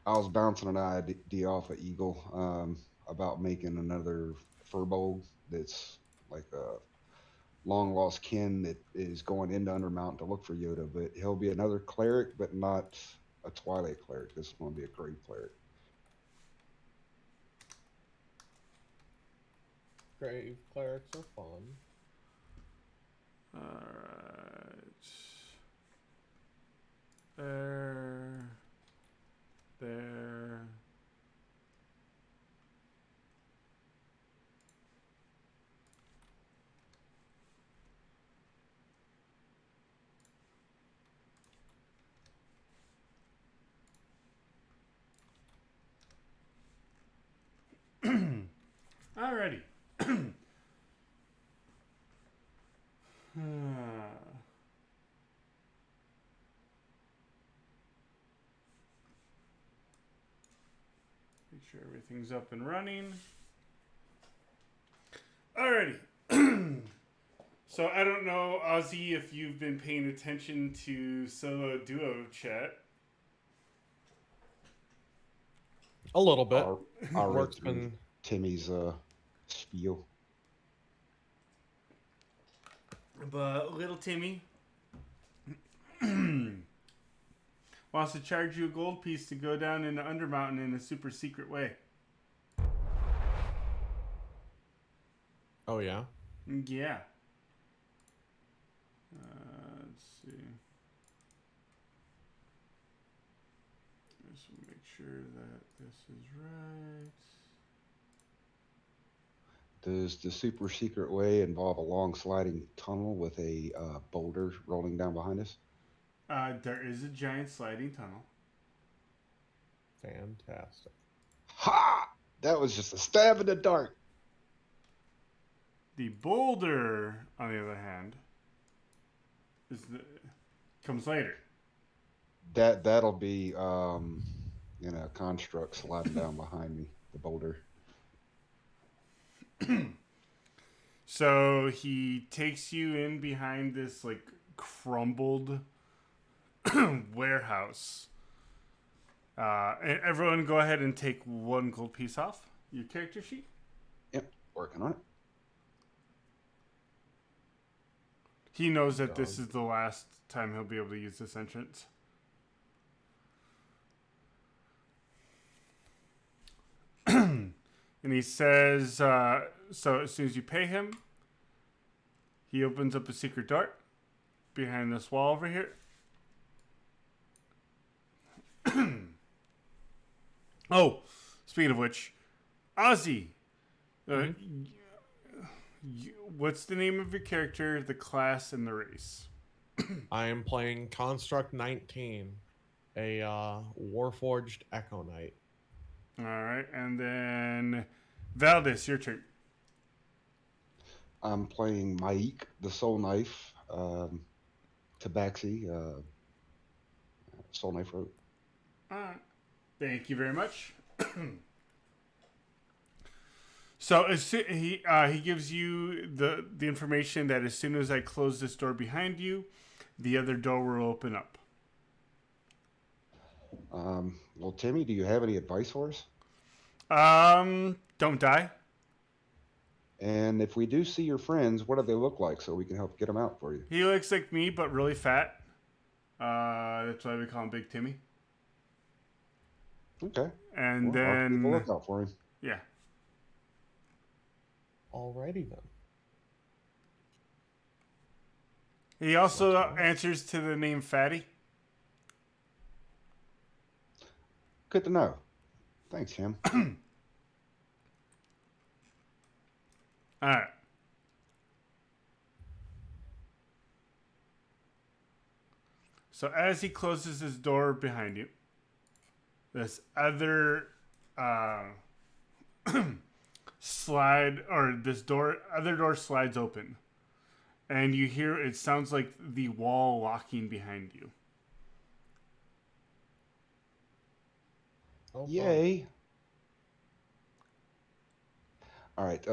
I was bouncing an idea off of Eagle about making another furbolg that's like a long lost kin that is going into Undermountain to look for Yoda, but he'll be another cleric, but not a Twilight cleric. This is going to be a Grave cleric. Grave clerics are fun. Alright. There. There. Alrighty. Make sure everything's up and running. Alrighty. So I don't know, Ozzy, if you've been paying attention to solo duo chat. A little bit. I'll read Work's through been Timmy's spiel. But little Timmy wants to charge you a gold piece to go down into Undermountain in a super secret way. Oh yeah. Yeah. Let's see. Just make sure that this is right. Does the super secret way involve a long sliding tunnel with a boulder rolling down behind us? There is a giant sliding tunnel. Fantastic. Ha! That was just a stab in the dark. The boulder, on the other hand, comes later. That'll be construct sliding down behind me, the boulder. So he takes you in behind this like crumbled warehouse. And everyone go ahead and take one gold piece off your character sheet. Yep, working on it. He knows that this is the last time he'll be able to use this entrance. And he says, so as soon as you pay him, he opens up a secret door behind this wall over here. Oh, speaking of which, Ozzy, what's the name of your character, the class, and the race? I am playing Construct 19, a Warforged Echo Knight. All right, and then Valdus, your turn. I'm playing Maik, the Soul Knife, Tabaxi, Soul Knife Road. All right. Thank you very much. So he gives you the information that as soon as I close this door behind you, the other door will open up. Well, Timmy, do you have any advice for us? Don't die. And if we do see your friends, what do they look like so we can help get them out for you? He looks like me, but really fat. That's why we call him Big Timmy. Okay. And I'll keep a then lookout for him. yeah. Alrighty then. He also answers to the name Fatty. Good to know. Thanks, Jim. All right. So as he closes his door behind you, this other other door slides open, and you hear it sounds like the wall locking behind you. Oh, Yay. All right.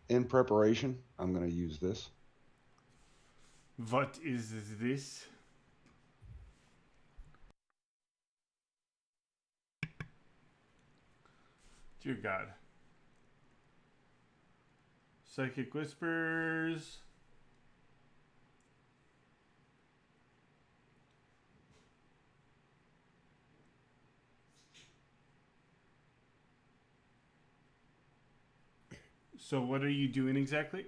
In preparation, I'm going to use this. What is this? Dear God. Psychic Whispers. So what are you doing exactly?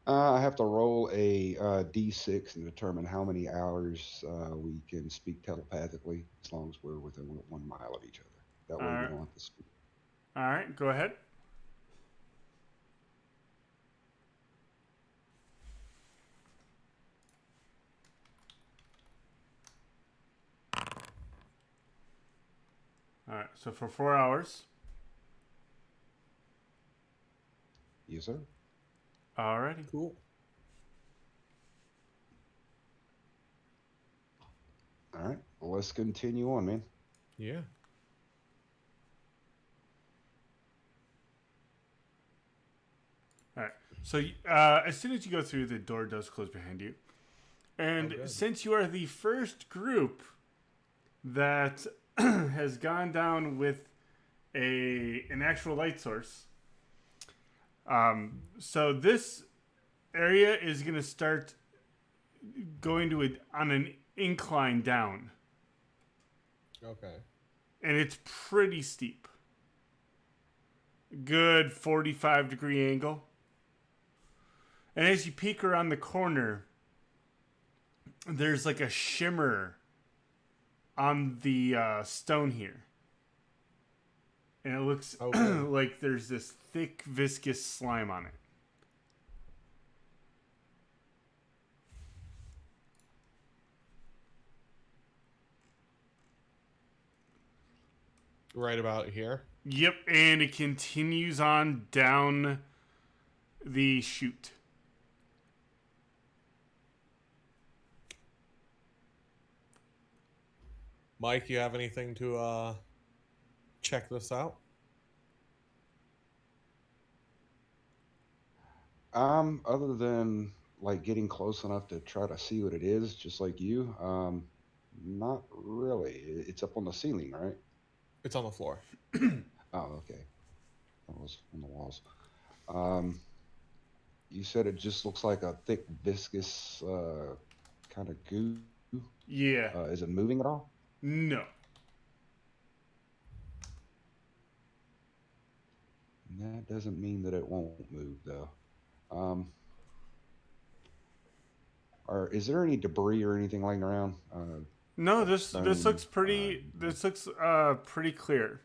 I have to roll a d6 and determine how many hours we can speak telepathically, as long as we're within 1 mile of each other. That way, we Alright. don't have to speak. Alright, go ahead. Alright, so for 4 hours. Yes, sir. Alrighty. Cool. All right. Well, let's continue on, man. Yeah. Alright. So as soon as you go through, the door does close behind you. And good. since you are the first group that has gone down with an actual light source, so this area is going to start going to on an incline down, Okay. and it's pretty steep. Good 45-degree angle. And as you peek around the corner, there's like a shimmer on the stone here. And it looks like there's this thick, viscous slime on it. Right about here. Yep, and it continues on down the chute. Mike, you have anything to check this out? Other than like getting close enough to try to see what it is, just like you, not really. It's up on the ceiling, right? It's on the floor. Oh, okay. That was on the walls. Um, you said it just looks like a thick, viscous kind of goo. Yeah. Is it moving at all? No. That doesn't mean that it won't move, though. Or is there any debris or anything lying around? No, Like this stone, looks pretty this looks pretty clear.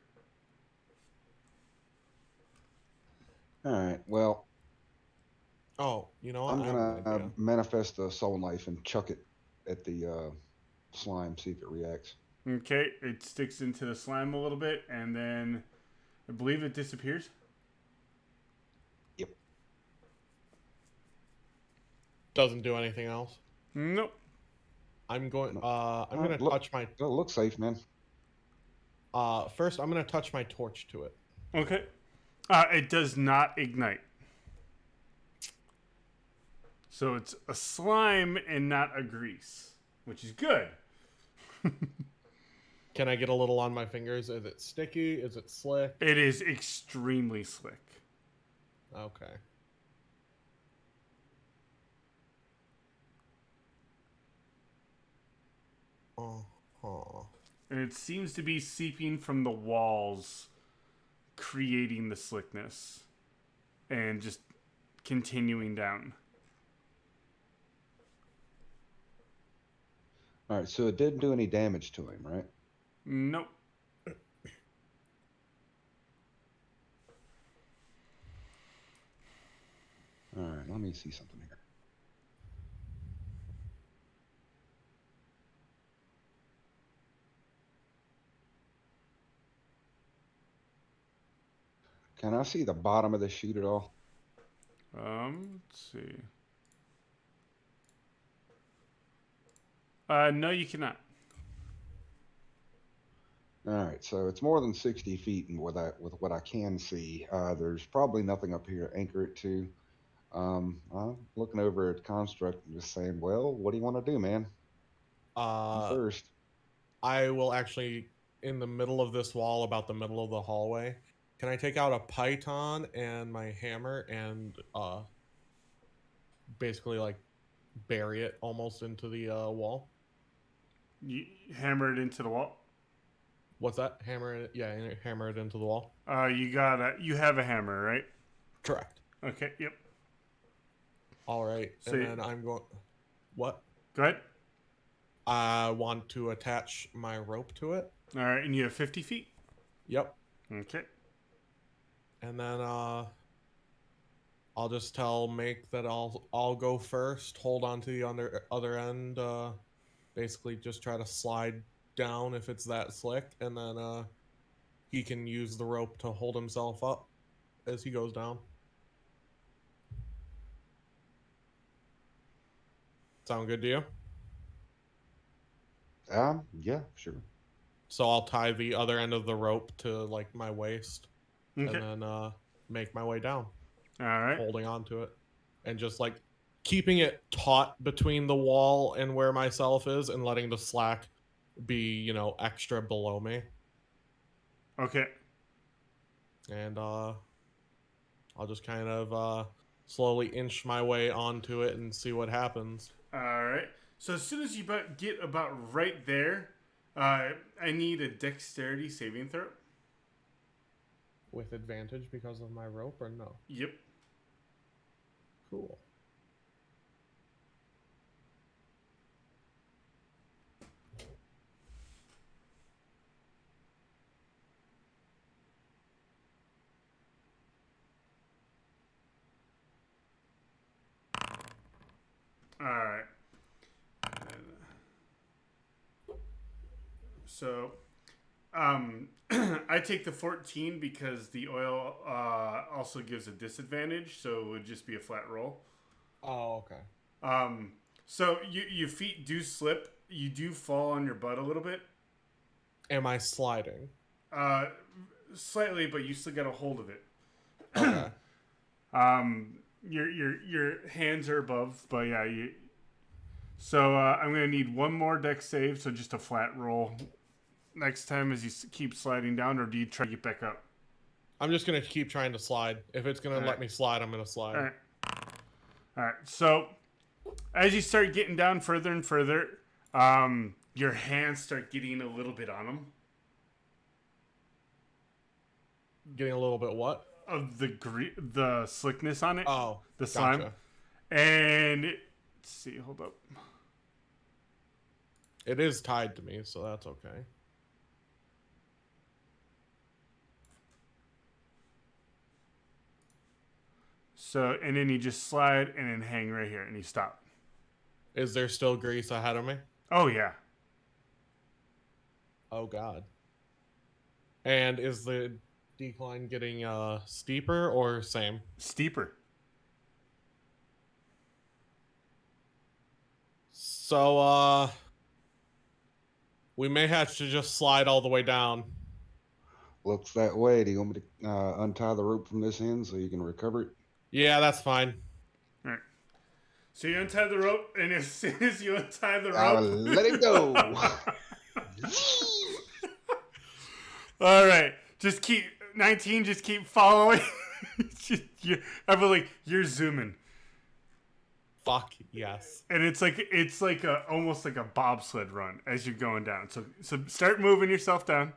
All right. Well, Oh, you know what? I'm I have an gonna idea. manifest a soul knife and chuck it at the slime, see if it reacts. Okay, it sticks into the slime a little bit, and then I believe it disappears. Yep. Doesn't do anything else. Nope. I'm gonna Look, touch my it looks safe, man. first I'm gonna touch my torch to it. Okay. It does not ignite. So it's a slime and not a grease, which is good. Can I get a little on my fingers? Is it sticky? Is it slick? It is extremely slick. Okay. Uh-huh. And it seems to be seeping from the walls, creating the slickness, and just continuing down. All right. So it didn't do any damage to him, right? Nope. All right. Let me see something here. Can I see the bottom of the chute at all? Let's see. No, you cannot. All right, so it's more than 60 feet, and with what I can see, there's probably nothing up here to anchor it to. I'm looking over at construct and just saying, well, what do you want to do, man? You Uh, first. I will actually in the middle of this wall, about the middle of the hallway. Can I take out a python and my hammer and basically like bury it almost into the wall? You hammer it into the wall. What's that? Hammer it? Yeah, hammer it into the wall. You have a hammer, right? Correct. Okay. Yep. All right, So and then I'm going. What? Go ahead. I want to attach my rope to it. All right, and you have 50 feet. Yep. Okay. And then I'll just tell Make that I'll go first. Hold on to the other end. Basically, just try to slide down if it's that slick, and then he can use the rope to hold himself up as he goes down. Sound good to you? Yeah, sure. So I'll tie the other end of the rope to like my waist, Okay. and then make my way down, All right. holding on to it, and just like keeping it taut between the wall and where myself is, and letting the slack be, extra below me. Okay. And I'll just kind of slowly inch my way onto it and see what happens. All right. So as soon as you get about right there, I need a dexterity saving throw. With advantage because of my rope, or no? Yep. Cool. All right. So, I take the 14 because the oil also gives a disadvantage, so it would just be a flat roll. Oh, okay. So your feet do slip. You do fall on your butt a little bit. Am I sliding? Slightly, but you still got a hold of it. Okay. Your hands are above, but yeah, you. So I'm gonna need one more dex save, so just a flat roll. Next time, as you keep sliding down, or do you try to get back up? I'm just gonna keep trying to slide. If it's gonna let me slide, I'm gonna slide. All right. All right. So as you start getting down further and further, your hands start getting a little bit on them. Getting a little bit what? Of the slickness on it. Oh, the slime. gotcha. And let's see, hold up. It is tied to me, so that's okay. So, and then you just slide and then hang right here and you stop. Is there still grease ahead of me? Oh, yeah. Oh, God. And is the decline getting steeper or same? Steeper. So, we may have to just slide all the way down. Looks that way. Do you want me to untie the rope from this end so you can recover it? Yeah, that's fine. All right. So you untie the rope, and as soon as you untie the I'll rope... let it go. All right. Just keep... 19, just keep following. I feel like you're zooming. Fuck yes. And it's like almost like a bobsled run as you're going down. So start moving yourself down,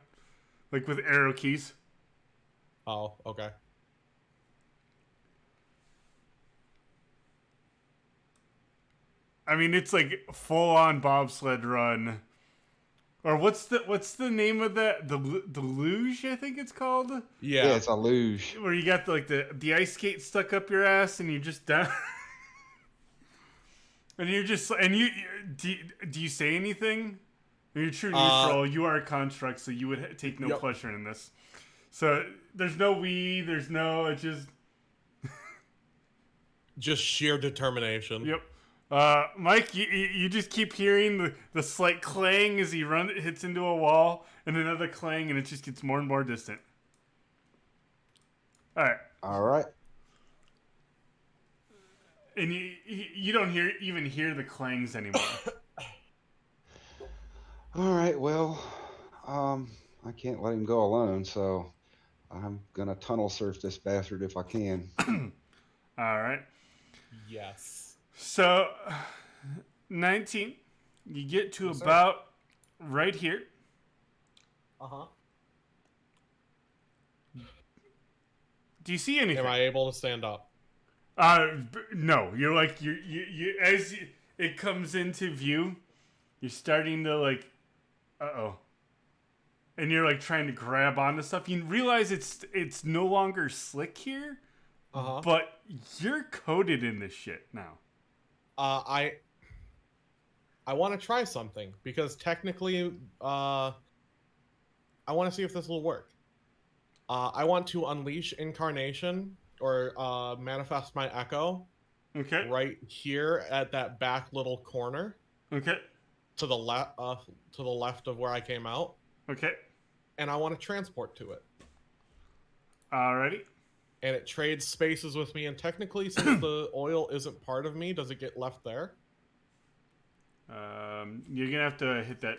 like with arrow keys. Oh, okay. I mean, it's like full on bobsled run. Or what's the name of that? The luge, I think it's called. Yeah, it's a luge. Where you got the ice skate stuck up your ass and you just down. And you're just do you say anything? You're true neutral. You are a construct, so you would take no pleasure in this. So there's no we. There's no. It's just sheer determination. Yep. Mike, you just keep hearing the slight clang as he hits into a wall, and another clang, and it just gets more and more distant. All right. All right. And you don't even hear the clangs anymore. All right. Well, I can't let him go alone, so I'm gonna tunnel surf this bastard if I can. All right. Yes. So, 19. You get to Yes, sir. about right here. Uh-huh. Do you see anything? Am I able to stand up? No. You're like you as it comes into view, you're starting to like, uh-oh. And you're like trying to grab onto stuff. You realize it's no longer slick here, Uh-huh. but you're coated in this shit now. I want to try something because technically, I want to see if this will work. I want to unleash incarnation or manifest my echo Okay. right here at that back little corner Okay. to the left of where I came out, Okay. and I want to transport to it. Alrighty. And it trades spaces with me. And technically, since the oil isn't part of me, does it get left there? You're gonna have to hit that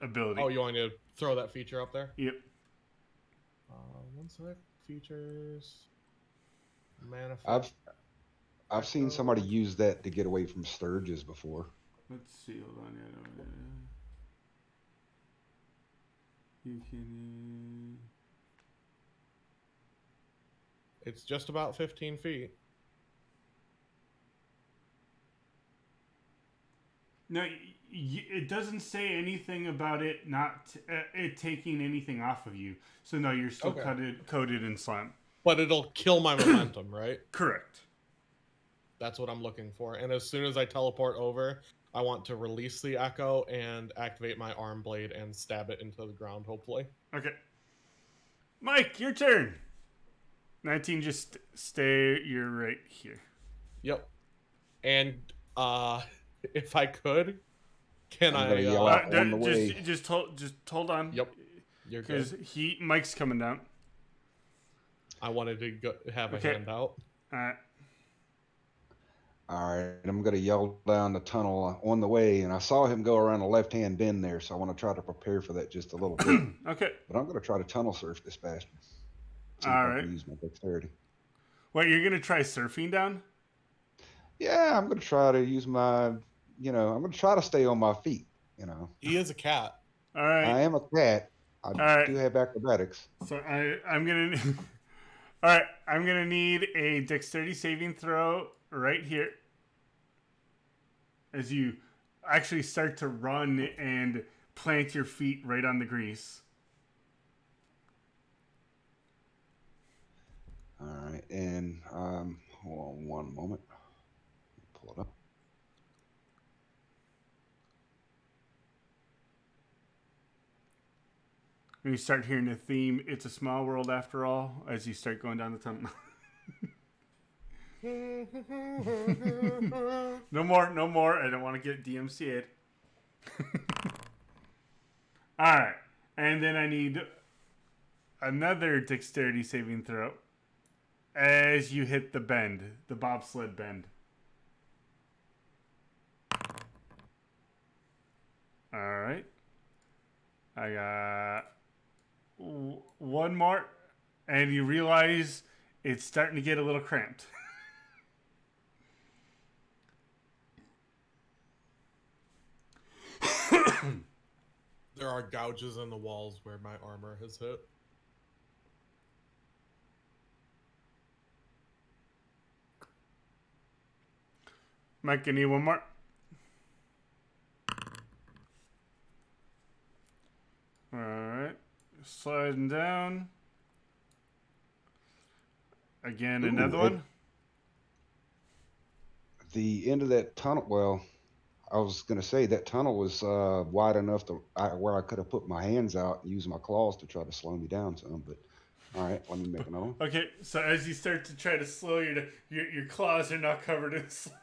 ability. Oh, you want me to throw that feature up there? Yep. One sec. Features. Manifest. I've seen somebody use that to get away from sturges before. Let's see. Hold on. You can. It's just about 15 feet. No, it doesn't say anything about it not it taking anything off of you. So no, you're still coated in slime. But it'll kill my momentum, right? Correct. That's what I'm looking for. And as soon as I teleport over, I want to release the echo and activate my Armblade and stab it into the ground, hopefully. Okay. Mike, your turn. 19, just stay. You're right here. Yep. And if I could, can I'm gonna I yell out on the way. Just hold on. Yep. You're good. Because Mike's coming down. I wanted to have a hand out. All right, I'm gonna yell down the tunnel on the way, and I saw him go around the left-hand bend there, so I want to try to prepare for that just a little bit. Okay. But I'm gonna try to tunnel surf this bastard. See All if I right. can use my dexterity. What, you're gonna try surfing down? Yeah, I'm gonna try to use my, I'm gonna try to stay on my feet. He is a cat. All right. I am a cat. I do have acrobatics. So I'm gonna. All right, I'm gonna need a dexterity saving throw right here as you actually start to run and plant your feet right on the grease. All right, and hold on one moment. Pull it up. And you start hearing the theme, "It's a small world after all," as you start going down the tunnel. No more. I don't want to get DMCA'd. Alright. And then I need another dexterity saving throw as you hit the bend, the bobsled bend. Alright. I got one more, and you realize it's starting to get a little cramped. There are gouges in the walls where my armor has hit. Mike, I need one more. Alright. Sliding down. Again, another one. The end of that tunnel, well, I was going to say that tunnel was wide enough where I could have put my hands out and used my claws to try to slow me down some. But all right, let me make another one. Okay, so as you start to try to slow your claws are now covered in slime.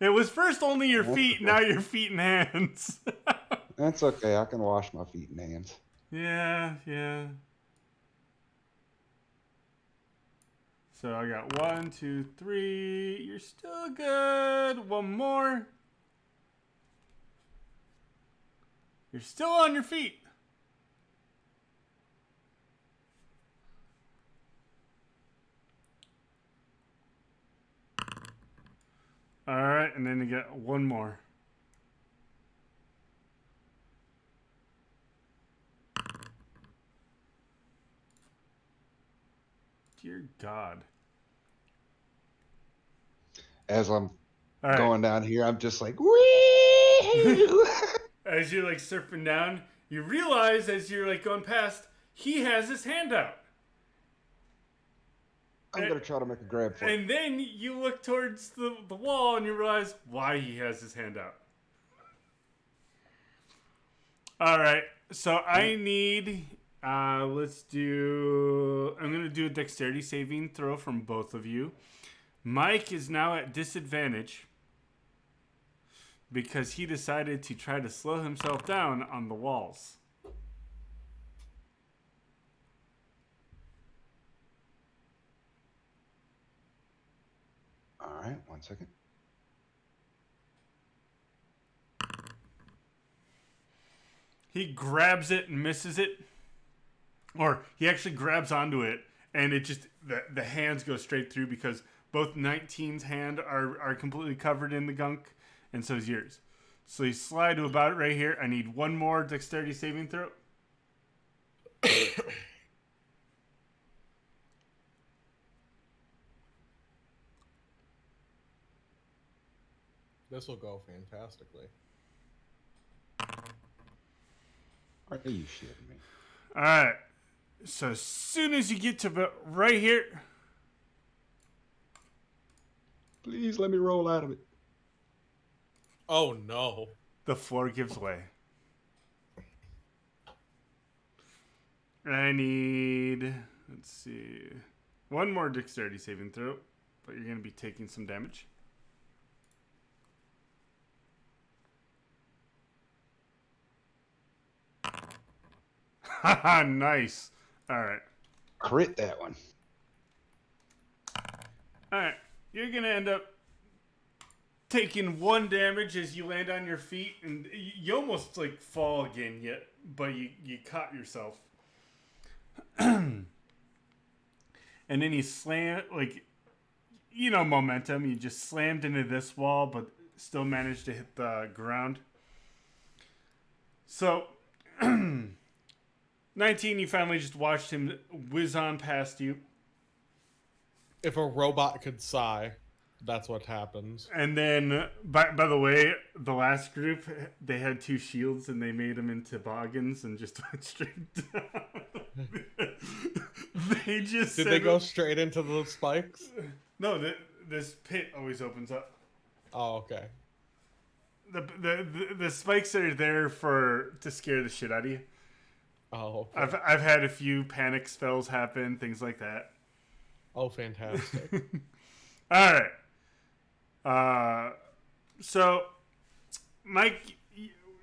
It was first only your feet, now your feet and hands. That's okay. I can wash my feet and hands. Yeah. So I got 1, 2, 3. You're still good. One more. You're still on your feet. All right, and then you get one more. Dear God. As I'm All right. going down here, I'm just like, wee. As you're like surfing down, you realize as you're like going past, he has his hand out. I'm gonna try to make a grab for it. And then you look towards the wall and you realize why he has his hand out. All right, so I need. I'm gonna do a dexterity saving throw from both of you. Mike is now at disadvantage because he decided to try to slow himself down on the walls. All right, 1 second. He grabs it and misses it. Or he actually grabs onto it and it just, the hands go straight through because both 19's hand are completely covered in the gunk, and so is yours. So you slide to about right here. I need one more dexterity saving throw. This will go fantastically. Are you shitting me? All right. So as soon as you get to about right here, Please let me roll out of it. Oh no. the floor gives way. I need, let's see, one more dexterity saving throw, but you're going to be taking some damage. Haha, nice. All right. Crit that one. All right. You're going to end up taking 1 damage as you land on your feet, and you almost like fall again yet, but you caught yourself. And then you slam, like, you know, momentum. You just slammed into this wall, but still managed to hit the ground. So, 19, you finally just watched him whiz on past you. If a robot could sigh, that's what happens. And then, by the way, the last group, they had 2 shields and they made them into boggins and just went straight down. They just Did they go straight into the spikes? No, this pit always opens up. Oh, okay. The spikes are there to scare the shit out of you. Oh, okay. I've had a few panic spells happen, things like that. Oh, fantastic. All right. So, Mike,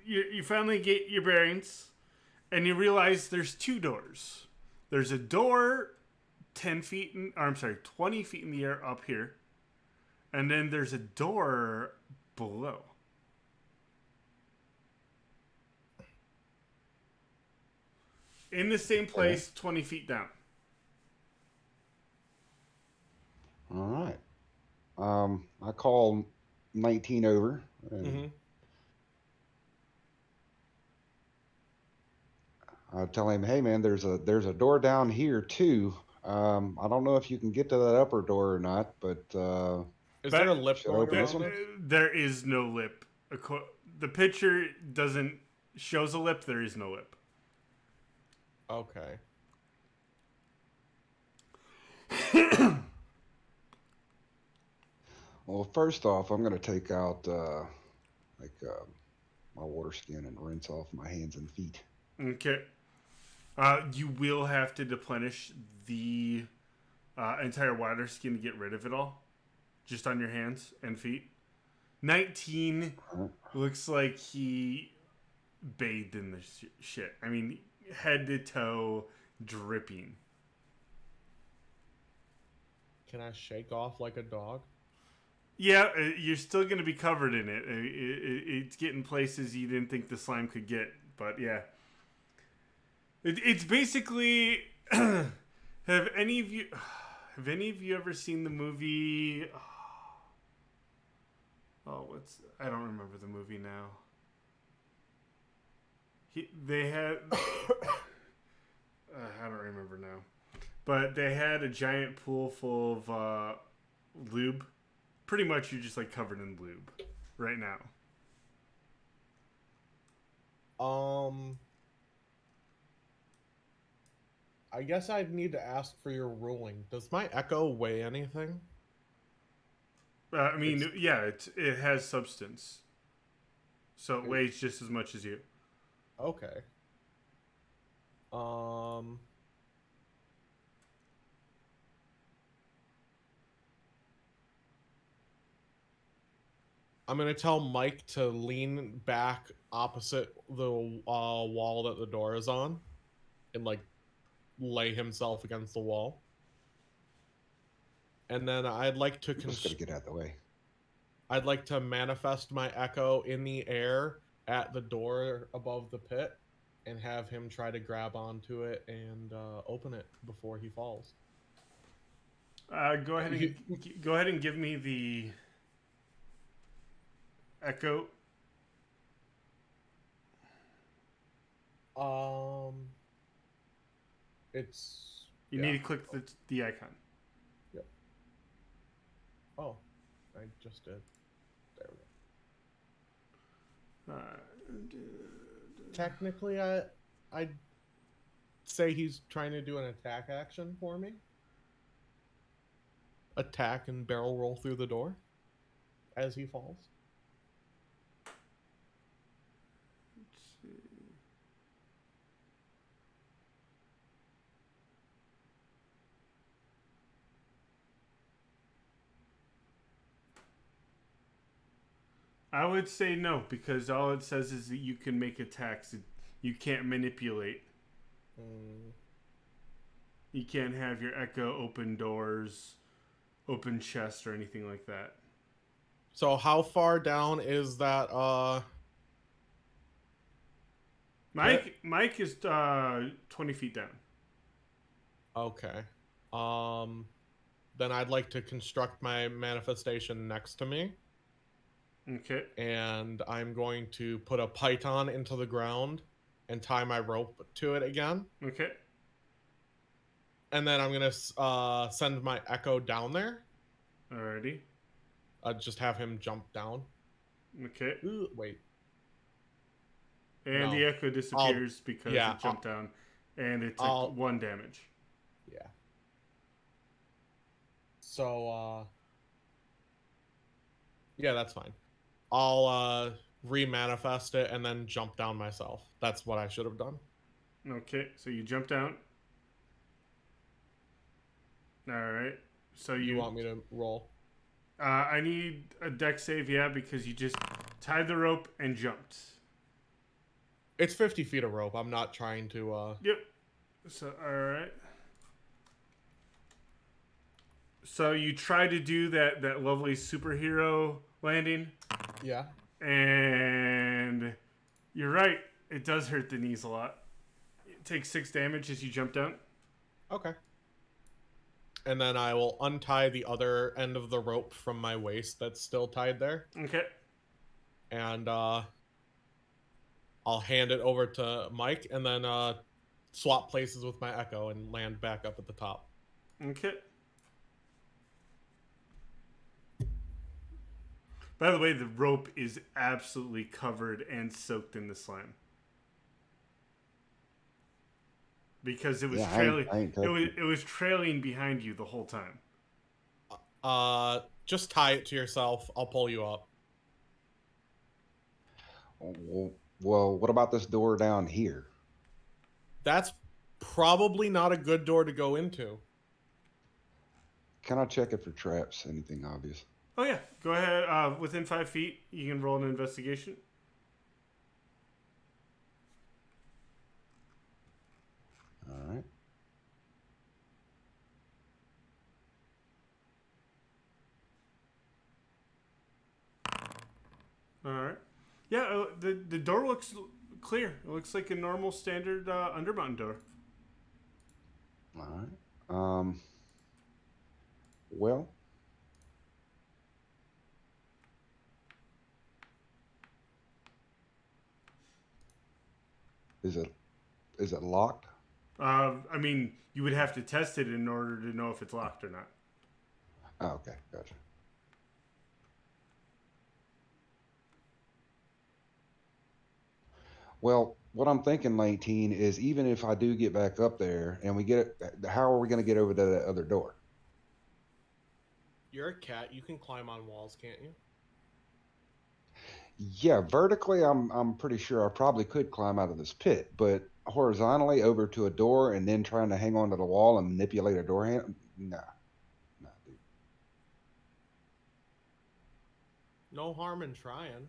you finally get your bearings, and you realize there's 2 doors. There's a door 20 feet in the air up here, and then there's a door below. In the same place, 20 feet down. All right. I call 19 over. And I tell him, "Hey, man, there's a door down here too. I don't know if you can get to that upper door or not, but Is there a lip should I going open this around one? it? There is no lip. The picture shows a lip. There is no lip. Okay. Well, first off, I'm gonna take out my water skin and rinse off my hands and feet. Okay. You will have to deplenish the entire water skin to get rid of it all. Just on your hands and feet. 19 looks like he bathed in this shit. I mean, head to toe dripping. Can I shake off like a dog? Yeah, you're still going to be covered in it. It's getting places you didn't think the slime could get But yeah, it's basically. Have any of you ever seen the movie? I don't remember the movie now. They had. I don't remember now. But they had a giant pool full of lube. Pretty much you're just like covered in lube right now. I guess I'd need to ask for your ruling. Does my echo weigh anything? I mean, it has substance. So it weighs just as much as you. Okay. I'm going to tell Mike to lean back opposite the wall that the door is on and, like, lay himself against the wall. And then I'd like to... I'm just going to get out of the way. I'd like to manifest my echo in the air at the door above the pit and have him try to grab onto it and open it before he falls. Go ahead and give me the echo. It's... You need to click the icon. Yep. Oh, I just did. There we go. Technically, I'd say he's trying to do an attack action for me. Attack and barrel roll through the door as he falls. Let's see. I would say no, because all it says is that you can make attacks. You can't manipulate. You can't have your echo open doors, open chests, or anything like that. So how far down is that? Mike is 20 feet down. Okay. Then I'd like to construct my manifestation next to me. Okay. And I'm going to put a python into the ground and tie my rope to it again. Okay. And then I'm going to send my echo down there. Alrighty. Just have him jump down. Okay. Ooh, wait. And the echo disappears because it jumped down. And it took 1 damage. Yeah. So, yeah, that's fine. I'll re-manifest it and then jump down myself. That's what I should have done. Okay, so you jump down. Alright. So you want me to roll? I need a dex save, yeah, because you just tied the rope and jumped. It's 50 feet of rope. I'm not trying to... Yep. So, alright. So you try to do that lovely superhero landing. Yeah. And you're right. It does hurt the knees a lot. It takes 6 damage as you jump down. Okay. And then I will untie the other end of the rope from my waist that's still tied there. Okay. And I'll hand it over to Mike and then swap places with my echo and land back up at the top. Okay. By the way, the rope is absolutely covered and soaked in the slime. Because it was it was trailing behind you the whole time. Just tie it to yourself. I'll pull you up. Well, what about this door down here? That's probably not a good door to go into. Can I check it for traps? Anything obvious? Oh, yeah. Go ahead. Within 5 feet, you can roll an investigation. All right. All right. Yeah, the door looks clear. It looks like a normal standard Undermountain door. All right. Well, is it locked? I mean, you would have to test it in order to know if it's locked or not. Oh, okay, gotcha. Well, what I'm thinking, 19, is even if I do get back up there and we get it, how are we going to get over to that other door? You're a cat. You can climb on walls, can't you? Yeah, vertically, I'm pretty sure I probably could climb out of this pit, but horizontally over to a door and then trying to hang onto the wall and manipulate a door handle, nah, dude. No harm in trying.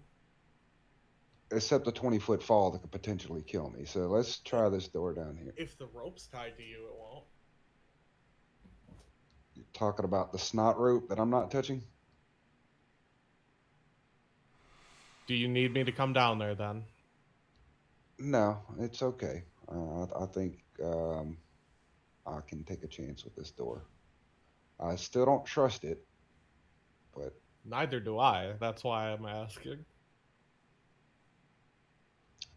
Except a 20-foot fall that could potentially kill me. So let's try this door down here. If the rope's tied to you, it won't. You're talking about the snot rope that I'm not touching? Do you need me to come down there then? No, it's okay. I think I can take a chance with this door. I still don't trust it, but Neither do I. That's why I'm asking.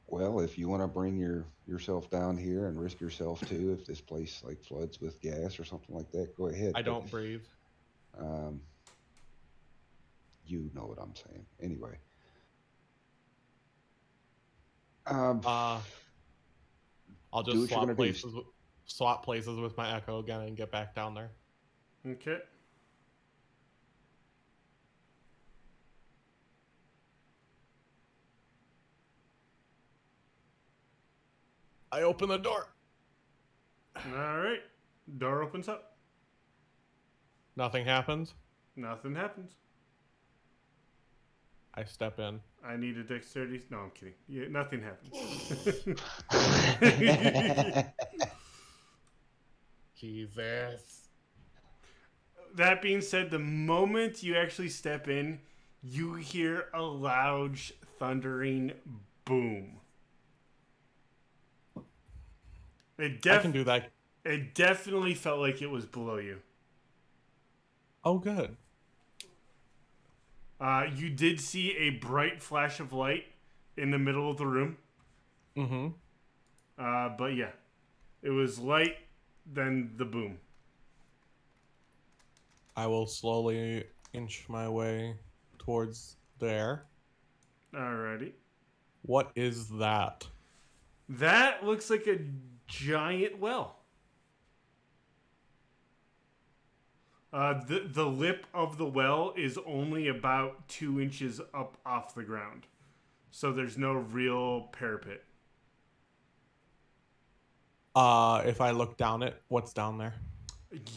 well, if you want to bring yourself down here and risk yourself too, if this place like floods with gas or something like that, go ahead. I don't breathe. Um, you know what I'm saying. Anyway. I'll do just what you're gonna do. swap places with my echo again and get back down there. Okay. I open the door. All right. Door opens up. Nothing happens. Nothing happens. I step in. I need a dexterity. No, I'm kidding. Yeah, nothing happens. Jesus. That being said, the moment you actually step in, you hear a loud thundering boom. I can do that. It definitely felt like it was below you. Oh, good. You did see a bright flash of light in the middle of the room. Mm-hmm. But yeah, it was light, then the boom. I will slowly inch my way towards there. Alrighty. What is that? That looks like a giant well. The lip of the well is only about 2 inches up off the ground. So there's no real parapet. If I look down it, what's down there?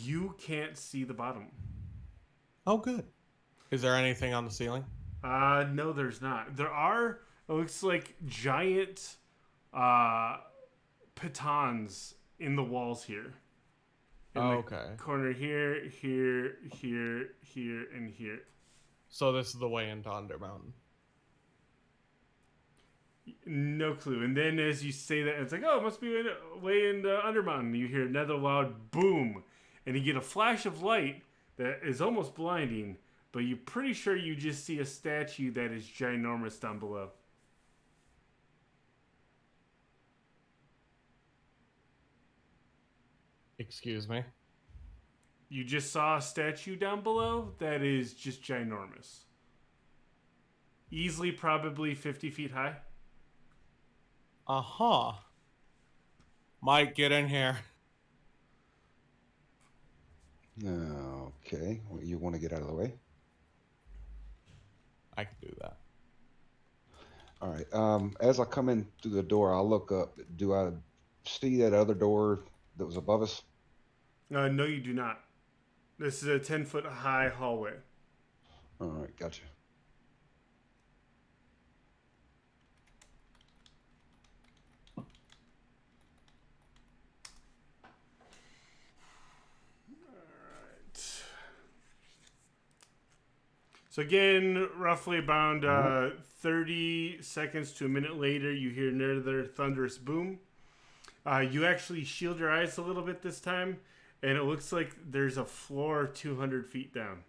You can't see the bottom. Oh, good. Is there anything on the ceiling? No, there's not. There are, it looks like giant pitons in the walls here. In okay. the corner here, here, here, here, and here. So this is the way into Undermountain. No clue. And then as you say that, it's like, oh, it must be way into Undermountain. You hear another loud boom. And you get a flash of light that is almost blinding. But you're pretty sure you just see a statue that is ginormous down below. Excuse me? You just saw a statue down below that is just ginormous. Easily probably 50 feet high. Uh-huh. Mike, get in here. Okay. Well, you want to get out of the way? I can do that. All right. As I come in through the door, I'll look up. Do I see that other door that was above us? No, you do not. This is a 10-foot high hallway. All right. Gotcha. So again, roughly about 30 seconds to a minute later, you hear another thunderous boom. You actually shield your eyes a little bit this time, and it looks like there's a floor 200 feet down.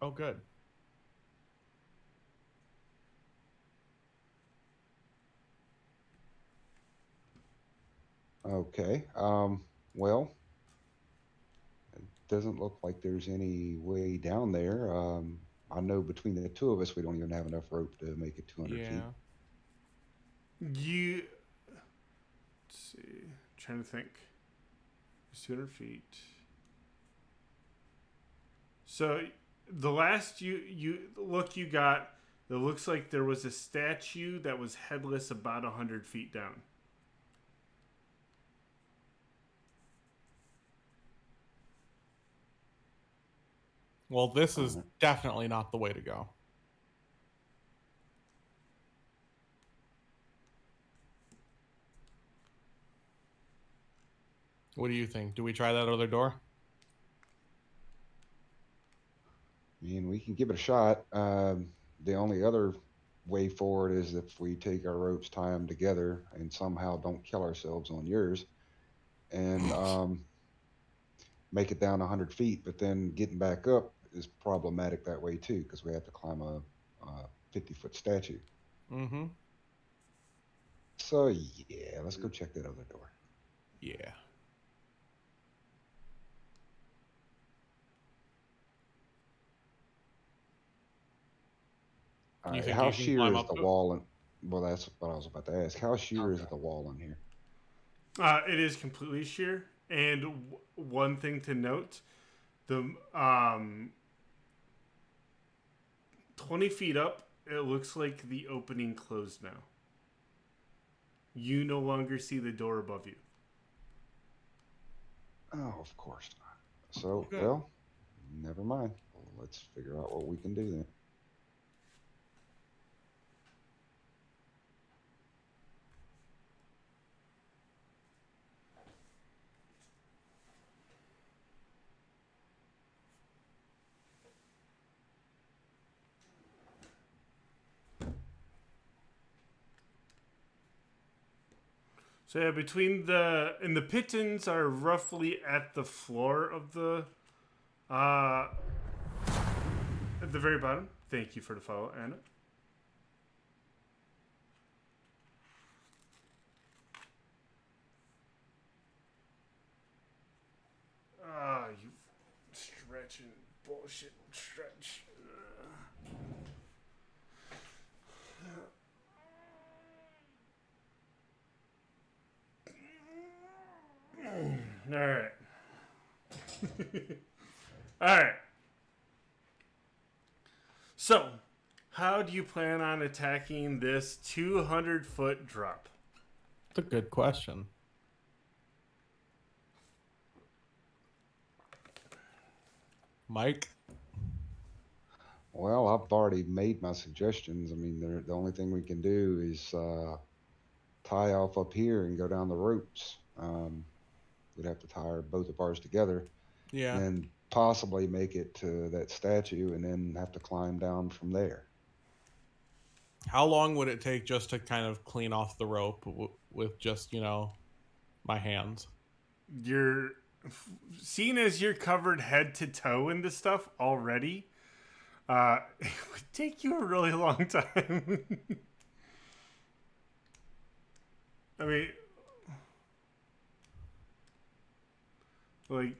Oh, good. Okay. Well, it doesn't look like there's any way down there. I know between the two of us, we don't even have enough rope to make it 200 feet. You. Let's see. I'm trying to think. It's 200 feet. So the last you got, it looks like there was a statue that was headless about 100 feet down. Well, this is definitely not the way to go. What do you think? Do we try that other door? I mean, we can give it a shot. The only other way forward is if we take our ropes, tie them together, and somehow don't kill ourselves on yours, and make it down 100 feet. But then getting back up is problematic that way too, because we have to climb a 50-foot statue. Mm-hmm. So yeah, let's go check that other door. Yeah. All You right, think how you can sheer climb is up the to it? wall? Well, that's what I was about to ask. How sheer is Okay. the wall in here? It is completely sheer. And one thing to note, the 20 feet up, it looks like the opening closed now. You no longer see the door above you. Oh, of course not. So, Good. well, never mind. Well, let's figure out what we can do then. So yeah, between the pittons are roughly at the floor of the at the very bottom. Thank you for the follow, Anna. You stretching bullshit stretch. All right. All right. So, how do you plan on attacking this 200-foot drop? That's a good question. Mike? Well, I've already made my suggestions. I mean, the only thing we can do is tie off up here and go down the ropes. We'd have to tie both of ours together, Yeah. and then possibly make it to that statue, and then have to climb down from there. How long would it take just to kind of clean off the rope with just, my hands? You're seeing as you're covered head to toe in this stuff already. It would take you a really long time. I mean, like,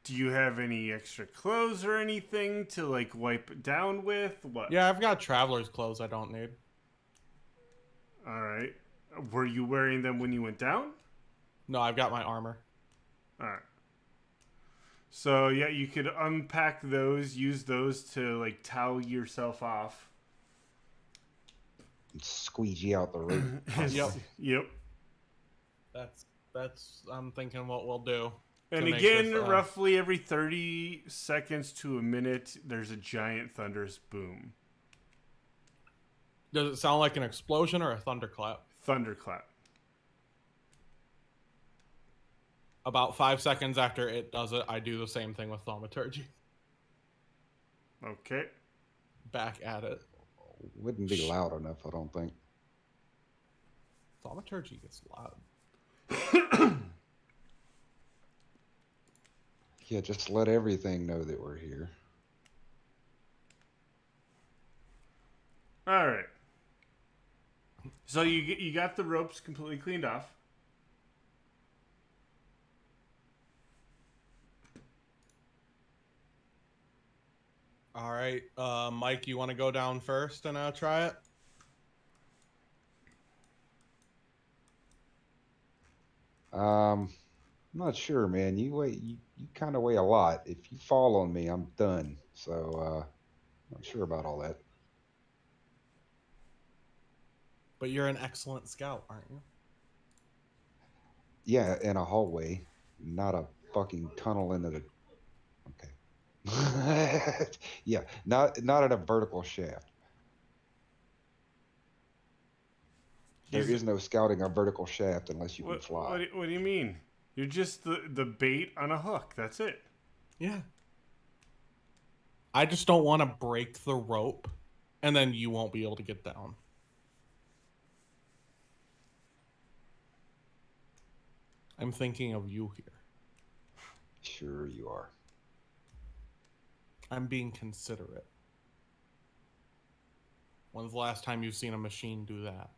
do you have any extra clothes or anything to like wipe down with? What? Yeah, I've got traveler's clothes I don't need. All right. Were you wearing them when you went down? No, I've got my armor. All right. So yeah, you could unpack those, use those to like towel yourself off. And squeegee out the rope. Yep. Yep. That's I'm thinking what we'll do. And to make again, this, roughly every 30 seconds to a minute, there's a giant thunderous boom. Does it sound like an explosion or a thunderclap? Thunderclap. About 5 seconds after it does it, I do the same thing with thaumaturgy. Okay. back at it. Wouldn't be loud enough, I don't think. Thaumaturgy gets loud. Yeah, just let everything know that we're here. All right. So you got the ropes completely cleaned off. All right, Mike, you want to go down first and try it? I'm not sure, man. You kind of weigh a lot. If you fall on me, I'm done. So, not sure about all that. But you're an excellent scout, aren't you? Yeah, in a hallway, not a fucking tunnel into the. Okay. Yeah, not in a vertical shaft. There is no scouting a vertical shaft unless you can fly. What do you mean? You're just the bait on a hook. That's it. Yeah. I just don't want to break the rope, and then you won't be able to get down. I'm thinking of you here. Sure you are. I'm being considerate. When's the last time you've seen a machine do that?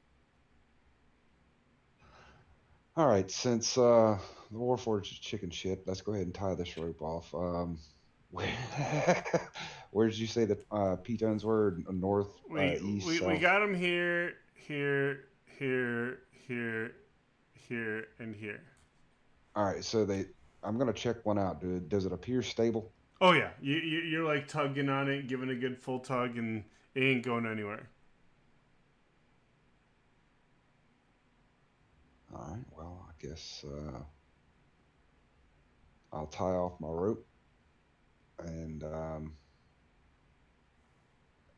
All right, since the Warforged is chicken shit, let's go ahead and tie this rope off. Where did you say the pitons were? North, east, We south? got them here, here, here, here, here, and here. All right, so I'm gonna check one out. Does it appear stable? Oh yeah, you're like tugging on it, giving a good full tug, and it ain't going anywhere. All right, well, I guess I'll tie off my rope and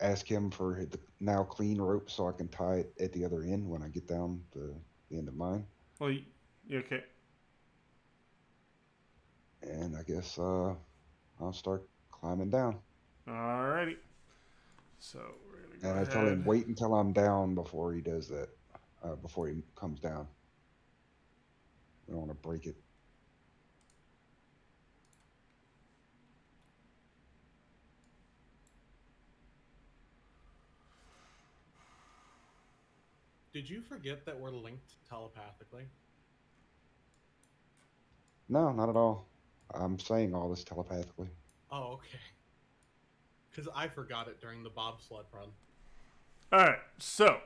ask him for the now clean rope so I can tie it at the other end when I get down to the end of mine. Well, okay. And I guess I'll start climbing down. Alrighty. So we're gonna go And I tell him, wait until I'm down before he does that, before he comes down. I don't want to break it. Did you forget that we're linked telepathically? No, not at all. I'm saying all this telepathically. Oh, okay. Because I forgot it during the bobsled run. Alright, so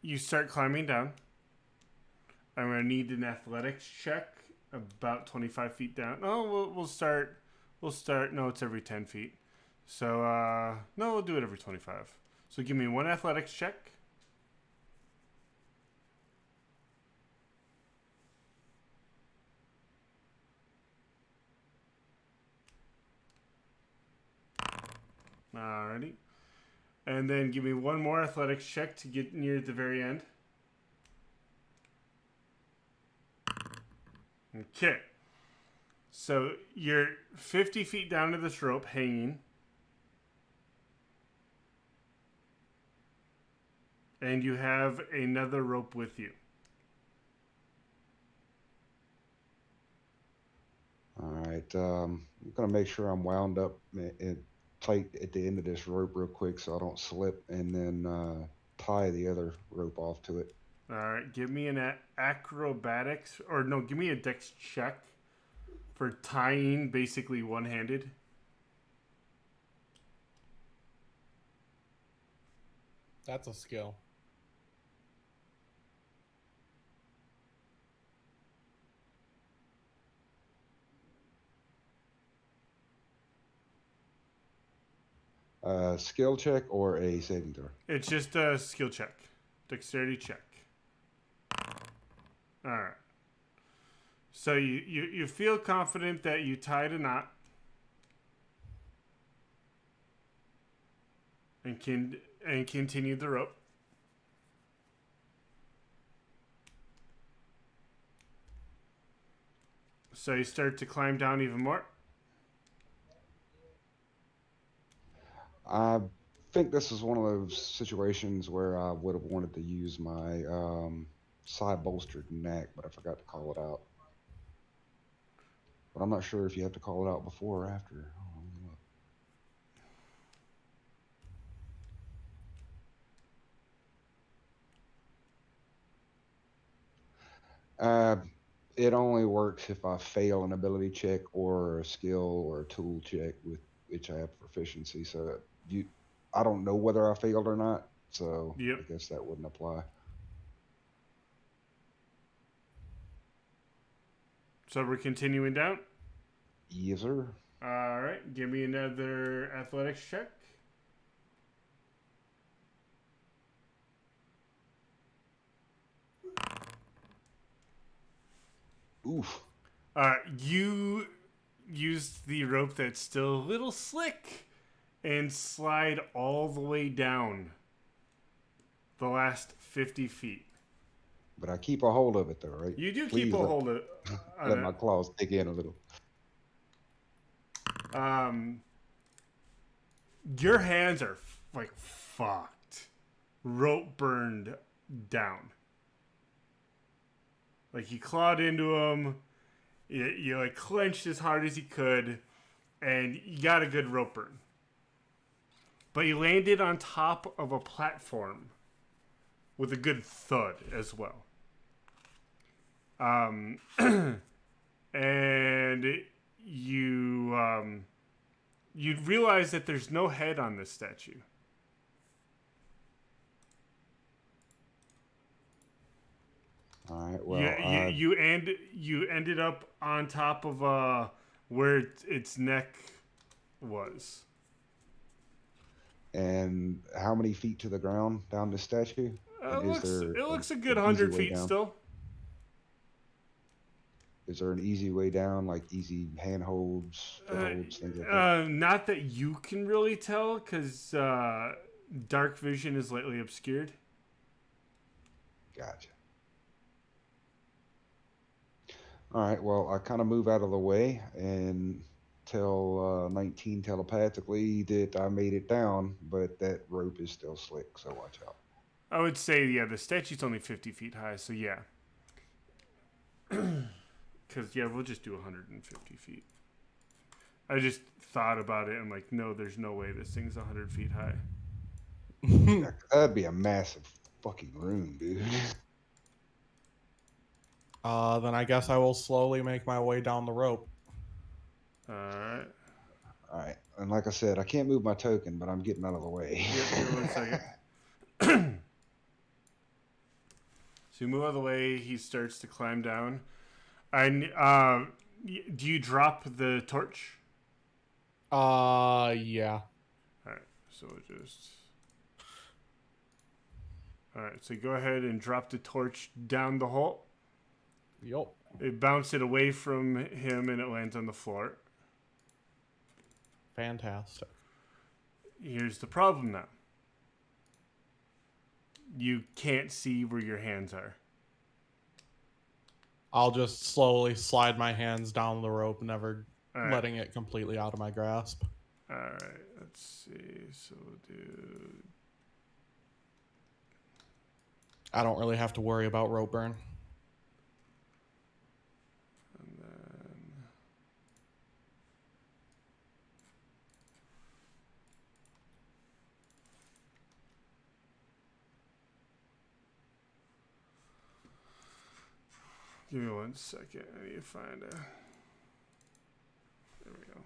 you start climbing down. I'm gonna need an athletics check about 25 feet down. Oh, we'll start. No, it's every 10 feet. So no, we'll do it every 25. So give me one athletics check. Alrighty. And then give me one more athletics check to get near the very end. Okay. So you're 50 feet down to this rope hanging. And you have another rope with you. All right. I'm going to make sure I'm wound up and tight at the end of this rope real quick so I don't slip, and then tie the other rope off to it. All right. Give me an acrobatics, or no, give me a dex check for tying basically one-handed. That's a skill. Skill check or a saving throw? It's just a skill check. Dexterity check. All right. So you feel confident that you tied a knot and continued the rope. So you start to climb down even more. I think this is one of those situations where I would have wanted to use my side bolstered neck, but I forgot to call it out. But I'm not sure if you have to call it out before or after. Hold on, let me look. Uh, it only works if I fail an ability check or a skill or a tool check with which I have proficiency. So you, I don't know whether I failed or not. So Yep. I guess that wouldn't apply. So we're continuing down. Yes, sir. All right. Give me another athletics check. Oof. You use the rope that's still a little slick and slide all the way down the last 50 feet. But I keep a hold of it though, right? You do keep Please a hold of let on my claws dig in a little. it. Your hands are like fucked. Rope burned down. Like you clawed into him. You like clenched as hard as you could, and you got a good rope burn. But you landed on top of a platform with a good thud as well. And you realize that there's no head on this statue. All right. Well, You ended up on top of where its neck was. and how many feet to the ground down the statue? And is there It looks a good an easy 100 way feet down? still. Is there an easy way down, like easy handholds, footholds, things like that? Not that you can really tell, because dark vision is lightly obscured. Gotcha. All right. Well, I kind of move out of the way and tell 19 telepathically that I made it down, but that rope is still slick, so watch out. I would say, yeah, the statue's only 50 feet high, so yeah. Because, yeah, we'll just do 150 feet. I just thought about it and, like, no, there's no way this thing's 100 feet high. That'd be a massive fucking room, dude. Then I guess I will slowly make my way down the rope. Alright. All right. And like I said, I can't move my token, but I'm getting out of the way. Yep, 1 second. So you move out of the way, he starts to climb down. Do you drop the torch? Yeah. Alright, so just... Alright, so go ahead and drop the torch down the hole. Yup. It bounced it away from him and it lands on the floor. Fantastic. Here's the problem now. You can't see where your hands are. I'll just slowly slide my hands down the rope, never All right. letting it completely out of my grasp. Alright, let's see. So we'll do... I don't really have to worry about rope burn. And then... Give me 1 second. I need to find a... There we go.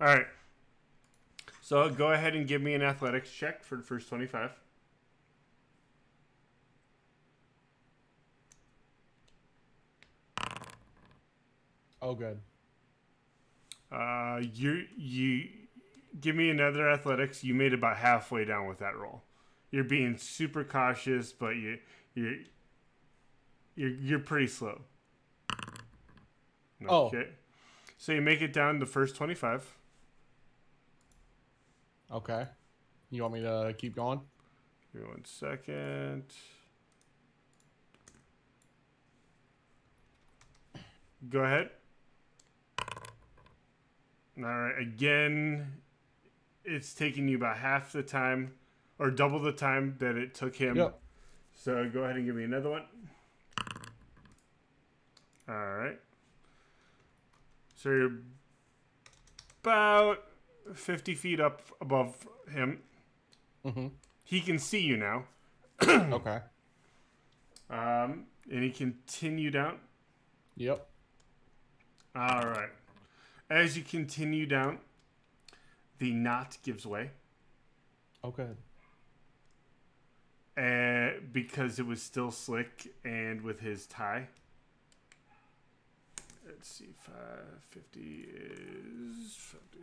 All right. So go ahead and give me an athletics check for the first 25. Oh, good. You give me another athletics. You made about halfway down with that roll. You're being super cautious, but you're pretty slow. Oh. Okay. So you make it down the first 25. Okay. You want me to keep going? Give me 1 second. Go ahead. All right. Again, it's taking you about half the time or double the time that it took him. Yep. So go ahead and give me another one. All right. So you're about 50 feet up above him. Mm-hmm. He can see you now. Okay. And he continue down. Yep. All right. As you continue down, the knot gives way. Okay. Because it was still slick and with his tie. Let's see, 550 is 50.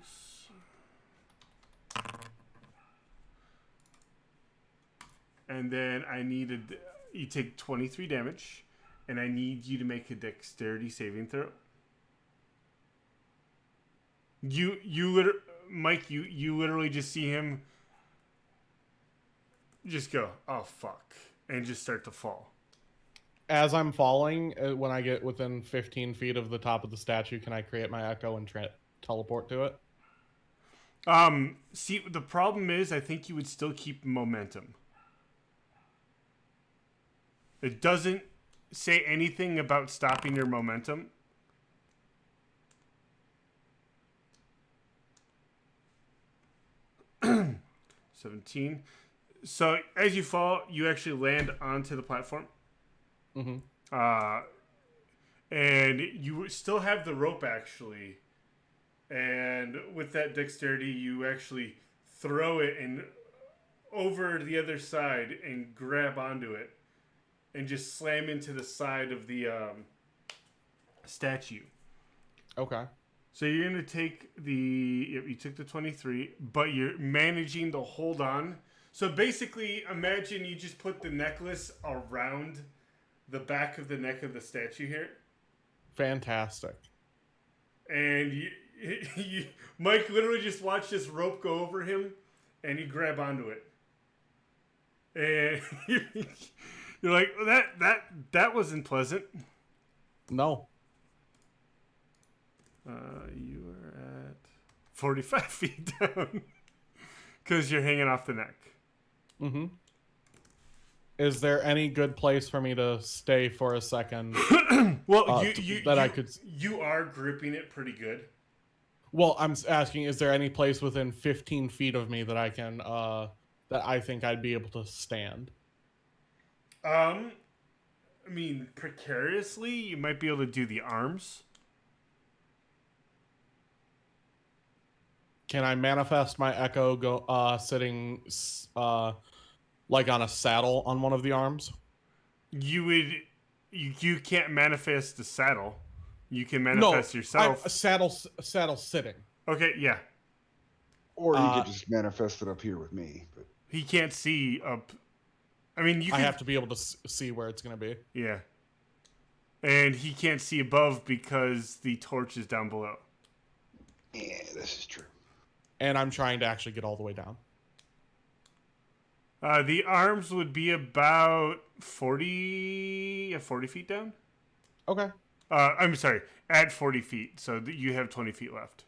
And then I needed, you take 23 damage, and I need you to make a dexterity saving throw. Mike, you literally just see him just go, oh fuck, and just start to fall. As I'm falling, when I get within 15 feet of the top of the statue, can I create my echo and teleport to it? See, the problem is, I think you would still keep momentum. It doesn't say anything about stopping your momentum. $17. So as you fall, you actually land onto the platform. Mm-hmm. And you still have the rope, actually. And with that dexterity, you actually throw it and over the other side and grab onto it. And just slam into the side of the statue. Okay. So you're going to take you took the 23, but you're managing to hold on. So basically, imagine you just put the necklace around the back of the neck of the statue here. Fantastic. And Mike literally just watched this rope go over him, and you grab onto it. And you're like, that wasn't pleasant. No. You are at 45 feet down because you're hanging off the neck. Mm-hmm. Is there any good place for me to stay for a second? Well, I could. You are gripping it pretty good. Well, I'm asking, is there any place within 15 feet of me that I can, that I think I'd be able to stand? I mean, precariously, you might be able to do the arms. Can I manifest my echo sitting like on a saddle on one of the arms? You can't manifest the saddle. You can manifest yourself. A saddle sitting. Okay, yeah. Or you could just manifest it up here with me. But he can't see up. I mean, I have to be able to see where it's going to be. Yeah. And he can't see above because the torch is down below. Yeah, this is true. And I'm trying to actually get all the way down. The arms would be about 40 feet down. Okay. I'm sorry, at 40 feet. So you have 20 feet left.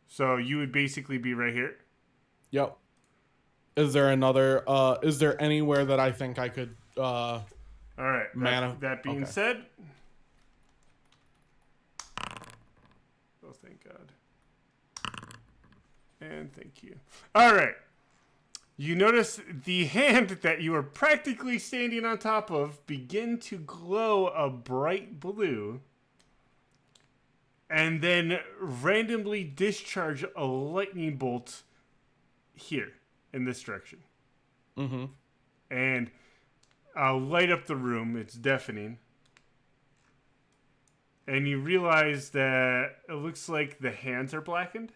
So you would basically be right here. Yep. Is there anywhere that I think I could, all right. That being said. Oh, thank God. And thank you. All right. You notice the hand that you are practically standing on top of begin to glow a bright blue and then randomly discharge a lightning bolt here in this direction. Mm-hmm. And light up the room. It's deafening. And you realize that it looks like the hands are blackened.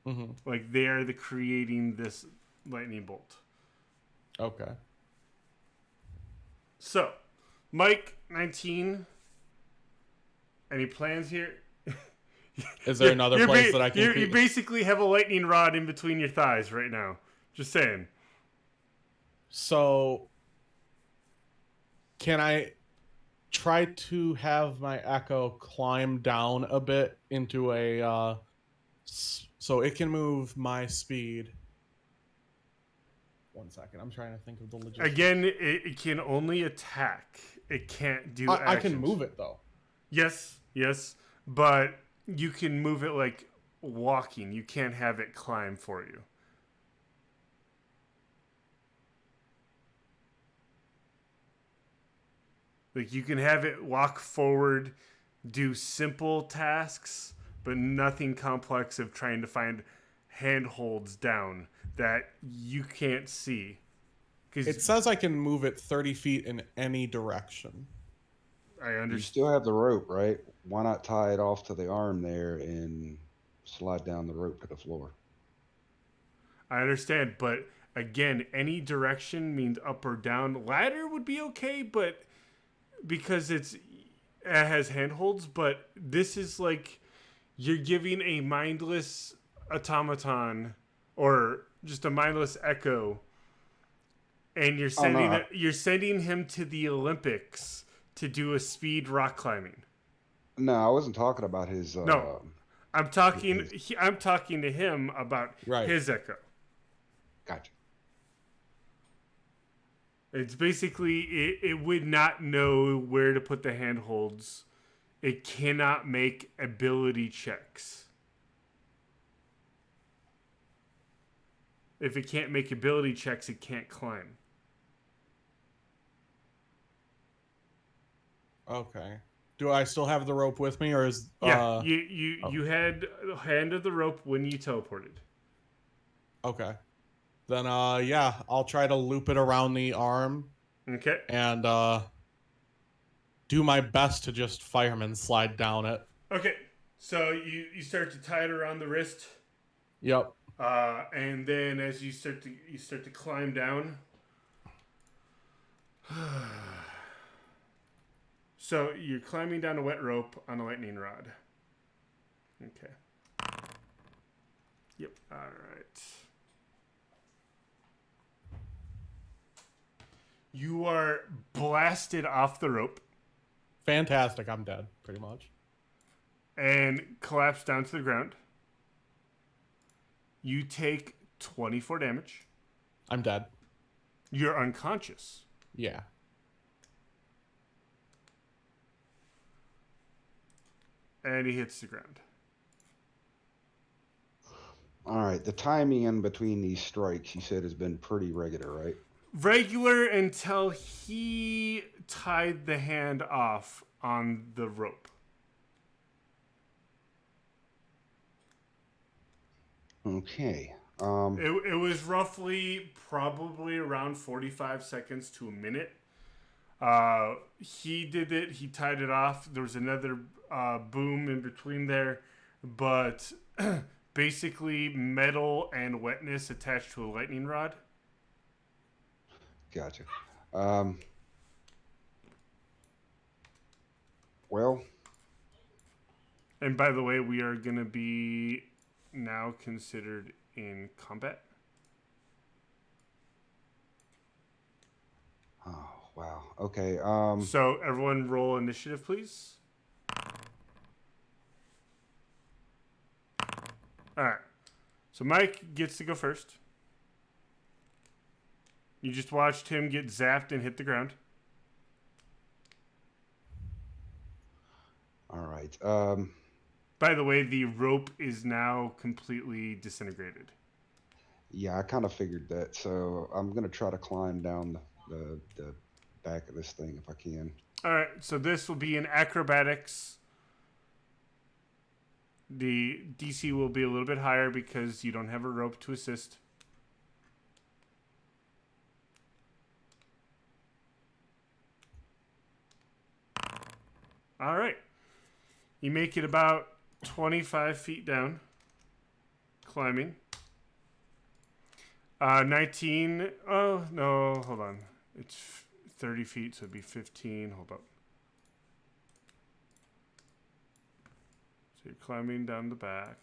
Mm-hmm. Like they are creating this lightning bolt. Okay. So, Mike, 19, Any plans here? Is there another place that I can... You basically have a lightning rod in between your thighs right now. Just saying. So, can I try to have my Echo climb down a bit into a... so it can move my speed. 1 second. I'm trying to think of the logistics. Again, it can only attack. It can't do actions. I can move it, though. Yes. But you can move it like walking. You can't have it climb for you. Like, you can have it walk forward, do simple tasks, but nothing complex of trying to find handholds down that you can't see. It says I can move it 30 feet in any direction. I understand. You still have the rope, right? Why not tie it off to the arm there and slide down the rope to the floor? I understand, but again, any direction means up or down. Ladder would be okay, but because it has handholds, but this is like you're giving a mindless automaton or just a mindless Echo, and you're sending him to the Olympics to do a speed rock climbing. No, I wasn't talking about his. No, I'm talking to him about his Echo. Gotcha. It's basically it would not know where to put the handholds. It cannot make ability checks. If it can't make ability checks, it can't climb. Okay. Do I still have the rope with me, or is you had handed the rope when you teleported? Okay. Then I'll try to loop it around the arm. Okay. And do my best to just fireman slide down it. Okay. So you start to tie it around the wrist. Yep. And then as you start to climb down. So you're climbing down a wet rope on a lightning rod. Okay. Yep. All right. You are blasted off the rope. Fantastic. I'm dead, pretty much. And collapse down to the ground. You take 24 damage. I'm dead. You're unconscious. Yeah. And he hits the ground. All right. The timing in between these strikes, you said, has been pretty regular, right? Regular until he tied the hand off on the rope. Okay. It was roughly probably around 45 seconds to a minute. He did it. He tied it off. There was another boom in between there. But basically metal and wetness attached to a lightning rod. Gotcha. Well. And by the way, we are going to be now considered in combat. Oh, wow. Okay. So everyone roll initiative, please. All right. So Mike gets to go first. You just watched him get zapped and hit the ground. All right. By the way, the rope is now completely disintegrated. Yeah, I kind of figured that. So I'm going to try to climb down the back of this thing if I can. All right. So this will be in acrobatics. The DC will be a little bit higher because you don't have a rope to assist. All right. You make it about 25 feet down, climbing. 19. Oh, no, hold on. It's 30 feet, so it'd be 15. Hold up. So you're climbing down the back.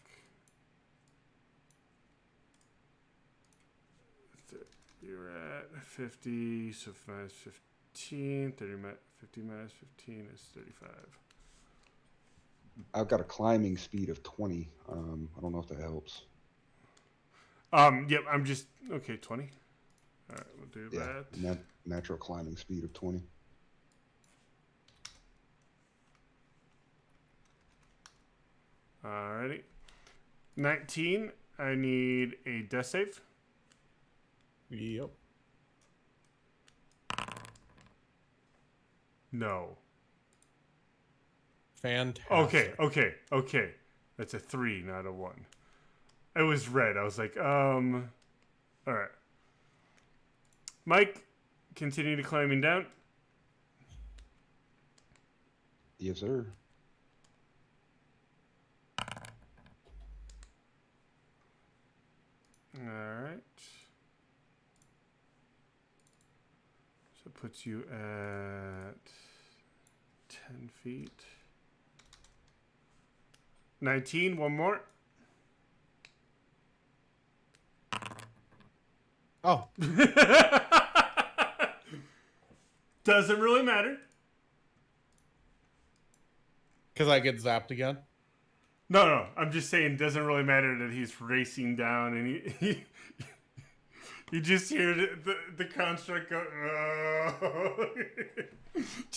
You're at 50, so minus 15. 50 minus 15 is 35. I've got a climbing speed of 20. I don't know if that helps. Yep, I'm just... Okay, 20. All right, we'll do that. Natural climbing speed of 20. Alrighty. 19. I need a death save. Yep. No. Fantastic. Okay. That's a 3, not a 1. It was red. I was like, Alright. Mike, continue to climbing down. Yes, sir. Alright. So it puts you at 10 feet. 19, one more. Oh. Doesn't really matter. Because I get zapped again? No. I'm just saying, doesn't really matter that he's racing down and he you just hear the construct go.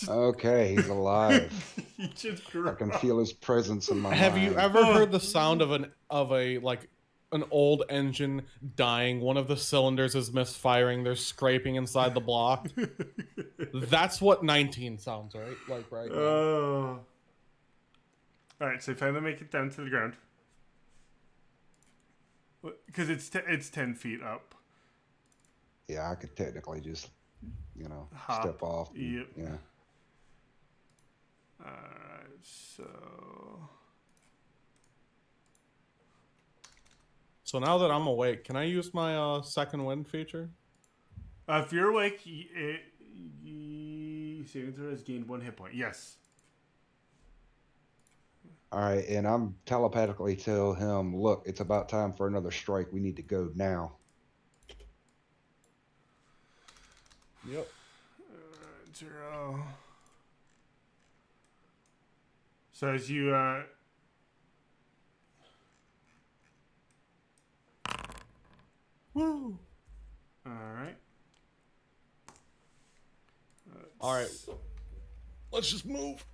Okay, he's alive. He just I can feel his presence in my Have mind. you ever heard the sound of an old engine dying? One of the cylinders is misfiring. There's scraping inside the block. That's what 19 sounds like right now. All right, so finally make it down to the ground because it's 10 feet up. Yeah, I could technically just, Hop. step off. Yep. Yeah. All right, so. So now that I'm awake, can I use my second wind feature? If you're awake, saving throw has gained 1 hit point. Yes. All right, and I'm telepathically tell him, look, it's about time for another strike. We need to go now. Yep. 0. So as you Woo. all right. Let's just move.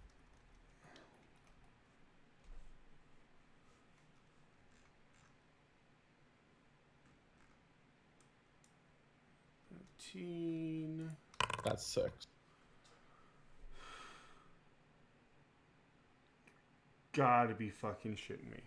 That's 6. Gotta be fucking shitting me.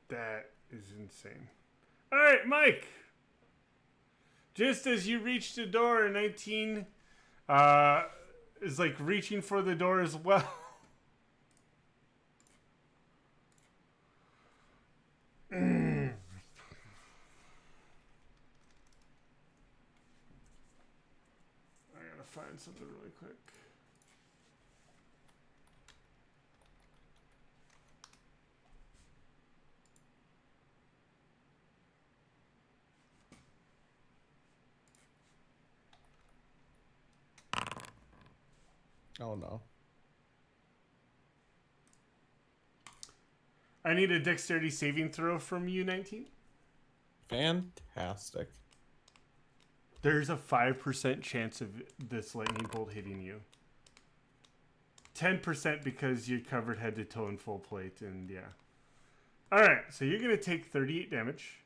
That is insane. All right, Mike. Just as you reach the door, 19 is like reaching for the door as well. I gotta find something really quick. Oh no. I need a dexterity saving throw from you, 19. Fantastic. There's a 5% chance of this lightning bolt hitting you. 10% because you're covered head to toe in full plate, and yeah. Alright, so you're going to take 38 damage.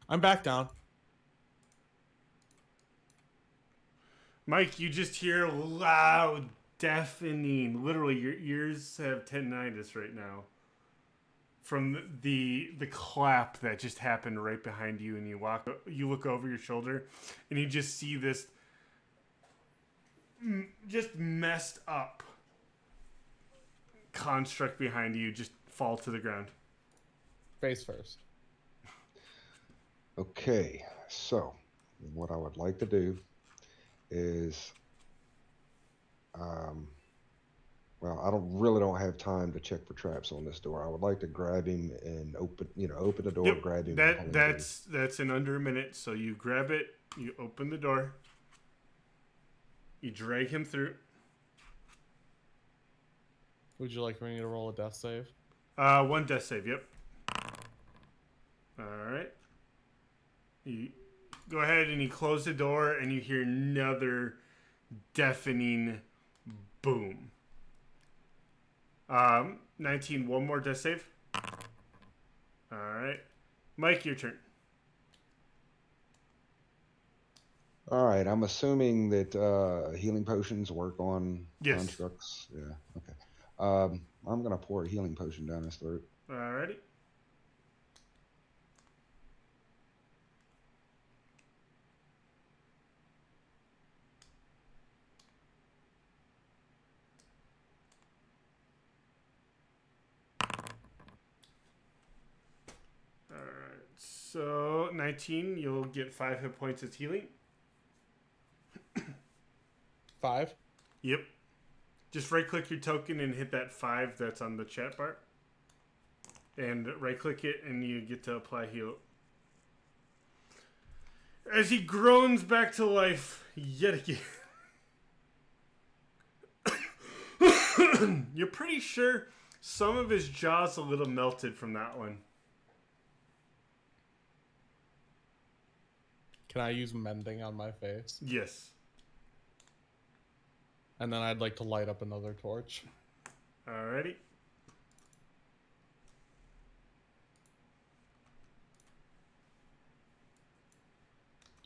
I'm back down. Mike, you just hear loud, deafening. Literally, your ears have tendinitis right now. From the clap that just happened right behind you, and you look over your shoulder, and you just see this just messed up construct behind you just fall to the ground. Face first. Okay, so what I would like to do is, um, well, I don't have time to check for traps on this door. I would like to grab him and open the door, Yep. grab him, and pull That him through. that's in under a minute. So you grab it, you open the door, you drag him through. Would you like me to roll a death save? One death save. Yep. All right. You go ahead and you close the door, and you hear another deafening boom. 19. One more death save. All right, Mike, your turn. All right, I'm assuming that healing potions work on Yes. constructs. Yeah, okay. I'm gonna pour a healing potion down his throat. Alrighty. Alright, so 19, you'll get 5 hit points of healing. 5. Yep. Just right click your token and hit that 5 that's on the chat bar. And right click it and you get to apply heal. As he groans back to life yet again. You're pretty sure some of his jaw's a little melted from that one. Can I use mending on my face? Yes. And then I'd like to light up another torch. Alrighty.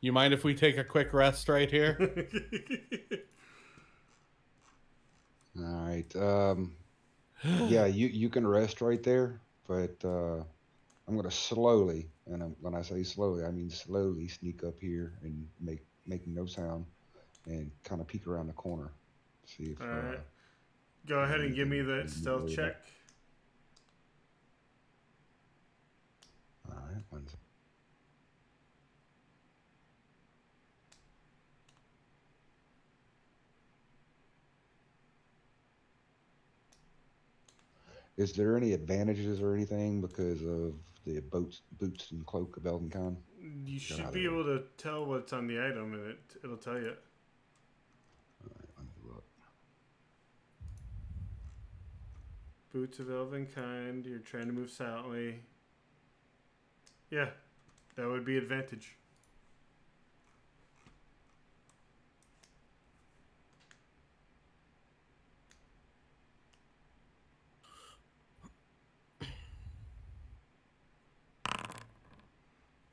You mind if we take a quick rest right here? All right. Yeah, you can rest right there, but I'm gonna slowly, and when I say slowly, I mean slowly sneak up here and making no sound, and kind of peek around the corner, see if. Alright. Go ahead and give me that stealth check. All right. When's Is there any advantages or anything because of the boots and cloak of Elvenkind? You should be able to tell what's on the item, and it'll tell you. All right, let me look. Boots of Elvenkind. You're trying to move silently. Yeah, that would be advantage.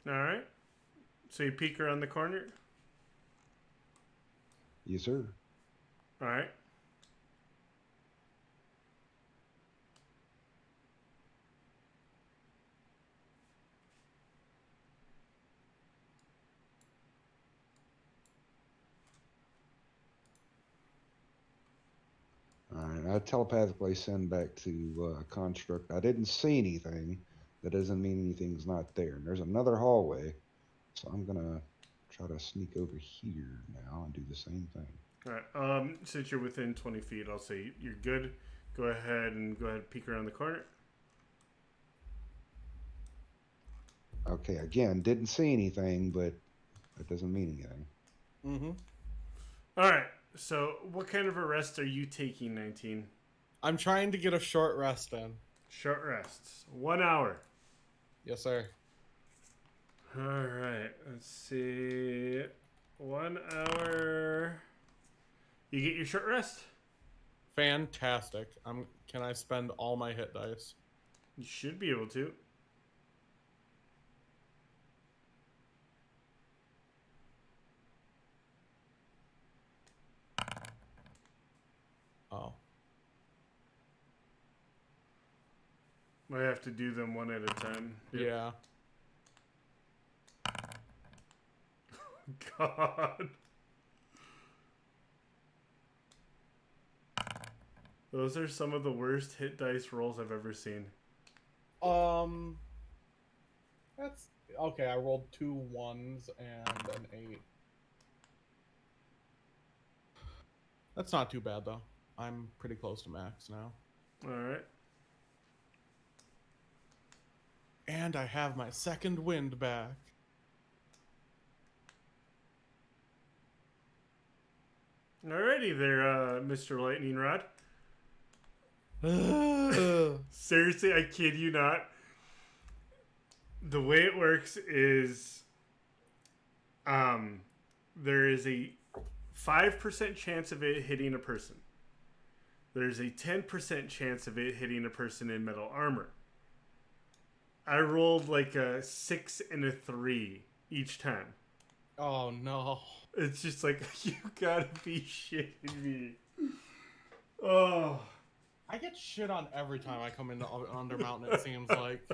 All right. So you peek around the corner. Yes, sir. All right. All right. I telepathically send back to construct. I didn't see anything. That doesn't mean anything's not there. And there's another hallway, so I'm gonna try to sneak over here now and do the same thing. All right. Since you're within 20 feet, I'll say you're good. Go ahead and peek around the corner. Okay. Again, didn't see anything, but that doesn't mean anything. Mm-hmm. All right. So, what kind of a rest are you taking, 19? I'm trying to get a short rest in. Short rests. 1 hour. Yes, sir. All right. Let's see. 1 hour. You get your short rest? Fantastic. Can I spend all my hit dice? You should be able to. Oh. Might have to do them one at a time. Yep. Yeah. God. Those are some of the worst hit dice rolls I've ever seen. That's okay. I rolled 2 1s and an 8. That's not too bad though. I'm pretty close to max now. All right. And I have my second wind back. Alrighty there, Mr. Lightning Rod. Seriously, I kid you not. The way it works is there is a 5% chance of it hitting a person. There's a 10% chance of it hitting a person in metal armor. I rolled like a 6 and a 3 each time. Oh no. It's just like, you gotta be shitting me. Oh. I get shit on every time I come into Undermountain, it seems like.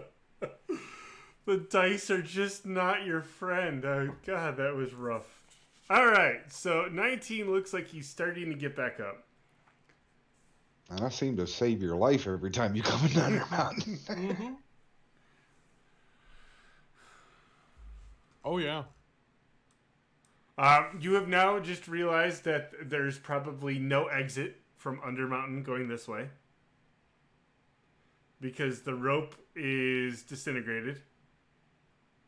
The dice are just not your friend. Oh, God, that was rough. All right, so 19 looks like he's starting to get back up. And I seem to save your life every time you come into Undermountain. Mm-hmm. Oh, yeah. You have now just realized that there's probably no exit from Undermountain going this way. Because the rope is disintegrated,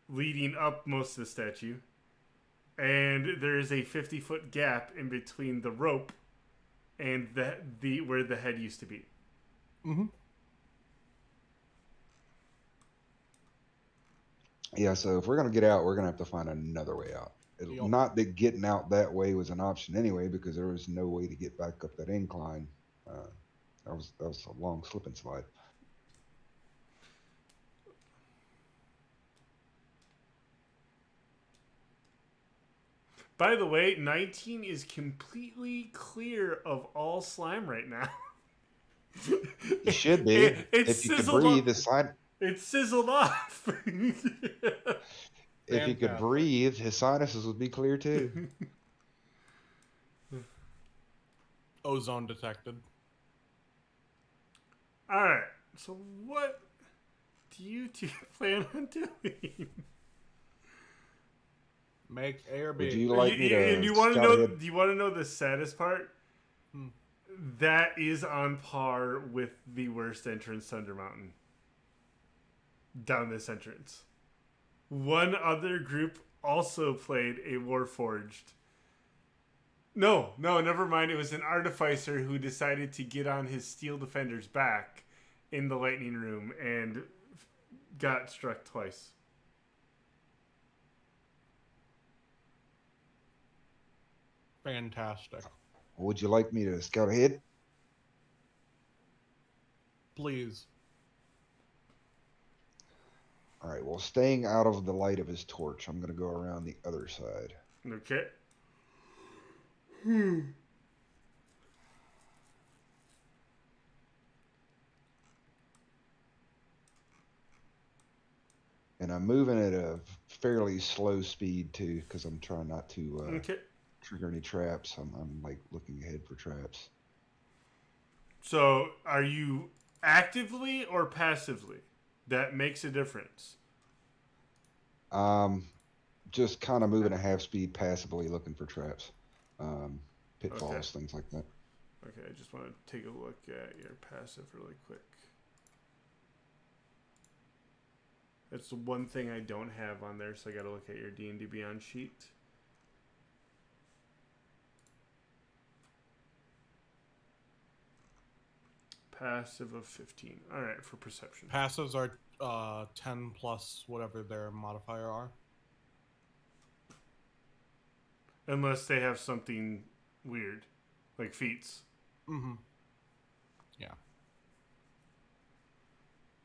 leading up most of the statue. And there is a 50-foot gap in between the rope and the where the head used to be. Mm-hmm. Yeah, so if we're going to get out, we're going to have to find another way out. Yep. Not that getting out that way was an option anyway, because there was no way to get back up that incline. That was a long slip and slide. By the way, 19 is completely clear of all slime right now. You should be. If you could breathe, his side. It sizzled off. If he could breathe, his sinuses would be clear too. Ozone detected. All right. So what do you two plan on doing? Make A or B. Would you like me to? And you want to know? Do you want to know the saddest part? That is on par with the worst entrance to Undermountain. Down this entrance. One other group also played a Warforged. No, never mind. It was an artificer who decided to get on his steel defender's back in the lightning room and got struck twice. Fantastic. Would you like me to scout ahead? Please. All right, well, staying out of the light of his torch, I'm going to go around the other side. Okay. And I'm moving at a fairly slow speed, too, because I'm trying not to trigger any traps. I'm like, looking ahead for traps. So, are you actively or passively? That makes a difference. Just kind of moving at half speed, passively looking for traps, pitfalls, things like that. Okay, I just want to take a look at your passive really quick. That's the one thing I don't have on there, so I got to look at your DNDBeyond sheet. Passive of 15. All right, for perception. Passives are 10 plus whatever their modifier are. Unless they have something weird, like feats. Mm-hmm. Yeah.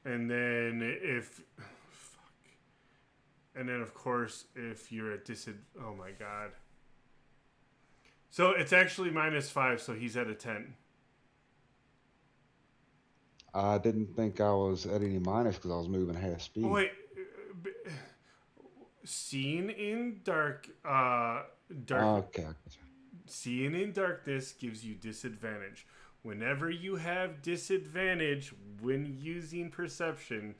And then and then of course if you're at oh my god. So it's actually -5, so he's at a 10. I didn't think I was at any minus because I was moving half speed. Oh, wait, seeing in dark. Okay. Seeing in darkness gives you disadvantage. Whenever you have disadvantage when using perception,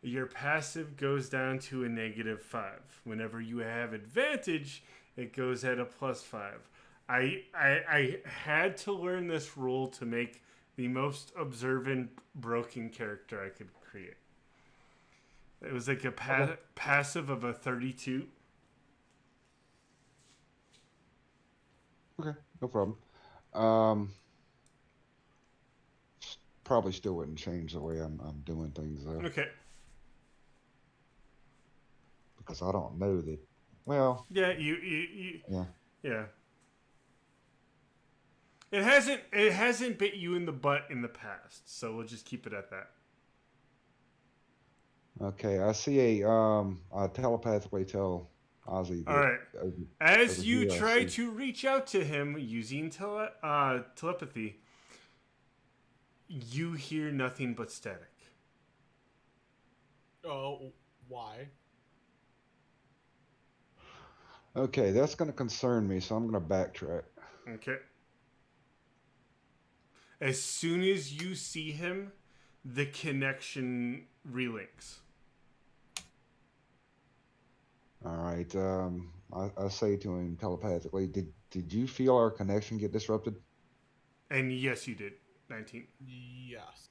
Your passive goes down to a -5. Whenever you have advantage, it goes at a +5. I had to learn this rule to make the most observant broken character I could create. It was like a passive of a 32. Okay, no problem. Um, Probably still wouldn't change the way I'm doing things though, Okay. because I don't know that. Well, Yeah, you yeah. yeah. It hasn't bit you in the butt in the past, so we'll just keep it at that. Okay, I see I telepathically tell Ozzy All that right. over, over As you here I try see. to reach out to him using telepathy, you hear nothing but static. Oh, why? Okay, that's going to concern me, so I'm going to backtrack. Okay. As soon as you see him, the connection relinks. All right. I say to him telepathically, did you feel our connection get disrupted? And yes, you did. 19. Yes.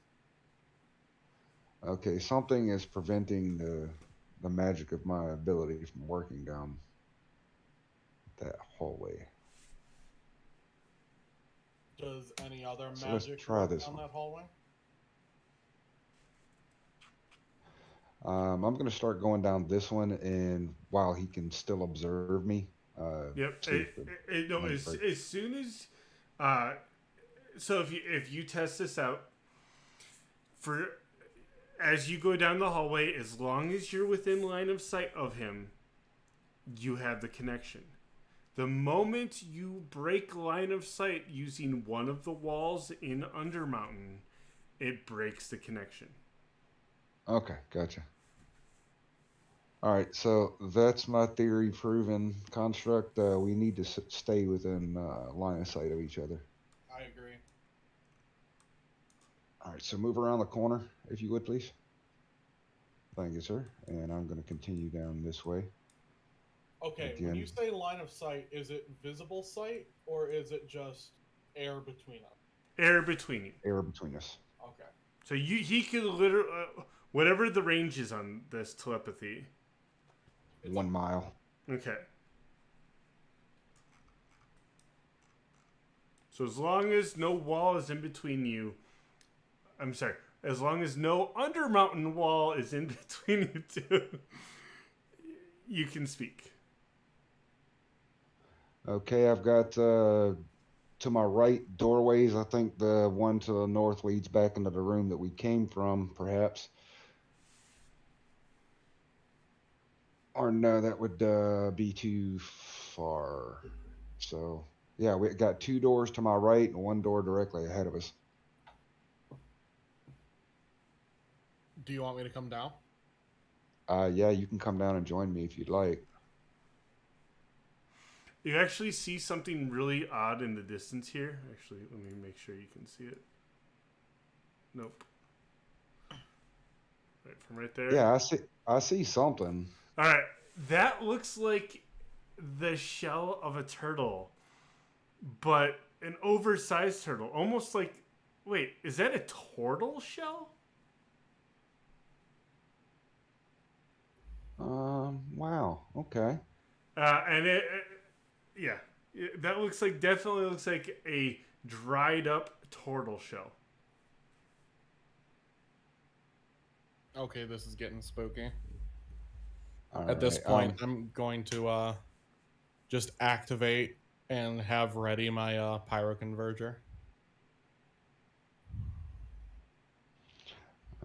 Okay, something is preventing the magic of my ability from working down that hallway. Does any other So let's magic try work this on one. that hallway? I'm going to start going down this one, and while he can still observe me, Yep. see if the No, magic breaks. as soon as uh so if you test this out for as you go down the hallway, as long as you're within line of sight of him, you have the connection. The moment you break line of sight using one of the walls in Undermountain, it breaks the connection. Okay, gotcha. All right, so that's my theory proven construct. We need to stay within line of sight of each other. I agree. All right, so move around the corner, if you would, please. Thank you, sir. And I'm going to continue down this way. Okay, when Again, you say line of sight, is it visible sight or is it just air between us? Air between you. air between us. Okay. So he could literally whatever the range is on this telepathy. It's 1 mile. Okay. So as long as no wall is in between you, I'm sorry, as long as no Undermountain wall is in between you two, you can speak. Okay, I've got to my right doorways. I think the one to the north leads back into the room that we came from, perhaps. Or no, that would be too far. So, yeah, we got 2 doors to my right and 1 door directly ahead of us. Do you want me to come down? Yeah, you can come down and join me if you'd like. You actually see something really odd in the distance here. Actually, let me make sure you can see it. Nope. Right from right there. Yeah, I see something. All right, that looks like the shell of a turtle, but an oversized turtle, almost like. Wait, is that a turtle shell? Wow. Okay. And yeah, that definitely looks like a dried up turtle shell. Okay, this is getting spooky. All At this right. point, I'm going to just activate and have ready my Pyroconverger.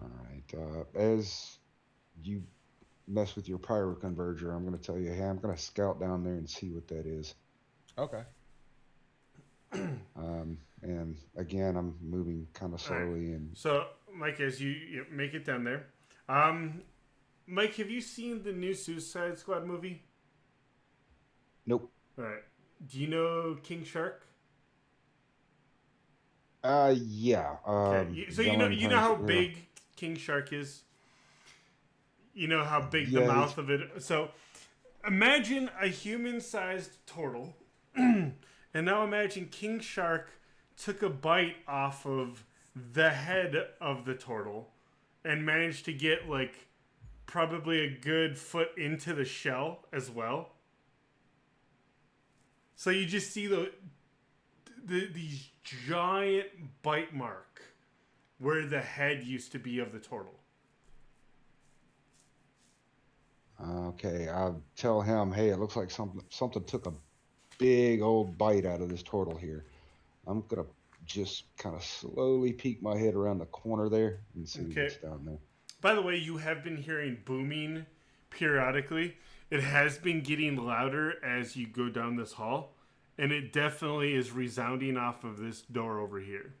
All right. As you mess with your Pyroconverger, I'm going to tell you, hey, I'm going to scout down there and see what that is. Okay. And again, I'm moving kind of slowly. Right. And So, Mike, as you make it down there, Mike, have you seen the new Suicide Squad movie? nope. All right. Do you know King Shark? Yeah. Okay. So villain you know turns how hero. big King Shark is. You know how big the Yeah, mouth of it. So imagine a human-sized turtle, and now imagine King Shark took a bite off of the head of the turtle, and managed to get like probably a good foot into the shell as well. So you just see these giant bite mark where the head used to be of the turtle. Okay, I'll tell him, hey, it looks like something took a big old bite out of this turtle here. I'm gonna just kind of slowly peek my head around the corner there and see Okay. what's down there. By the way, you have been hearing booming periodically. It has been getting louder as you go down this hall, and it definitely is resounding off of this door over here.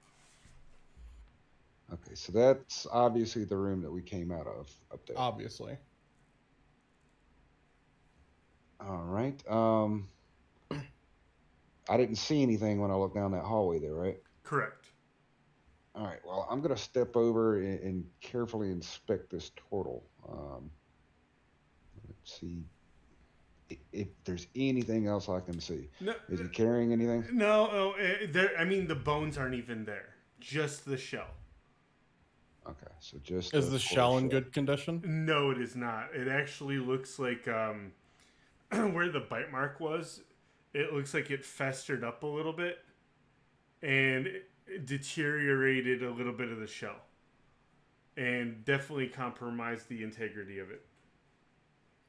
Okay, so that's obviously the room that we came out of up there. Obviously. All right. I didn't see anything when I looked down that hallway there, right? Correct. All right. Well, I'm gonna step over and carefully inspect this turtle. Let's see if there's anything else I can see. No, Is he carrying anything? no. I mean, the bones aren't even there. Just the shell. Okay, so just Is a the tortoise shell in good condition? No, it is not. It actually looks like where the bite mark was. It looks like it festered up a little bit and it deteriorated a little bit of the shell, and definitely compromised the integrity of it.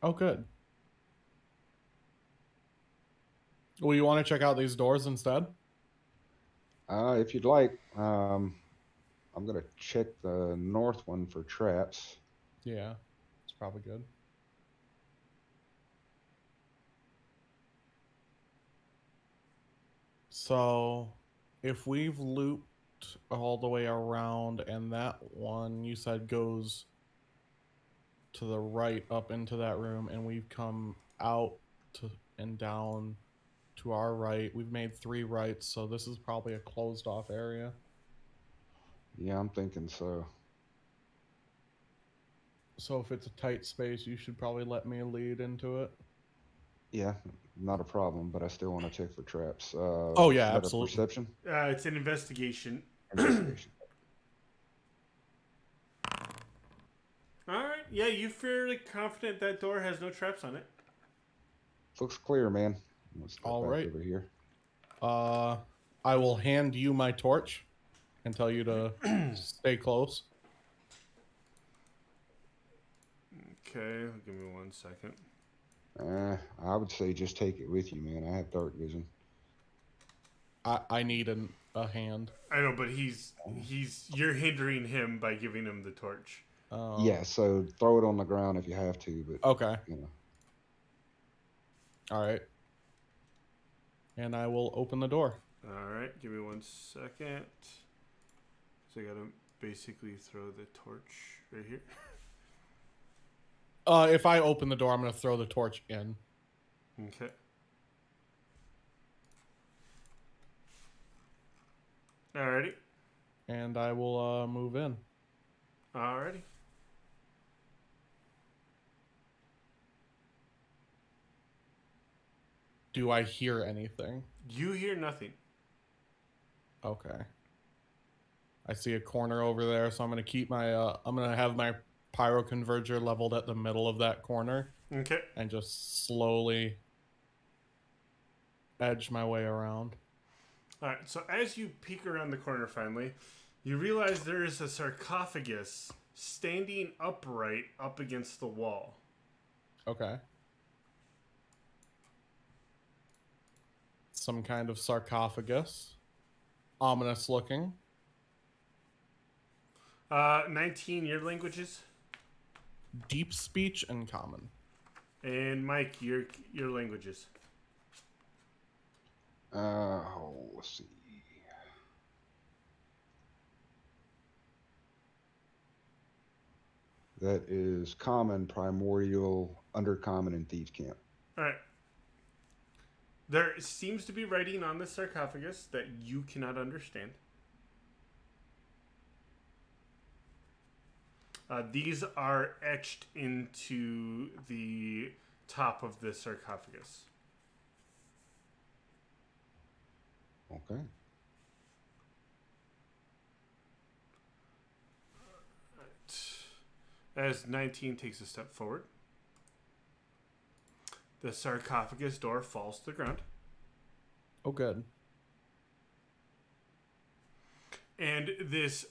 Oh, good. Well, you want to check out these doors instead? If you'd like, I'm gonna check the north one for traps. Yeah, it's probably good. So, if we've looped all the way around, and that one you said goes to the right up into that room, and we've come out to and down to our right, we've made 3 rights, so this is probably a closed off area. Yeah, I'm thinking so. So if it's a tight space, you should probably let me lead into it. Yeah, not a problem, but I still want to check for traps. Oh yeah, is that absolutely. a perception? It's an investigation. Investigation. All right. Yeah, you fairly confident that door has no traps on it. Looks clear, man. Let's step All back right. over here. I will hand you my torch and tell you to stay close. Okay, give me 1 second. I would say just take it with you, man. I have dark vision. I need a hand. I know, but you're hindering him by giving him the torch. Yeah, so throw it on the ground if you have to, but Okay. you know. All right. And I will open the door. All right, give me 1 second. So I gotta basically throw the torch right here. If I open the door, I'm going to throw the torch in. Okay. Alrighty. And I will move in. Alrighty. Do I hear anything? You hear nothing. Okay. I see a corner over there, so I'm going to keep my I'm going to have my Pyroconverger leveled at the middle of that corner. Okay. And just slowly edge my way around. Alright, so as you peek around the corner finally, you realize there is a sarcophagus standing upright up against the wall. Okay. Some kind of sarcophagus. Ominous looking. 19 your languages. Deep speech and common. And Mike, your languages. Let's see. That is common, primordial, undercommon, and thieves' camp. All right. There seems to be writing on the sarcophagus that you cannot understand. These are etched into the top of the sarcophagus. Okay. As 19 takes a step forward, the sarcophagus door falls to the ground. Oh, good. And this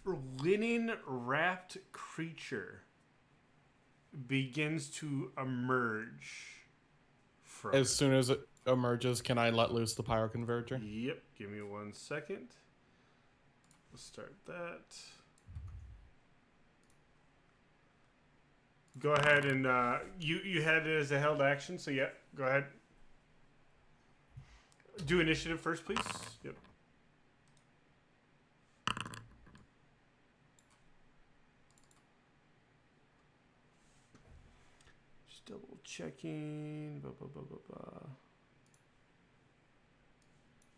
linen-wrapped creature begins to emerge from As soon as it emerges, can I let loose the Pyroconverger? Yep. Give me 1 second. We'll start that. Go ahead and you had it as a held action, so yeah, go ahead. Do initiative first, please. Yep. Just double checking.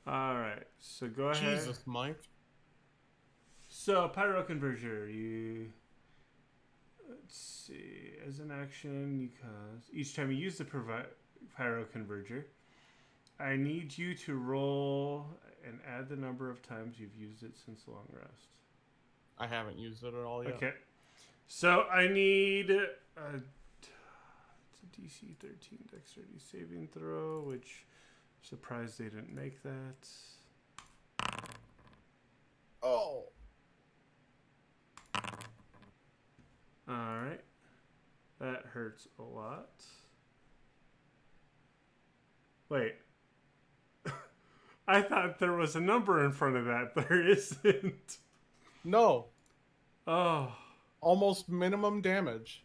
All right, so go ahead. Jesus, Mike. So Pyroconverger, you. Let's see. As an action, you cause each time you use the Pyroconverger, I need you to roll and add the number of times you've used it since the long rest. I haven't used it at all yet. Okay. So I need it's a DC 13 Dexterity saving throw, which I'm surprised they didn't make that. Oh. Alright. That hurts a lot. Wait. I thought there was a number in front of that. There isn't. No. Oh. Almost minimum damage.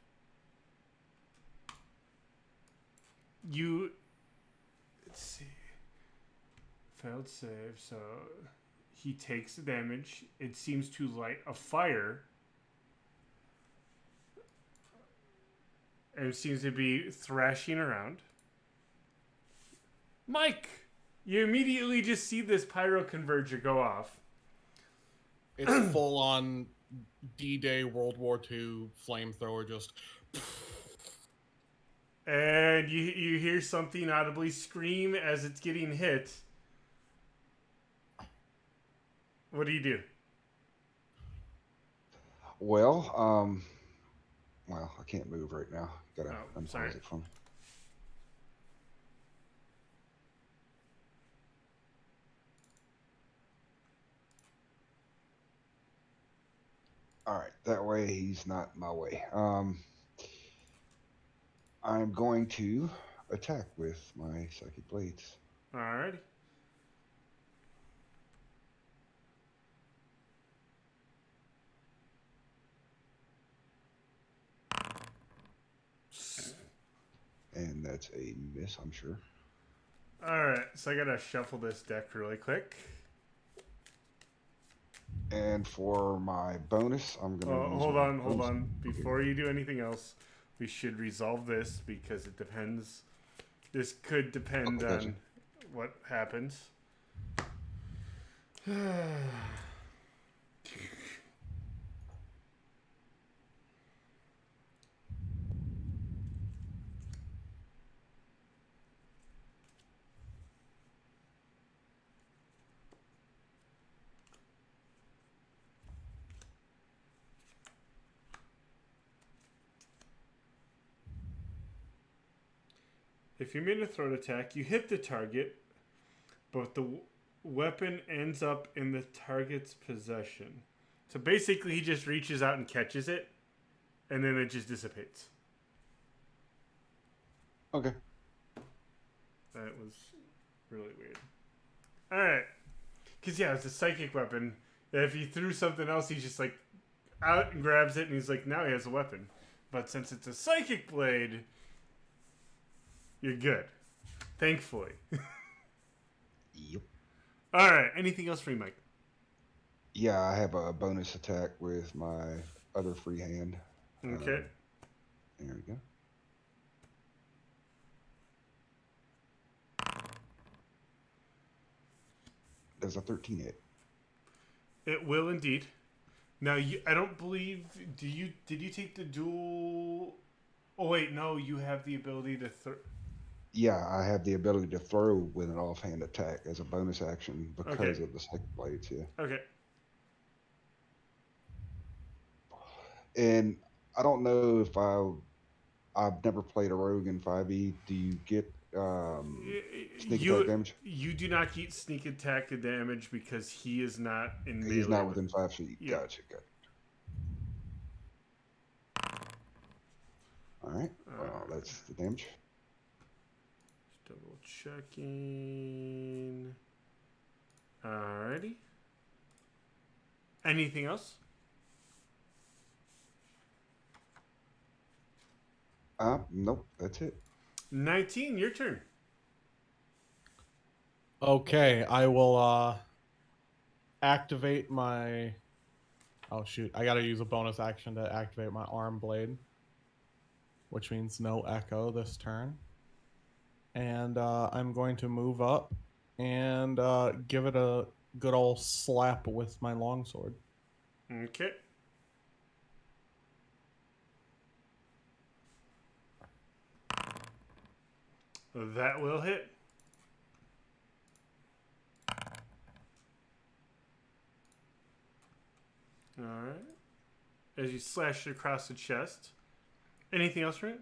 Let's see. Failed save, so he takes the damage. It seems to light a fire. And it seems to be thrashing around. Mike! You immediately just see this Pyroconverger go off. It's full on D-Day World War II flamethrower just. And you hear something audibly scream as it's getting hit. What do you do? Well, I can't move right now. Gotta sorry. unpause it from. All right, that way he's not in my way. I'm going to attack with my psychic blades. Alrighty. And that's a miss, I'm sure. Alright, so I gotta shuffle this deck really quick. And for my bonus, I'm gonna use hold on. Before you do anything else, we should resolve this because it depends. This could depend on what happens. If you made a throat attack, you hit the target, but the weapon ends up in the target's possession. So basically, he just reaches out and catches it, and then it just dissipates. Okay. That was really weird. Alright. Because, yeah, it's a psychic weapon. If he threw something else, he's just, like, out and grabs it, and he's like, now he has a weapon. But since it's a psychic blade, you're good. Thankfully. Yep. Alright, anything else for you, Mike? Yeah, I have a bonus attack with my other free hand. Okay. There we go. Does a 13 hit? It will indeed. Now, I don't believe. Did you take the dual? Oh wait, no. You have the ability to throw. Yeah, I have the ability to throw with an offhand attack as a bonus action because Okay. of the second blades. Yeah, Okay. and I don't know if I've never played a rogue in 5e. Do you get sneak attack damage? You do not get sneak attack damage because he is not in He's melee not with. within 5 feet. Yep. Gotcha. All right. Well, that's the damage. Just double checking. Alrighty. Anything else? Nope. That's it. 19, your turn. Okay, I will activate my... Oh, shoot. I gotta use a bonus action to activate my Armblade, which means no echo this turn. And I'm going to move up and give it a good old slap with my longsword. Okay. That will hit. Alright. As you slash it across the chest. Anything else, right?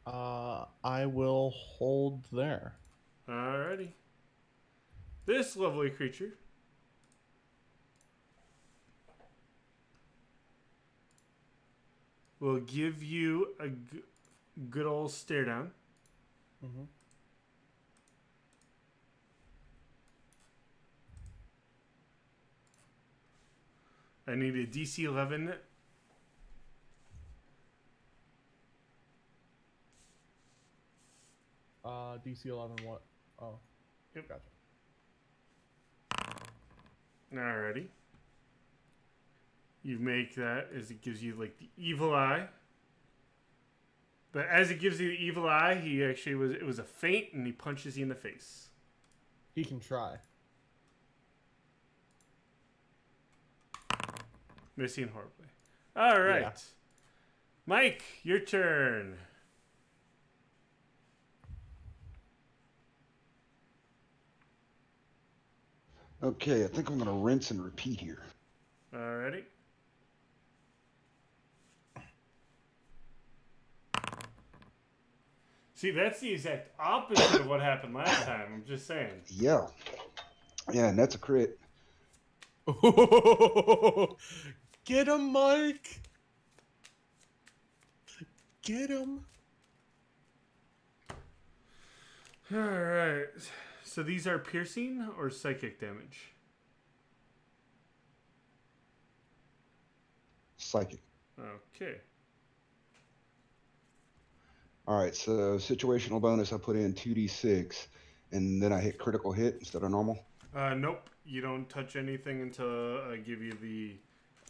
I will hold there. Alrighty. This lovely creature will give you a good old stare down. Mm-hmm. I need a DC 11. DC 11 what? Oh. Yep. Gotcha. Alrighty. You make that as it gives you like the evil eye. But as it gives you the evil eye, it was a feint and he punches you in the face. He can try. Missing horribly. Alright. Yeah. Mike, your turn. Okay, I think I'm gonna rinse and repeat here. Alrighty. See, that's the exact opposite of what happened last time. I'm just saying. Yeah, and that's a crit. Get him, Mike! Get him! Alright. So these are piercing or psychic damage? Psychic. Okay. All right, so situational bonus, I put in 2d6, and then I hit critical hit instead of normal. Nope. You don't touch anything until I give you the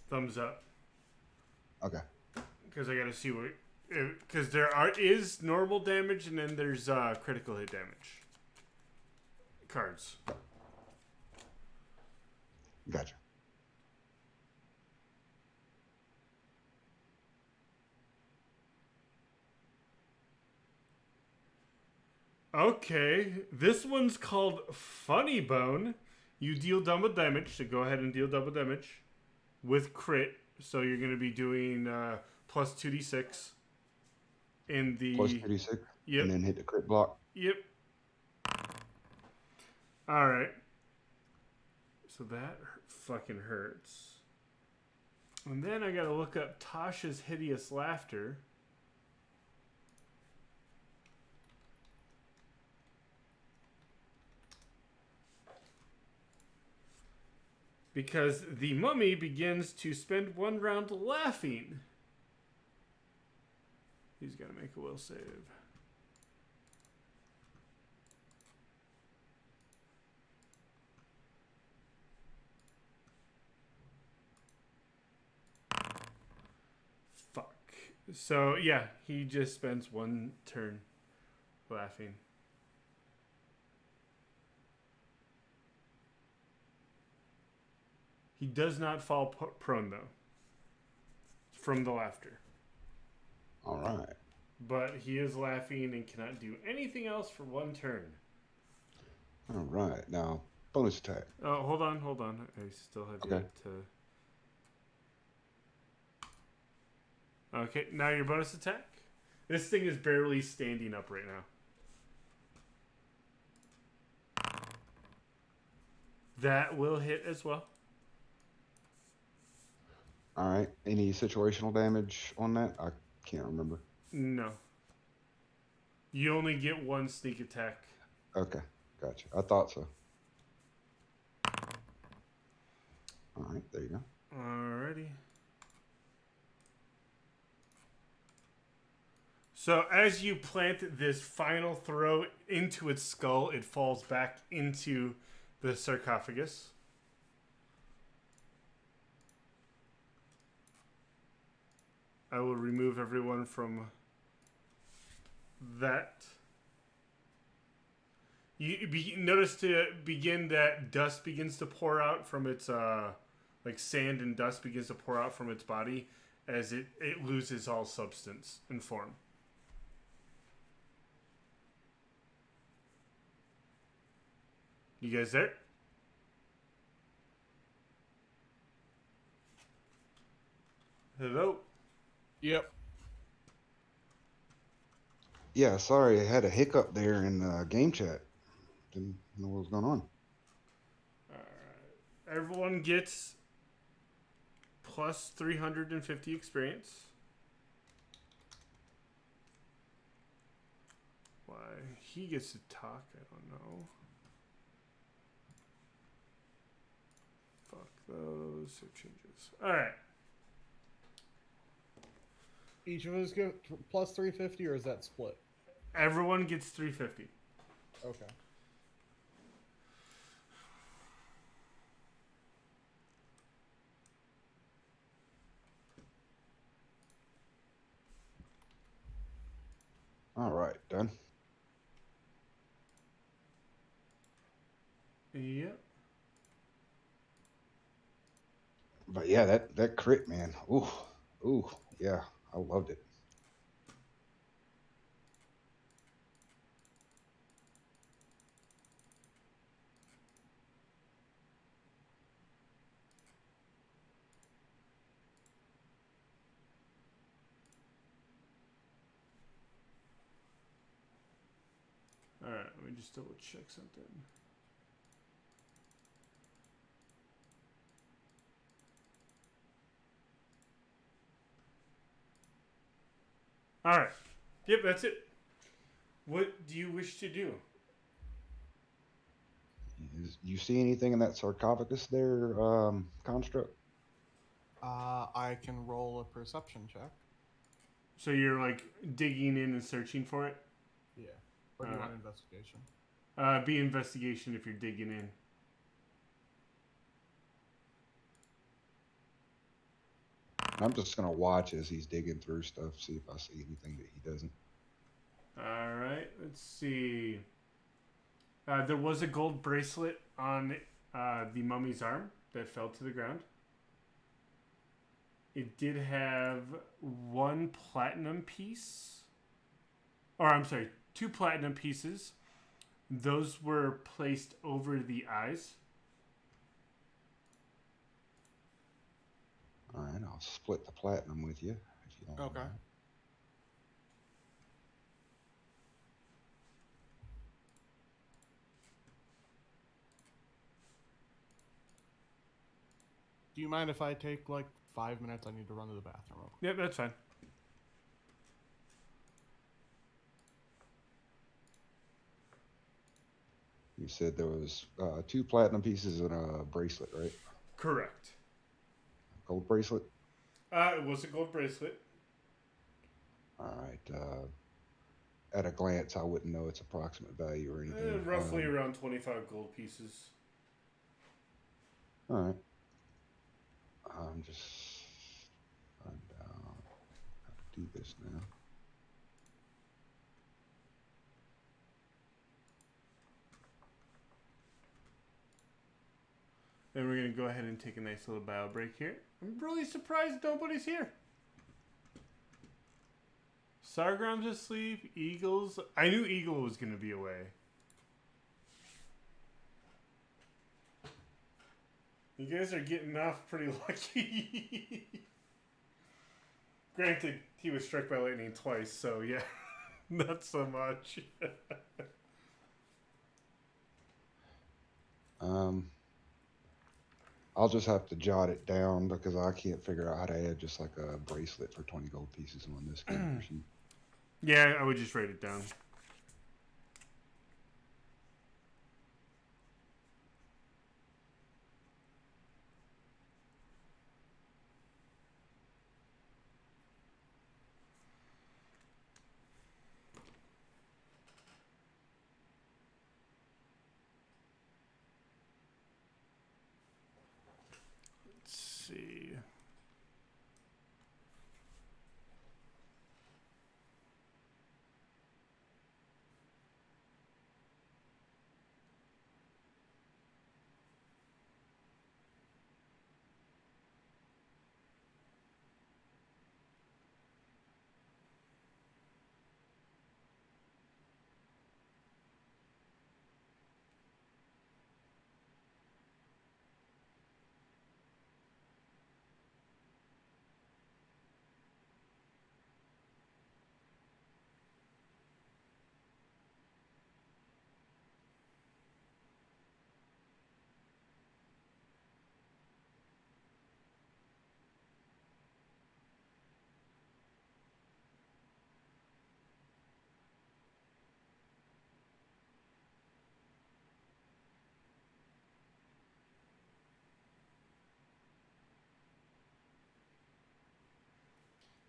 thumbs up. Okay. Because I gotta see what... Because is normal damage and then there's critical hit damage. Cards. Gotcha. Okay, this one's called Funny Bone. You deal double damage, so go ahead and deal double damage with crit. So you're going to be doing plus 2d6 in the... Plus 2d6, Yep. and then hit the crit block. Yep. Alright. So that fucking hurts. And then I gotta look up Tasha's Hideous Laughter. Because the mummy begins to spend one round laughing. He's gotta make a will save. Fuck. So, yeah, he just spends one turn laughing. He does not fall prone, though, from the laughter. All right. But he is laughing and cannot do anything else for one turn. All right. Now, bonus attack. Oh, hold on. I still have yet to... Okay, now your bonus attack. This thing is barely standing up right now. That will hit as well. All right. Any situational damage on that? I can't remember. No. You only get one sneak attack. Okay. Gotcha. I thought so. All right. There you go. Alrighty. So as you plant this final throw into its skull, it falls back into the sarcophagus. I will remove everyone from that. You notice to begin that dust begins to pour out from its, like sand and dust begins to pour out from its body as it loses all substance and form. You guys there? Hello? Yep. Yeah. Sorry, I had a hiccup there in game chat. Didn't know what was going on. Everyone gets plus 350 experience. Why he gets to talk, I don't know. Fuck those save changes. Alright. Each of us get plus 350, or is that split? Everyone gets 350. Okay. All right. Done. Yep. But yeah, that crit, man. Ooh, yeah, I loved it. Alright, let me just double check something. Alright. Yep, that's it. What do you wish to do? You see anything in that sarcophagus there, construct? I can roll a perception check. So you're like digging in and searching for it? Yeah. Or do you want investigation? Be investigation if you're digging in. I'm just gonna watch as he's digging through stuff, see if I see anything that he doesn't. Alright, let's see. There was a gold bracelet on the mummy's arm that fell to the ground. It did have one platinum piece. Or, I'm sorry, 2 platinum pieces. Those were placed over the eyes. All right, I'll split the platinum with you if you don't Okay. mind. Do you mind if I take like 5 minutes? I need to run to the bathroom. Real quick. Yep, that's fine. You said there was 2 platinum pieces and a bracelet, right? Correct. Gold bracelet. It was a gold bracelet. All right. At a glance, I wouldn't know its approximate value or anything. Roughly around 25 gold pieces. All right. I'm just find out how to do this now. And we're going to go ahead and take a nice little bio break here. I'm really surprised nobody's here. Sargram's asleep. Eagles. I knew Eagle was going to be away. You guys are getting off pretty lucky. Granted, he was struck by lightning twice, so yeah, not so much. I'll just have to jot it down because I can't figure out how to add just like a bracelet for 20 gold pieces on this character sheet. Yeah, I would just write it down. Let's see.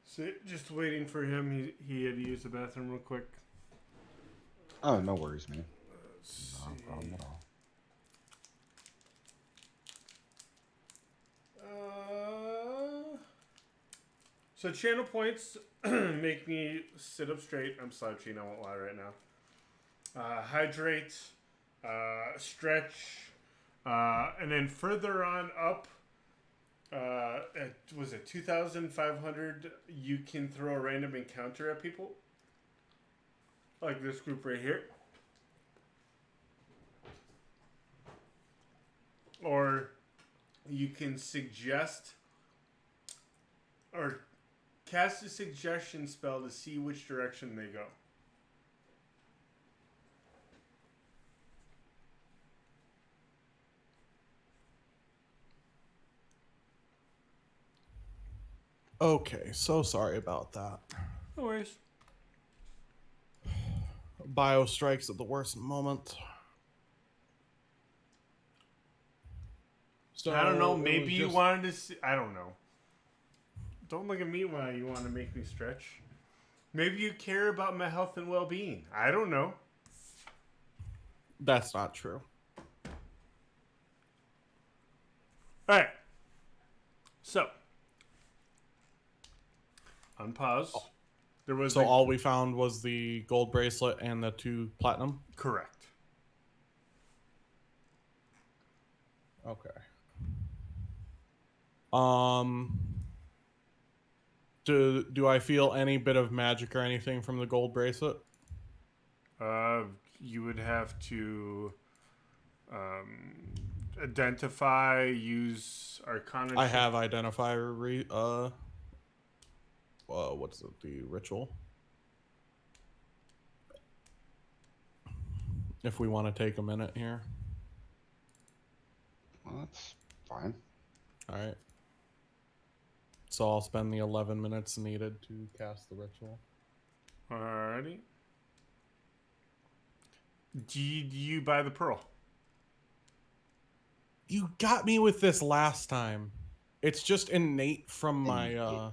So just waiting for him. He had to use the bathroom real quick. Oh, no worries, man. Let's No see. problem at all. So channel points make me sit up straight. I'm slouching, I won't lie right now. Hydrate, stretch, and then further on up, was it 2,500? You can throw a random encounter at people, like this group right here, or you can suggest or cast a suggestion spell to see which direction they go. Okay, so sorry about that. No worries. Bio strikes at the worst moment. So I don't know. it Maybe was you just- wanted to see. I don't know. Don't look at me while you want to make me stretch. Maybe you care about my health and well-being. I don't know. That's not true. All right. So, unpause. There was So all we found was the gold bracelet and the 2 platinum? correct. Okay. Do I feel any bit of magic or anything from the gold bracelet? You would have to identify, use Arcana. I have identifier what's it, the ritual? If we want to take a minute here. Well, that's fine. All right. So I'll spend the 11 minutes needed to cast the ritual. Alrighty. Do you buy the pearl? You got me with this last time. It's just innate from my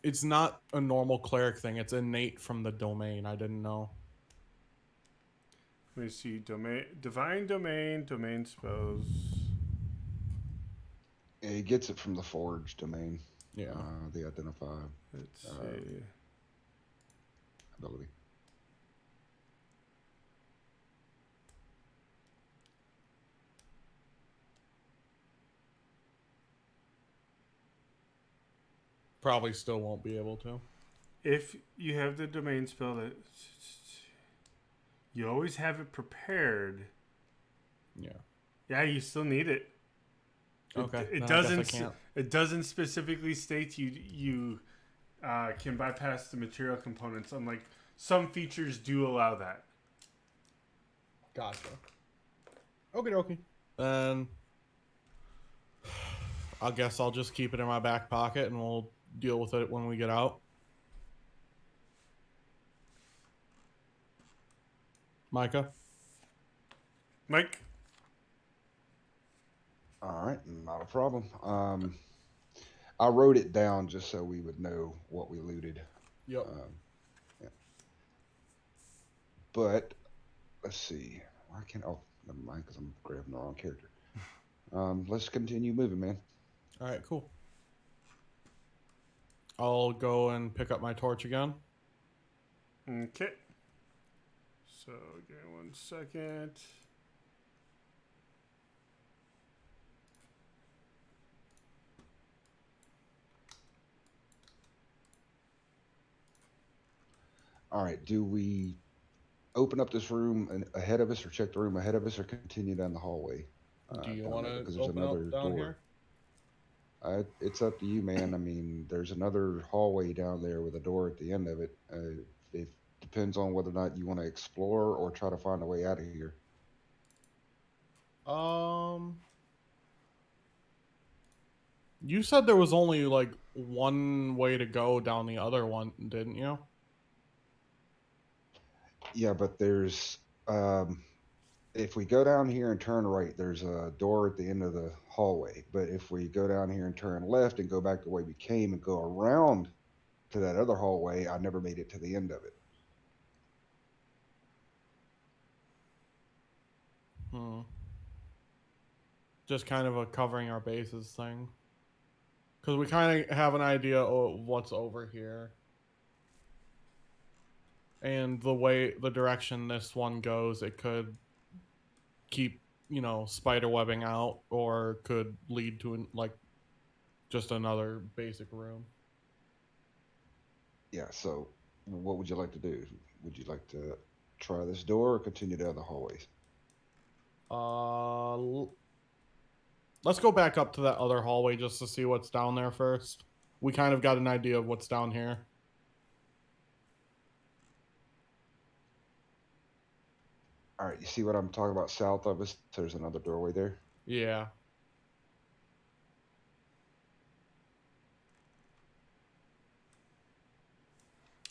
it's not a normal cleric thing. It's innate from the domain. I didn't know. Let me see. Divine domain spells. Yeah, he gets it from the Forge domain. Yeah. The identify Let's see. ability. probably still won't be able to. If you have the domain spell, that you always have it prepared. Yeah. Yeah, you still need it. Okay. It then doesn't. I guess I can't. It doesn't specifically state you can bypass the material components. Unlike some features do allow that. Gotcha. Okie dokie. Then I guess I'll just keep it in my back pocket and we'll deal with it when we get out. Micah? Mike. All right, not a problem. I wrote it down just so we would know what we looted. Yep. Yeah. But let's see. Why can't? Oh, never mind, because I'm grabbing the wrong character. Let's continue moving, man. All right, cool. I'll go and pick up my torch again. Okay. So, give me 1 second. All right. Do we open up this room ahead of us, or check the room ahead of us, or continue down the hallway? Do you down want there? to Because there's open another up down door. here? It's up to you, man. I mean, there's another hallway down there with a door at the end of it. It depends on whether or not you want to explore or try to find a way out of here. You said there was only like one way to go down the other one, didn't you? Yeah, but there's if we go down here and turn right, there's a door at the end of the hallway. But if we go down here and turn left and go back the way we came and go around to that other hallway, I never made it to the end of it. Just kind of a covering our bases thing. Because we kind of have an idea of what's over here. And the direction this one goes, it could keep, spider webbing out, or could lead to just another basic room. Yeah, so what would you like to do? Would you like to try this door or continue down the hallways? Let's go back up to that other hallway just to see what's down there first. We kind of got an idea of what's down here. All right, you see what I'm talking about south of us? There's another doorway there. Yeah.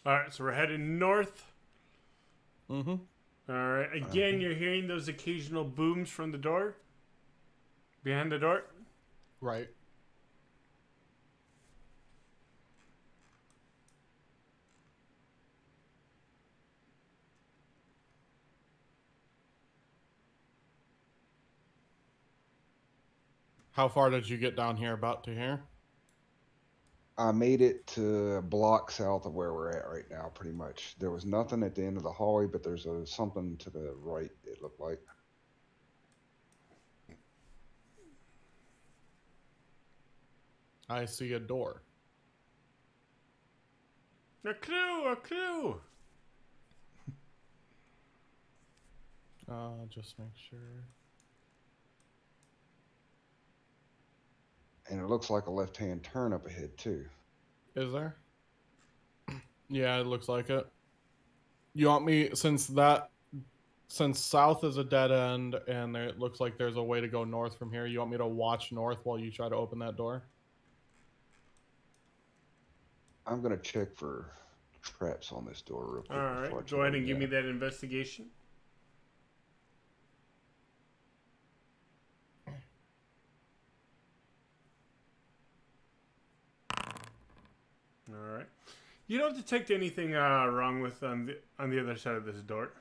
All right, so we're heading north. Mm-hmm. All right. Again, you're hearing those occasional booms from the door. Behind the door. Right. How far did you get down here? About to here? I made it to a block south of where we're at right now, pretty much. There was nothing at the end of the hallway, but there's something to the right, it looked like. I see a door. A clue, a clue. Just make sure. And it looks like a left-hand turn up ahead, too. Is there? Yeah, it looks like it. You want me, since south is a dead end and it looks like there's a way to go north from here, you want me to watch north while you try to open that door? I'm going to check for traps on this door real quick. All right, go ahead and give me that investigation. All right. You don't detect anything wrong with on the other side of this door.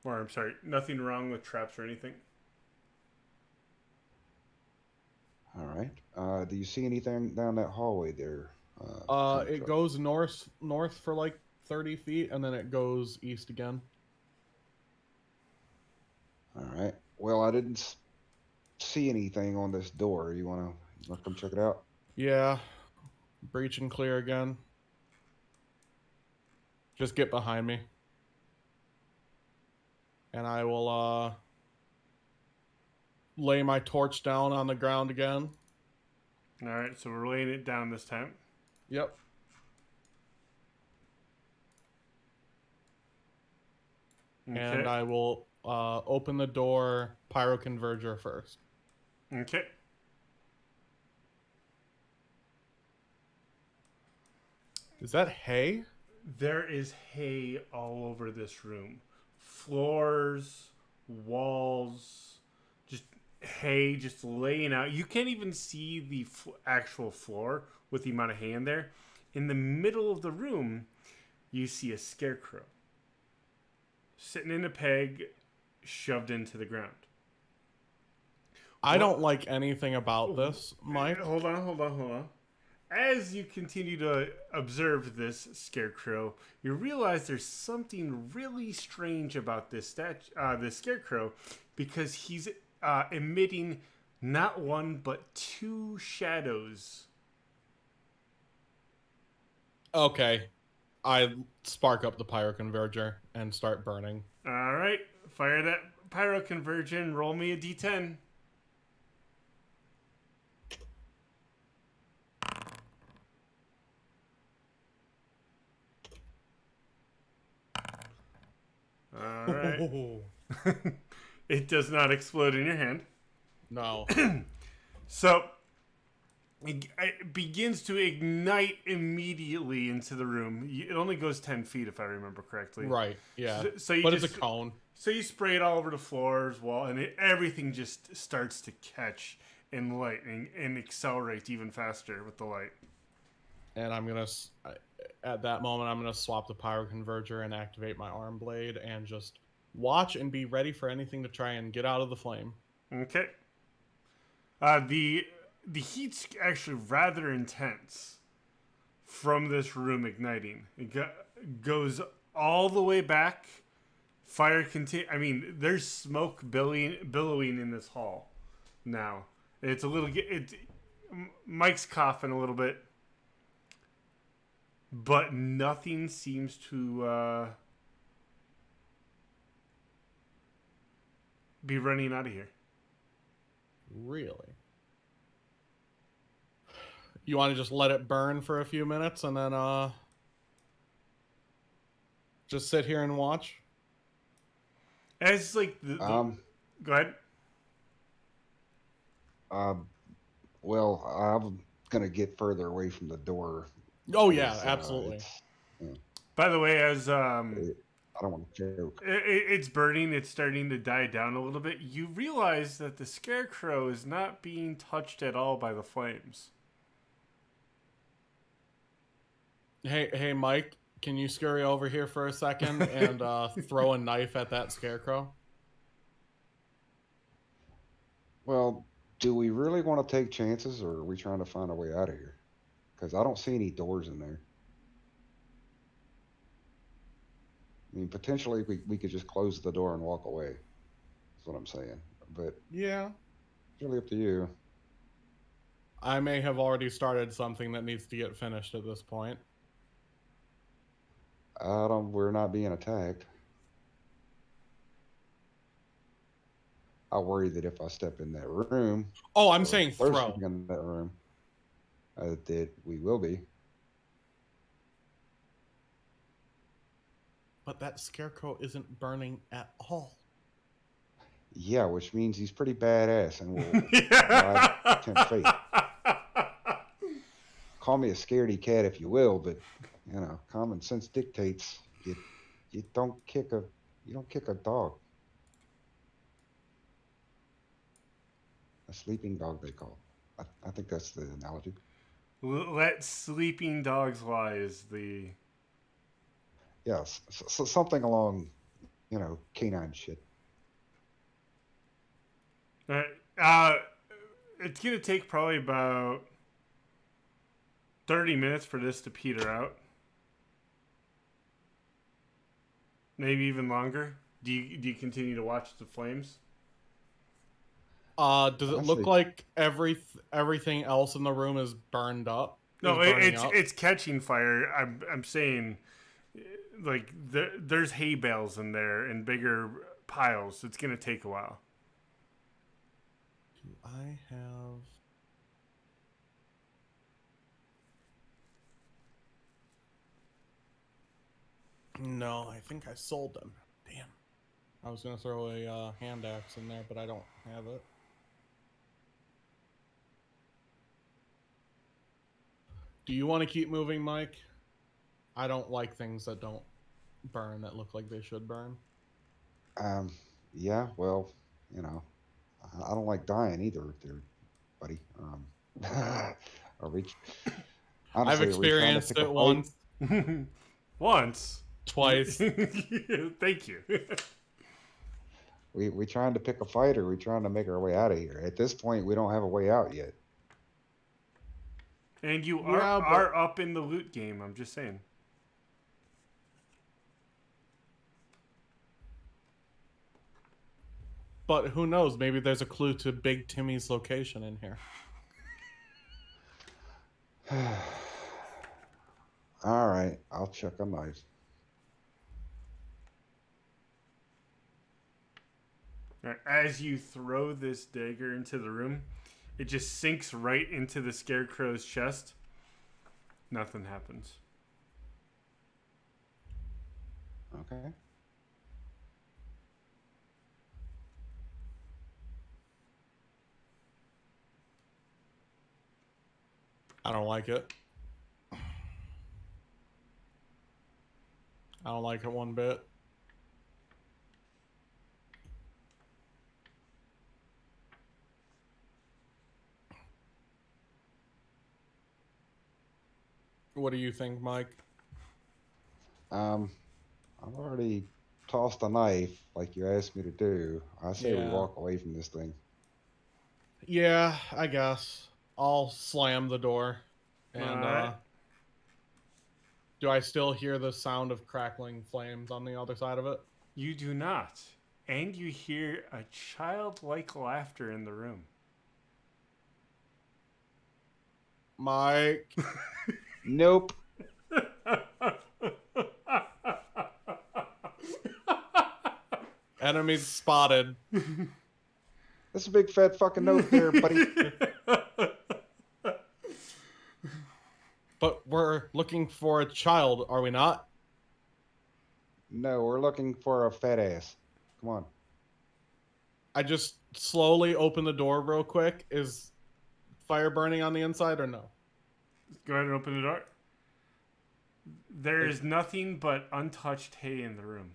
Or I'm sorry, nothing wrong with traps or anything. All right. Do you see anything down that hallway there? It goes north for like 30 feet, and then it goes east again. All right. Well, I didn't see anything on this door. You want to Wanna come check it out? Yeah. Breach and clear again. Just get behind me. And I will lay my torch down on the ground again. All right, so we're laying it down this time. Yep. Okay. And I will open the door Pyroconverger first. Okay. Is that hay? There is hay all over this room. Floors, walls, just hay just laying out. You can't even see the actual floor with the amount of hay in there. In the middle of the room, you see a scarecrow sitting in a peg, shoved into the ground. I don't like anything about this, Mike. Hold on. As you continue to observe this scarecrow, you realize there's something really strange about this scarecrow, because he's emitting not one but two shadows. Okay. I spark up the Pyroconverger and start burning. All right, fire that Pyroconverger and roll me a d10. All right. It does not explode in your hand. No. So it begins to ignite immediately into the room. It only goes 10 feet, if I remember correctly. Right, yeah. So you but just, it's a cone. So you spray it all over the floors, wall, and everything just starts to catch in light and accelerate even faster with the light. And I'm going to, at that moment, I'm going to swap the Pyroconverger and activate my Armblade and just watch and be ready for anything to try and get out of the flame. Okay. The heat's actually rather intense from this room igniting. It goes all the way back. Fire continue. I mean, there's smoke billowing in this hall now. It's a little. Mike's coughing a little bit, but nothing seems to be running out of here. Really? You want to just let it burn for a few minutes and then just sit here and watch? As like go ahead. Well, I'm gonna get further away from the door. Oh yeah, absolutely. By the way, as I don't want to joke. It's burning. It's starting to die down a little bit. You realize that the scarecrow is not being touched at all by the flames. Hey, Mike, can you scurry over here for a second and throw a knife at that scarecrow? Well, do we really want to take chances, or are we trying to find a way out of here? Because I don't see any doors in there. I mean, potentially we could just close the door and walk away. That's what I'm saying. But yeah, it's really up to you. I may have already started something that needs to get finished at this point. We're not being attacked. I worry that if I step in that room. Oh, I'm saying throw. In that room, that we will be. But that scarecrow isn't burning at all. Yeah, which means he's pretty badass and will ride 10 feet. Call me a scaredy cat if you will, but you know, common sense dictates you don't kick a dog. A sleeping dog, they call it. I think that's the analogy. Let sleeping dogs lie is the... Yes, so something along, canine shit. All right. It's going to take probably about 30 minutes for this to peter out. Maybe even longer. Do you continue to watch the flames? Does it I look say, like everything else in the room is burned up? No, Is burning up? it's catching fire. I'm saying, like there's hay bales in there and bigger piles. It's gonna take a while. Do I have? No, I think I sold them. Damn. I was gonna throw a hand axe in there, but I don't have it. Do you want to keep moving, Mike? I don't like things that don't burn that look like they should burn. yeah, well, you know, I don't like dying either, there, buddy. Are we, I've honestly, are we trying to experienced pick a it fight? once, Once. twice. Thank you. We trying to pick a fight, or we trying to make our way out of here? At this point, we don't have a way out yet. And you Yeah, but- are up in the loot game. I'm just saying. But who knows? Maybe there's a clue to Big Timmy's location in here. All right, I'll check a knife. As you throw this dagger into the room, it just sinks right into the scarecrow's chest. Nothing happens. Okay. I don't like it. I don't like it one bit. What do you think, Mike? I've already tossed a knife like you asked me to do. I say we Yeah. walk away from this thing. Yeah, I guess. I'll slam the door. And Alright. do I still hear the sound of crackling flames on the other side of it? You do not. And you hear a childlike laughter in the room. Mike. Nope. Enemies spotted. That's a big fat fucking note there, buddy. But we're looking for a child, are we not? No, we're looking for a fat ass. Come on. I just slowly open the door real quick. Is fire burning on the inside or no? Go ahead and open the door. There is nothing but untouched hay in the room.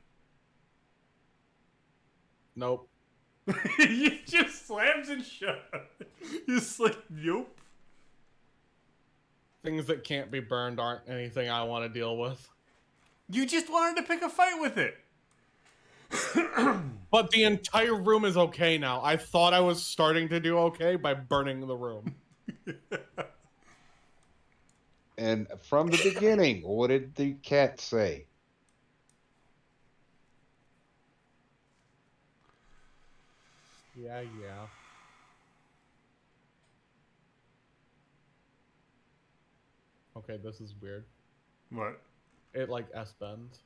Nope. He just slams it shut. He's like, nope. Things that can't be burned aren't anything I want to deal with. You just wanted to pick a fight with it. But the entire room is okay now. I thought I was starting to do okay by burning the room. And from the beginning, what did the cat say? Yeah. Okay, this is weird. What? It like S-bends.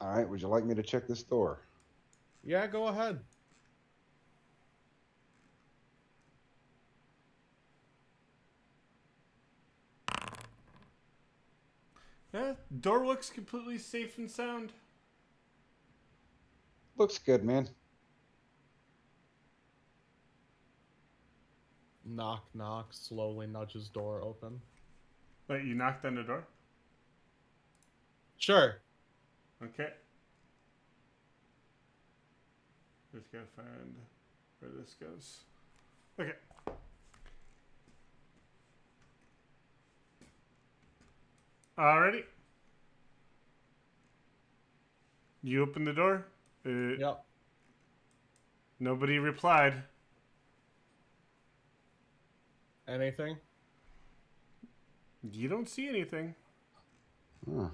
All right, would you like me to check this door? Yeah, go ahead. Yeah, door looks completely safe and sound. Looks good, man. Knock, knock, slowly nudges door open. Wait, you knocked on the door? Sure. Okay. Just gotta find where this goes. Okay. Alrighty. You open the door? Yep. Nobody replied. Anything? You don't see anything. Huh.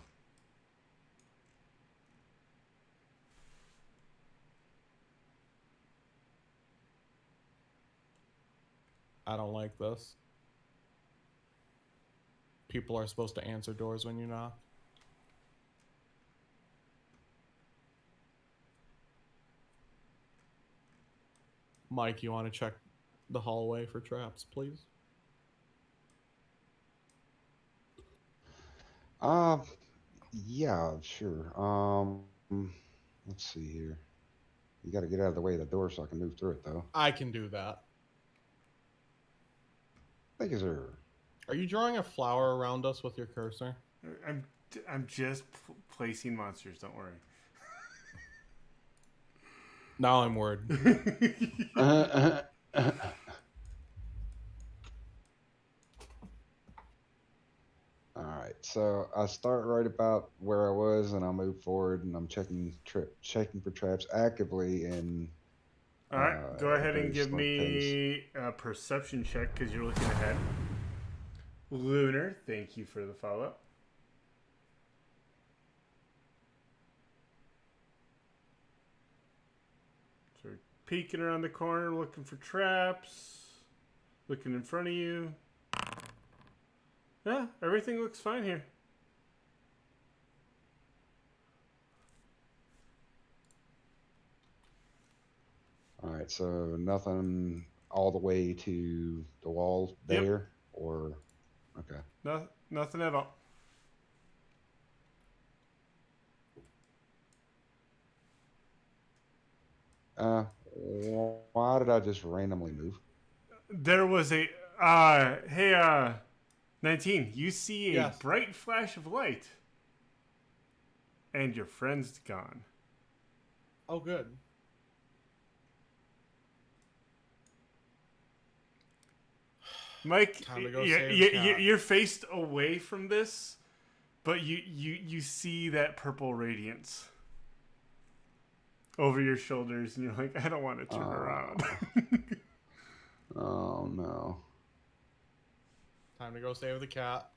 I don't like this. People are supposed to answer doors when you knock. Mike, you want to check the hallway for traps, please? Yeah, sure. Let's see here. You got to get out of the way of the door so I can move through it, though. I can do that. Thank you, sir. Are you drawing a flower around us with your cursor? I'm just placing monsters. Don't worry. Now I'm worried. All right, so I start right about where I was, and I'll move forward, and I'm checking for traps actively, and All right, go at a ahead and very give slow pace. me a perception check because you're looking ahead. Lunar, thank you for the follow-up. So peeking around the corner, looking for traps, looking in front of you. Yeah, everything looks fine here. All right, so nothing all the way to the wall Yep. there, or okay. No, nothing at all. Why did I just randomly move? There was a hey 19, you see a Yes. bright flash of light. And your friend's gone. Oh, good. Mike, Time to go save the cat. you're faced away from this, but you see that purple radiance over your shoulders, and you're like, I don't want to turn around. Oh no. Time to go save the cat.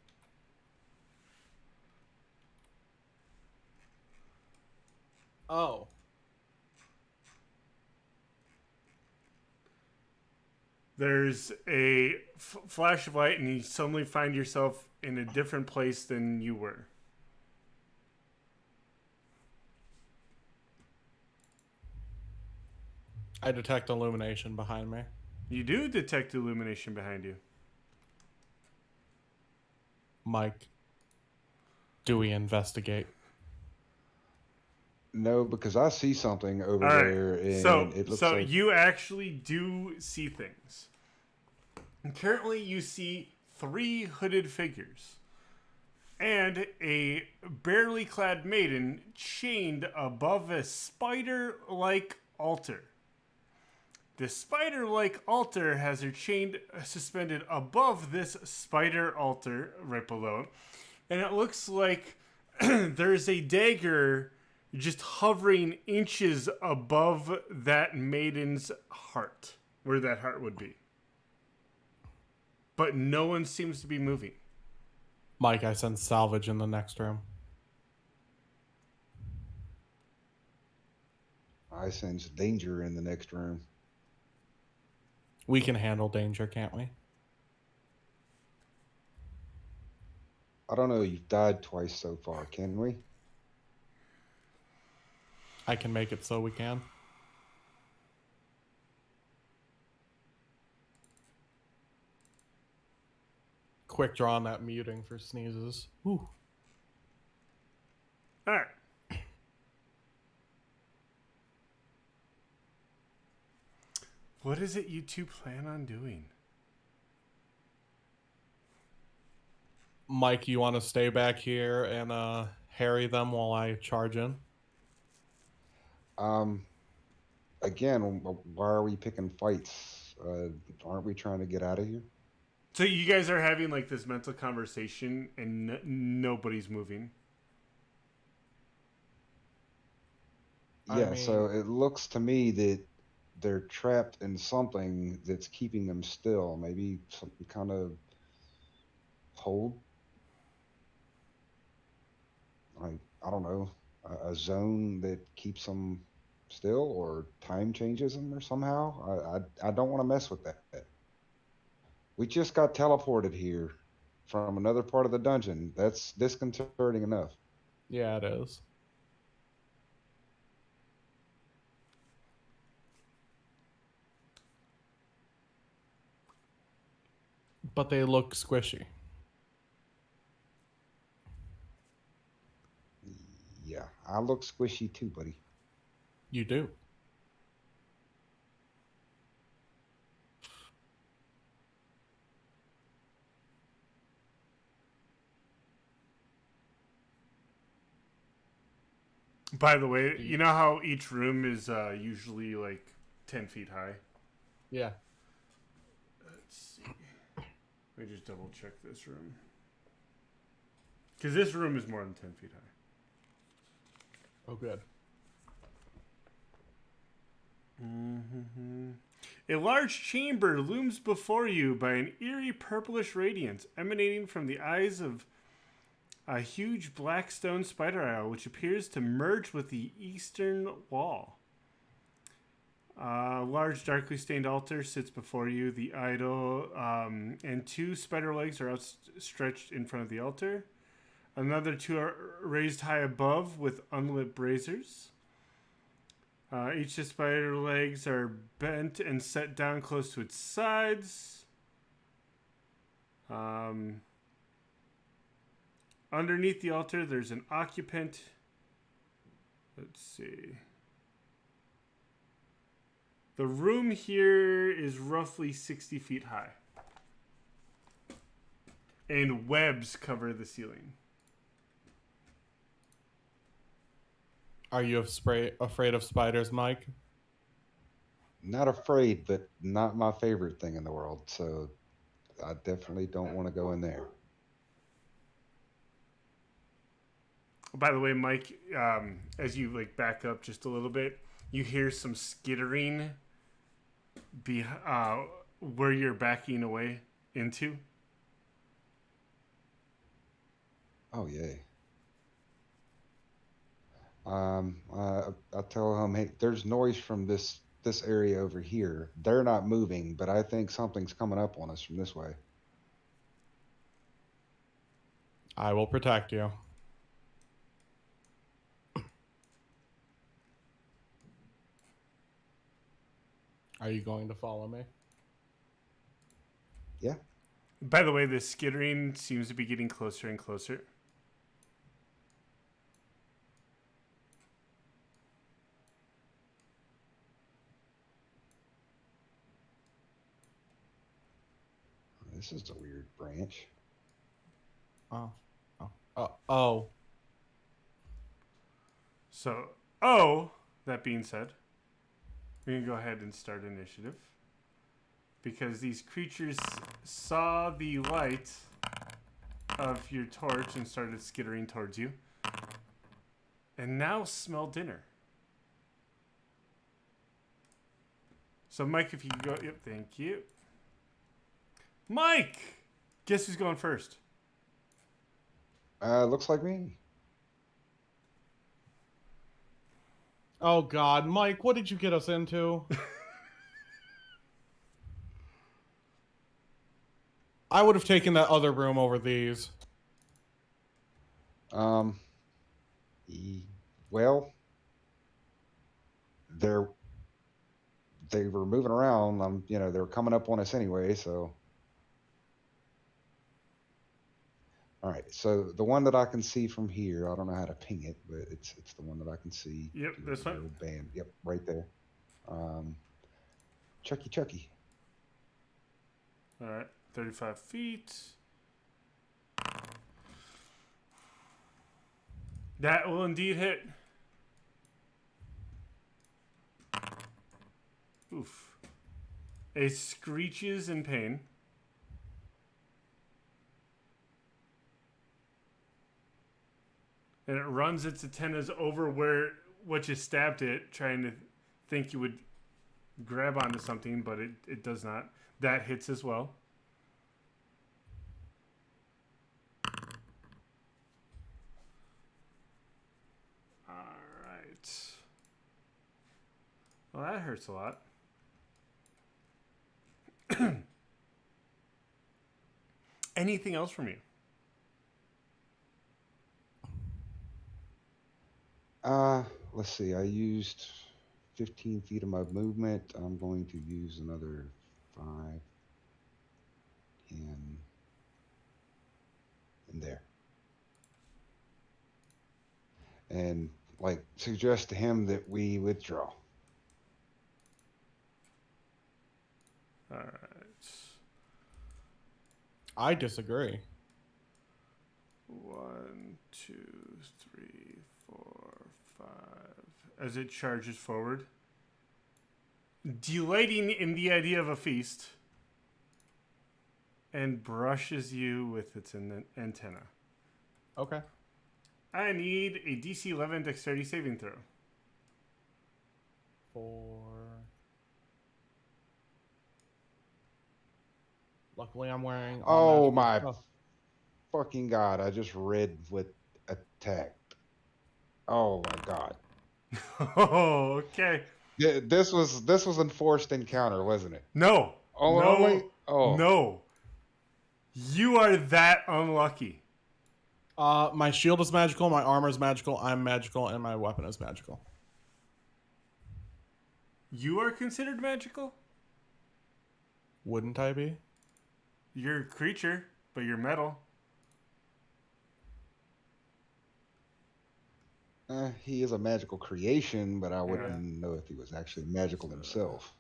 Oh. There's a flash of light, and you suddenly find yourself in a different place than you were. I detect illumination behind me. You do detect illumination behind you. Mike, do we investigate? No, because I see something over All there, right. and it looks So like you actually do see things. And currently, you see 3 hooded figures and a barely clad maiden chained above a spider-like altar. The spider-like altar has her chained suspended above this spider altar right below, and it looks like there's a dagger just hovering inches above that maiden's heart, where that heart would be. But no one seems to be moving. Mike, I sense salvage in the next room. I sense danger in the next room. We can handle danger, can't we? I don't know. You've died twice so far. Can we? I can make it so we can. Quick draw on that muting for sneezes. Whew. All right. What is it you two plan on doing? Mike, you want to stay back here and harry them while I charge in? Again, why are we picking fights? Aren't we trying to get out of here? So you guys are having like this mental conversation and nobody's moving. Yeah, so it looks to me that they're trapped in something that's keeping them still. Maybe some kind of hold. Like, I don't know, a zone that keeps them still, or time changes them or somehow. I don't want to mess with that. We just got teleported here from another part of the dungeon. That's disconcerting enough. Yeah, it is. But they look squishy. Yeah, I look squishy too, buddy. You do. By the way, you know how each room is usually like 10 feet high? Yeah. Let's see. Let me just double check this room. Because this room is more than 10 feet high. Oh, good. Mm-hmm. A large chamber looms before you by an eerie purplish radiance emanating from the eyes of a huge black stone spider eye, which appears to merge with the eastern wall. A large darkly stained altar sits before you. The idol and two spider legs are outstretched in front of the altar. Another two are raised high above with unlit braziers. Each of the spider legs are bent and set down close to its sides. Underneath the altar, there's an occupant. Let's see. The room here is roughly 60 feet high. And webs cover the ceiling. Are you afraid of spiders, Mike? Not afraid, but not my favorite thing in the world. So I definitely don't want to go in there. By the way, Mike, as you like back up just a little bit, you hear some skittering where you're backing away into. Oh, yay. I tell him, hey, there's noise from this area over here. They're not moving, but I think something's coming up on us from this way. I will protect you. Are you going to follow me? Yeah. By the way, the skittering seems to be getting closer and closer. This is a weird branch. Oh. So, that being said, we can go ahead and start initiative. Because these creatures saw the light of your torch and started skittering towards you. And now smell dinner. So, Mike, if you could go... Yep, thank you. Mike! Guess who's going first? Looks like me. Oh, God. Mike, what did you get us into? I would have taken that other room over these. Well, they were moving around. They were coming up on us anyway, so. All right, so the one that I can see from here, I don't know how to ping it, but it's the one that I can see. Yep, this one. Band. Yep, right there. Chucky. All right, 35 feet. That will indeed hit. Oof. It screeches in pain. And it runs its antennas over what you stabbed it, trying to think you would grab onto something, but it does not. That hits as well. Alright. Well, that hurts a lot. anything else from you? Let's see. I used 15 feet of my movement. I'm going to use another 5, 10, and there. And like suggest to him that we withdraw. All right. I disagree. 1, 2, 3, 4, 5. As it charges forward, delighting in the idea of a feast, and brushes you with its antenna. Okay. I need a DC 11 dexterity saving throw. 4. Luckily, I'm wearing. Oh magical my stuff. fucking god! I just read what attacked. Oh my god! Oh, okay. This was enforced encounter, wasn't it? No. Oh, No. only. Oh. No. You are that unlucky. My shield is magical, my armor is magical, I'm magical, and my weapon is magical. You are considered magical? Wouldn't I be? You're a creature, but you're metal. He is a magical creation, but I wouldn't know if he was actually magical himself.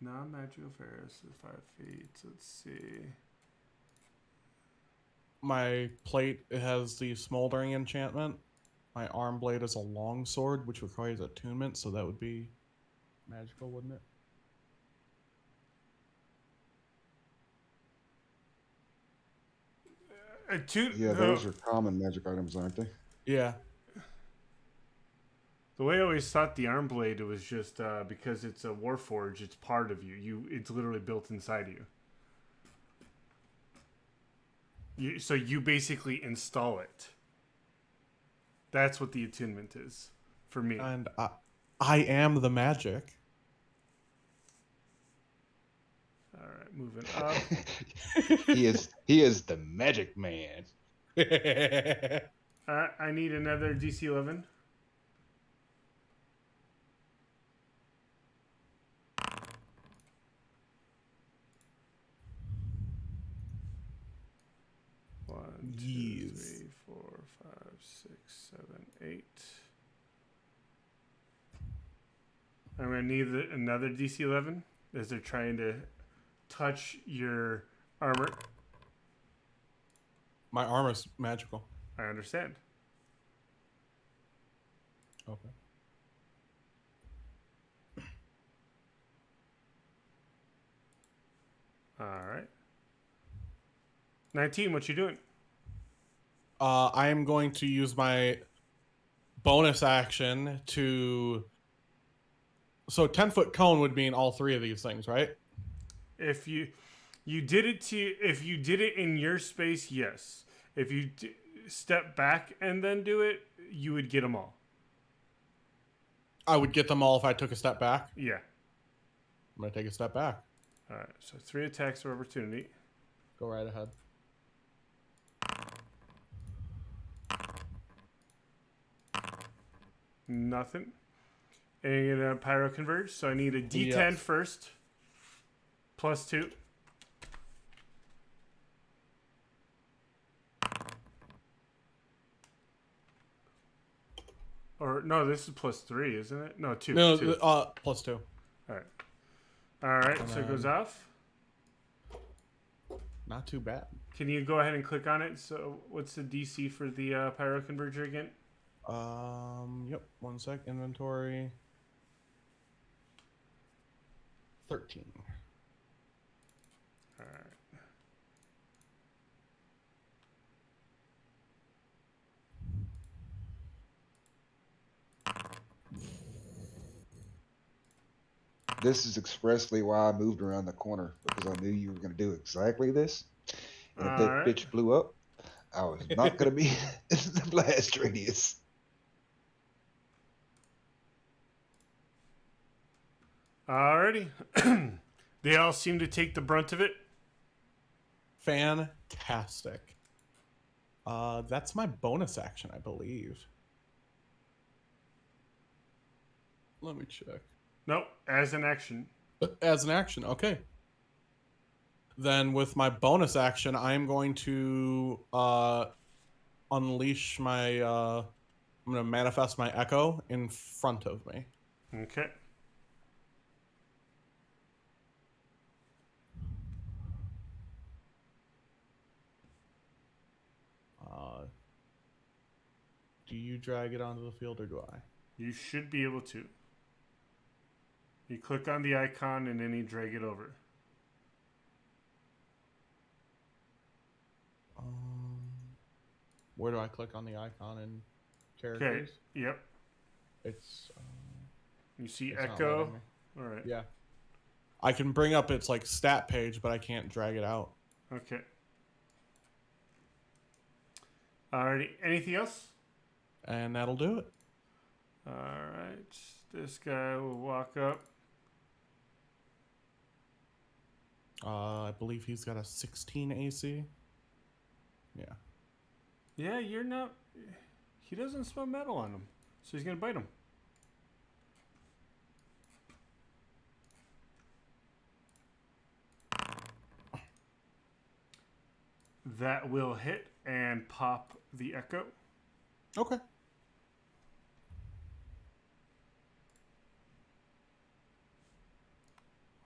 Non-magical Ferris is 5 feet. Let's see. My plate has the Smoldering enchantment. My Armblade is a Longsword, which requires attunement, so that would be magical, wouldn't it? Yeah, those are common magic items, aren't they? Yeah. The way I always thought the Armblade was just because it's a Warforged, it's part of you. It's literally built inside you. So you basically install it. That's what the attunement is for me. And I am the magic. All right, moving up. he is the magic man. I need another DC 11. One, two, 3, 4, 5, 6, 7, 8. I'm gonna need another DC 11 as they're trying to touch your armor. My armor's magical. I understand. Okay. All right. 19, what you doing? I am going to use my bonus action to... So 10-foot cone would mean all 3 of these things, right? If you did it in your space, yes. If you step back and then do it, you would get them all. I would get them all if I took a step back. Yeah. I'm going to take a step back. All right. So 3 attacks of opportunity. Go right ahead. Nothing. And you're gonna Pyroconverge, so I need a D10 first. +2. Or no, this is +3, isn't it? No, 2. No, 2. +2. Alright. Alright, so it goes off. Not too bad. Can you go ahead and click on it? So what's the DC for the Pyroconverger again? Yep. 1 sec. Inventory. 13. All right. This is expressly why I moved around the corner, because I knew you were going to do exactly this. And if that bitch blew up, I was not going to be in the blast radius. Alrighty. They all seem to take the brunt of it. Fantastic. That's my bonus action, I believe. Let me check. Nope, as an action. As an action, okay. Then with my bonus action, I am going to unleash my... I'm going to manifest my echo in front of me. Okay. Do you drag it onto the field or do I? You should be able to. You click on the icon and then you drag it over. Where do I click on the icon in characters? Okay. Yep. It's... you see it's not echo. letting me. All right. Yeah. I can bring up its like stat page, but I can't drag it out. Okay. Alrighty. Anything else? And that'll do it. All right. This guy will walk up. I believe he's got a 16 AC. Yeah. Yeah, you're not... He doesn't smell metal on him, so he's going to bite him. That will hit and pop the echo. Okay.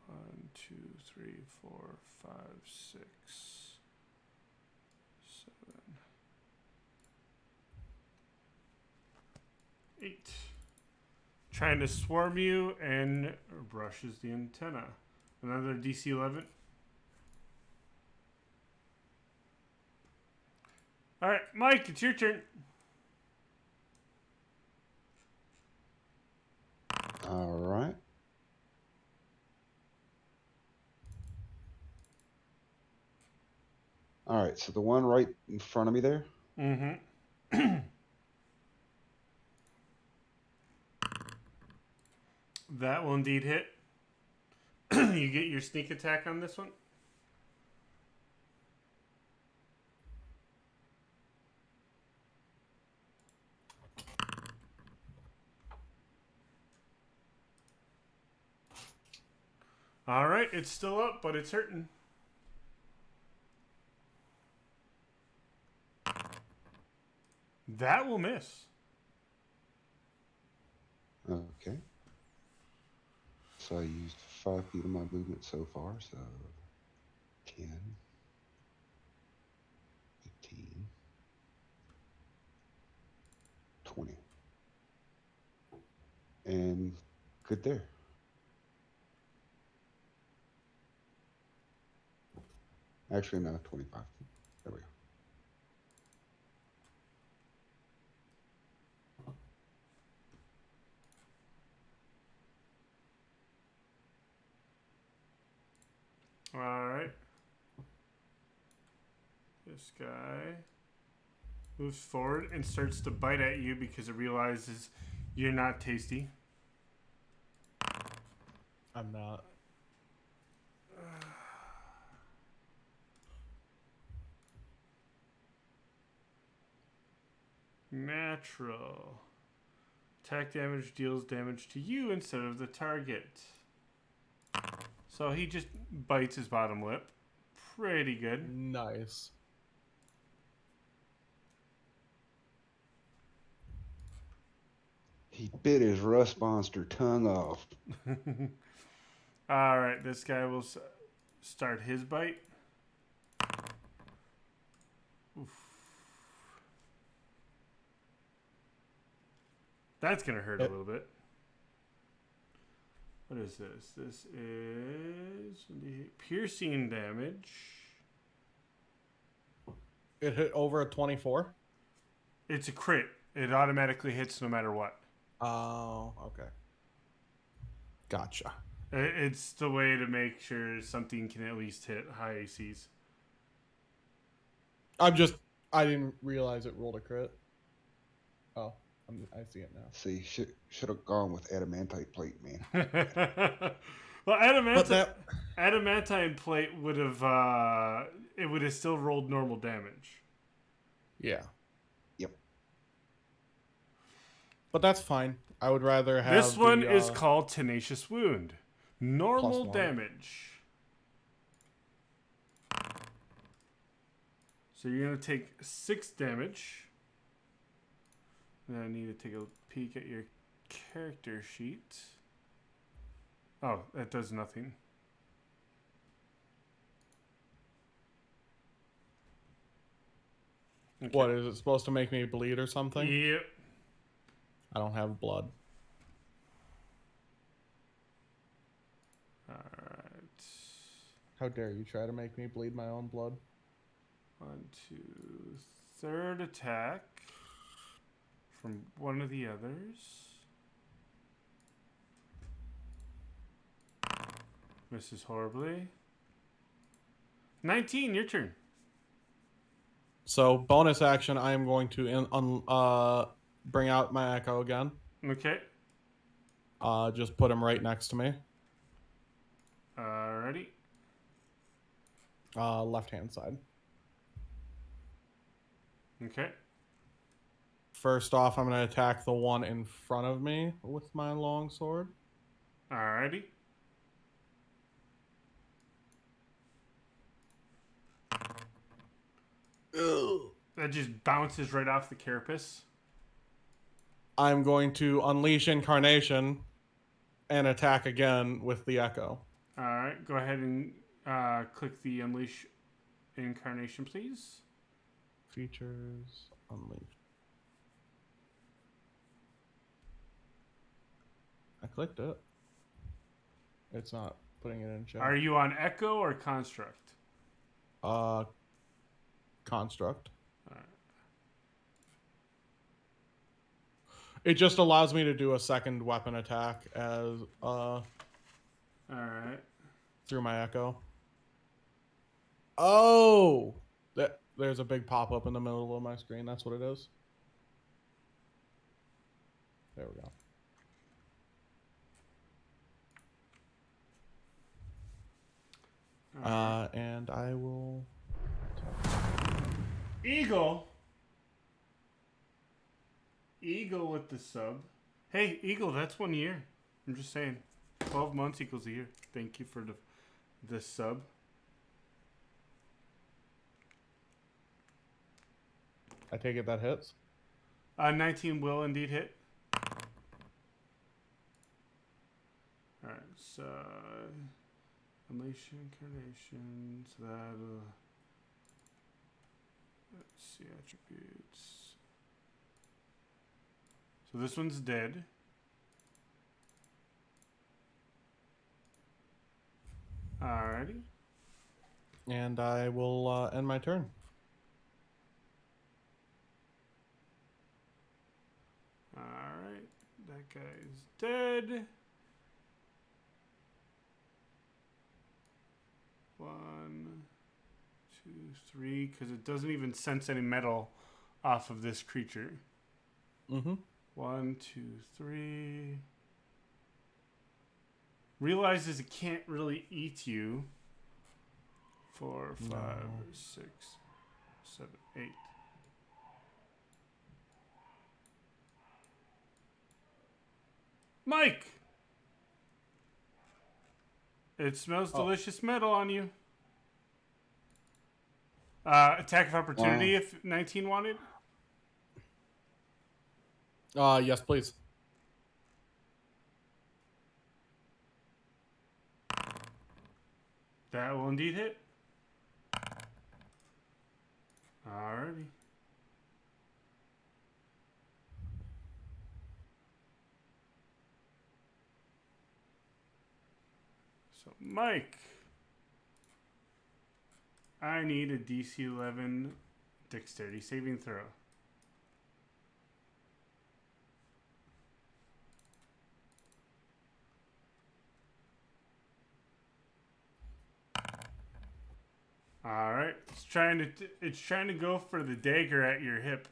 One, 2, 3, 4, 5, 6, 7, 8. Trying to swarm you and brushes the antenna. Another DC 11. All right, Mike, it's your turn. All right. All right, so the one right in front of me there. Mm-hmm. That will indeed hit. You get your sneak attack on this one. All right, it's still up, but it's hurting. That will miss. Okay. So I used 5 feet of my movement so far, so 10, 15, 20. And good there. Actually, no, 25. There we go. All right. This guy moves forward and starts to bite at you because it realizes you're not tasty. I'm not. Natural. Attack damage deals damage to you instead of the target. So he just bites his bottom lip. Pretty good. Nice. He bit his rust monster tongue off. All right, this guy will start his bite. Oof. That's going to hurt a little bit. What is this? This is piercing damage. It hit over a 24? It's a crit. It automatically hits no matter what. Oh, okay. Gotcha. It's the way to make sure something can at least hit high ACs. I didn't realize it rolled a crit. Oh, I see it now. See, should have gone with adamantite plate, man. Well, adamantine plate would have it would have still rolled normal damage. Yeah. Yep. But that's fine. I would rather have This one the, is called Tenacious Wound. Normal +1. damage. So you're going to take 6 damage. Then I need to take a peek at your character sheet. Oh, that does nothing. Okay. What, is it supposed to make me bleed or something? Yep. I don't have blood. Alright. How dare you try to make me bleed my own blood? 1, 2, third attack from one of the others. Misses horribly. 19, your turn. So, bonus action, I am going to bring out my Echo again. Okay. Just put him right next to me. Alrighty. Left-hand side. Okay. First off, I'm going to attack the one in front of me with my longsword. Alrighty. That just bounces right off the carapace. I'm going to unleash Incarnation and attack again with the Echo. Alright, go ahead and click the Unleash Incarnation, please. Features, unleash. I clicked it. It's not putting it in chat. Are you on Echo or Construct? Construct. Alright. It just allows me to do a second weapon attack as Alright. through my Echo. Oh, there's a big pop-up in the middle of my screen. That's what it is. There we go. And I will... Eagle with the sub. Hey, Eagle, that's 1 year. I'm just saying. 12 months equals a year. Thank you for the sub. I take it that hits? 19 will indeed hit. Alright, so... Unleash Incarnation, so that... let's see, attributes. So this one's dead. Alrighty. And I will end my turn. Alright, that guy's dead. 1, 2, 3, because it doesn't even sense any metal off of this creature. Mm-hmm. 1, 2, 3. Realizes it can't really eat you. 4, 5, 6, 7, 8. Mike! It smells delicious metal on you. Attack of opportunity if 19 wanted. Yes, please. That will indeed hit. Alrighty. So, Mike, I need a DC 11 dexterity saving throw. All right, it's trying to go for the dagger at your hip.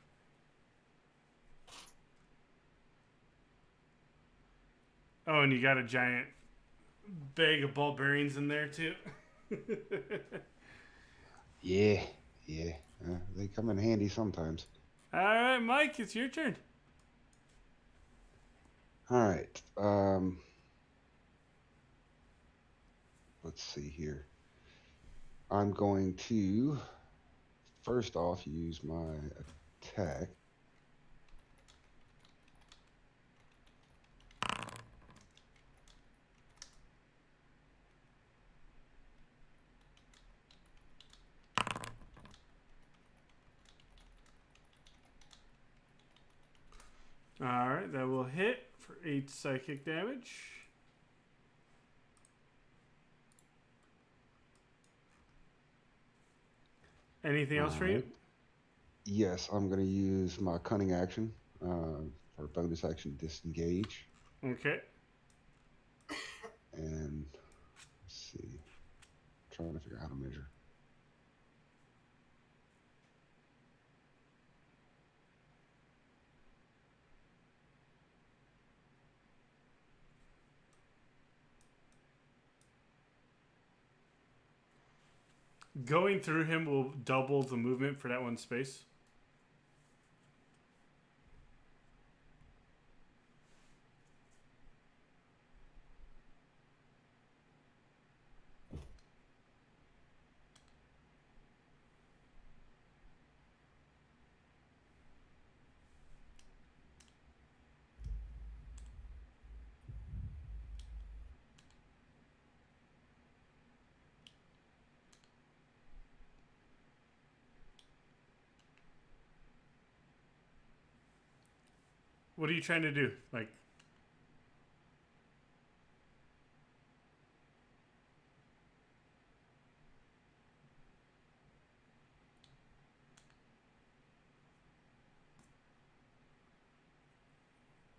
Oh, and you got a giant bag of ball bearings in there too. Yeah, yeah. They come in handy sometimes. All right, Mike, it's your turn. All right. Let's see here. I'm going to first off use my attack. All right, that will hit for 8 psychic damage. Anything else All for you? right. Yes, I'm going to use my cunning action for bonus action disengage. Okay. And let's see. Trying to figure out how to measure. Going through him will double the movement for that one space. What are you trying to do? Like,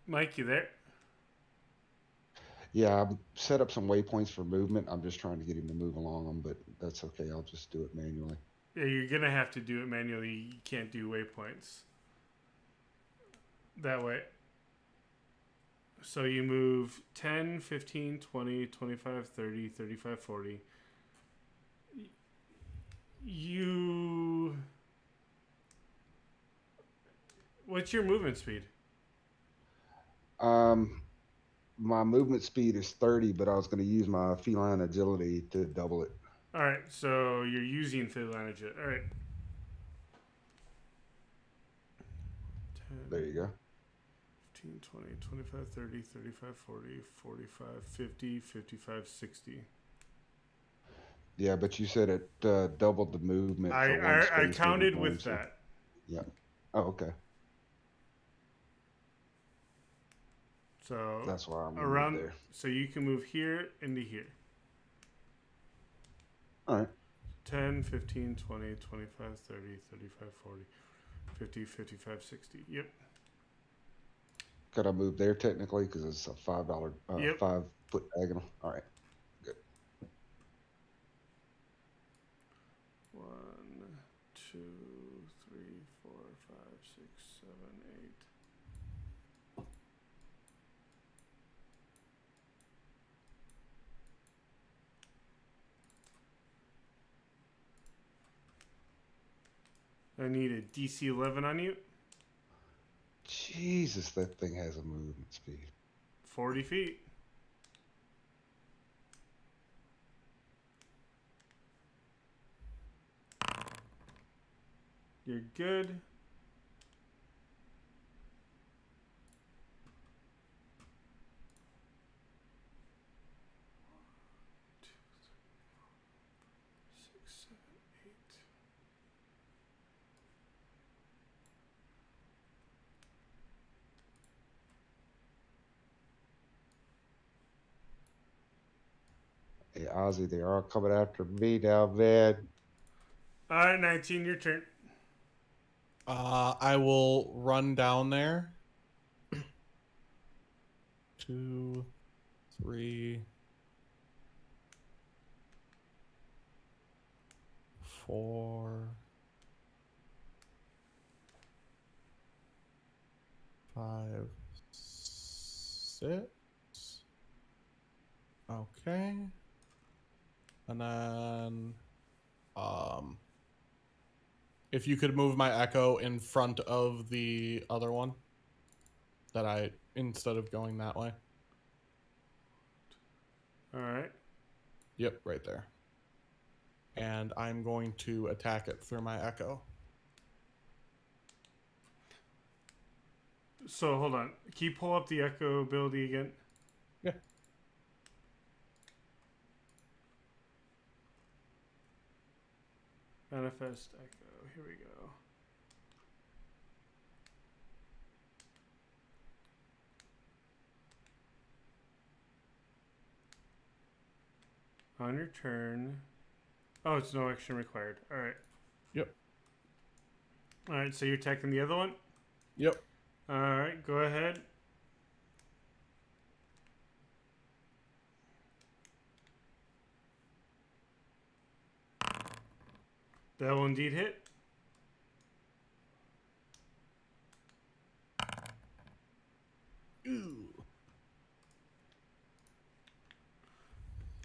Mike, you there? Yeah, I've set up some waypoints for movement. I'm just trying to get him to move along them, but that's okay. I'll just do it manually. Yeah, you're gonna have to do it manually. You can't do waypoints that way. So you move 10, 15, 20, 25, 30, 35, 40. You... What's your movement speed? My movement speed is 30, but I was going to use my feline agility to double it. All right, so you're using feline agility. All right. 10, There you go. 15, 20, 25, 30, 35, 40, 45, 50, 55, 60. Yeah, but you said it doubled the movement for one space. I counted every with time, so- that. Yeah. Oh, okay. So That's why I'm around there. so you can move here into here. All right. 10, 15, 20, 25, 30, 35, 40, 50, 55, 60. Yep. Could I move there technically because it's a $5, Yep. 5-foot diagonal? All right. Good. 1, 2, 3, 4, 5, 6, 7, 8. I need a DC 11 on you. Jesus, that thing has a movement speed. 40 feet. You're good. Six, 7, 8. Hey, Ozzy, they are coming after me now, man. All right, 19, your turn. I will run down there. 2, 3, 4, 5, 6. Okay. And then if you could move my echo in front of the other one, instead of going that way. All right. Yep, right there. And I'm going to attack it through my echo. So hold on. Can you pull up the echo ability again? Yeah. Manifest echo. Here we go. On your turn. Oh, it's no action required. All right. Yep. All right. So you're attacking the other one. Yep. All right. Go ahead. That will indeed hit. Ooh.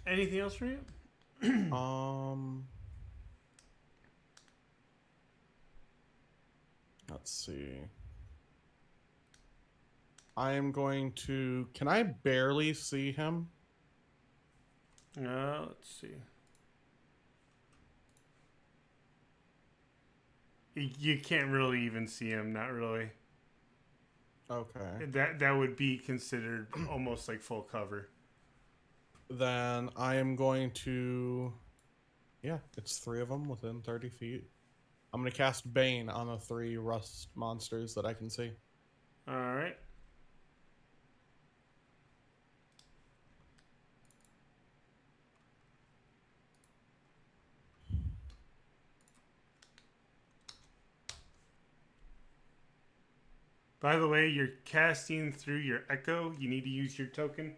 Anything else for you? Let's see. I am going to... Can I barely see him? Let's see. You can't really even see him. Not really. Okay. That would be considered almost like full cover. Then I am going to... Yeah, it's 3 of them within 30 feet. I'm going to cast Bane on the 3 rust monsters that I can see. All right. By the way, you're casting through your echo. You need to use your token.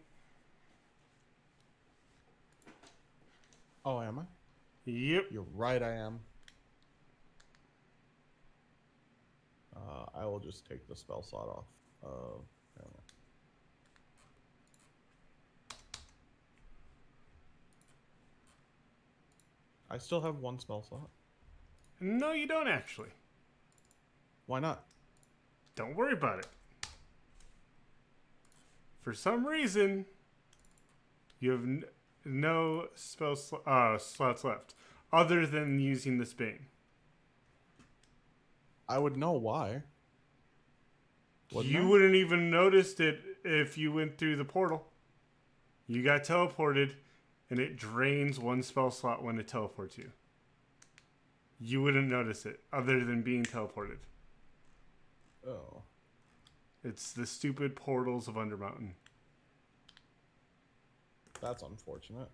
Oh, am I? Yep. You're right, I am. I will just take the spell slot off. There we go. I still have 1 spell slot. No, you don't actually. Why not? Don't worry about it. For some reason, you have no spell slots left, other than using this Bane. I would know why. You wouldn't even noticed it if you went through the portal. You got teleported, and it drains 1 spell slot when it teleports you. You wouldn't notice it, other than being teleported. Oh. It's the stupid portals of Undermountain. That's unfortunate.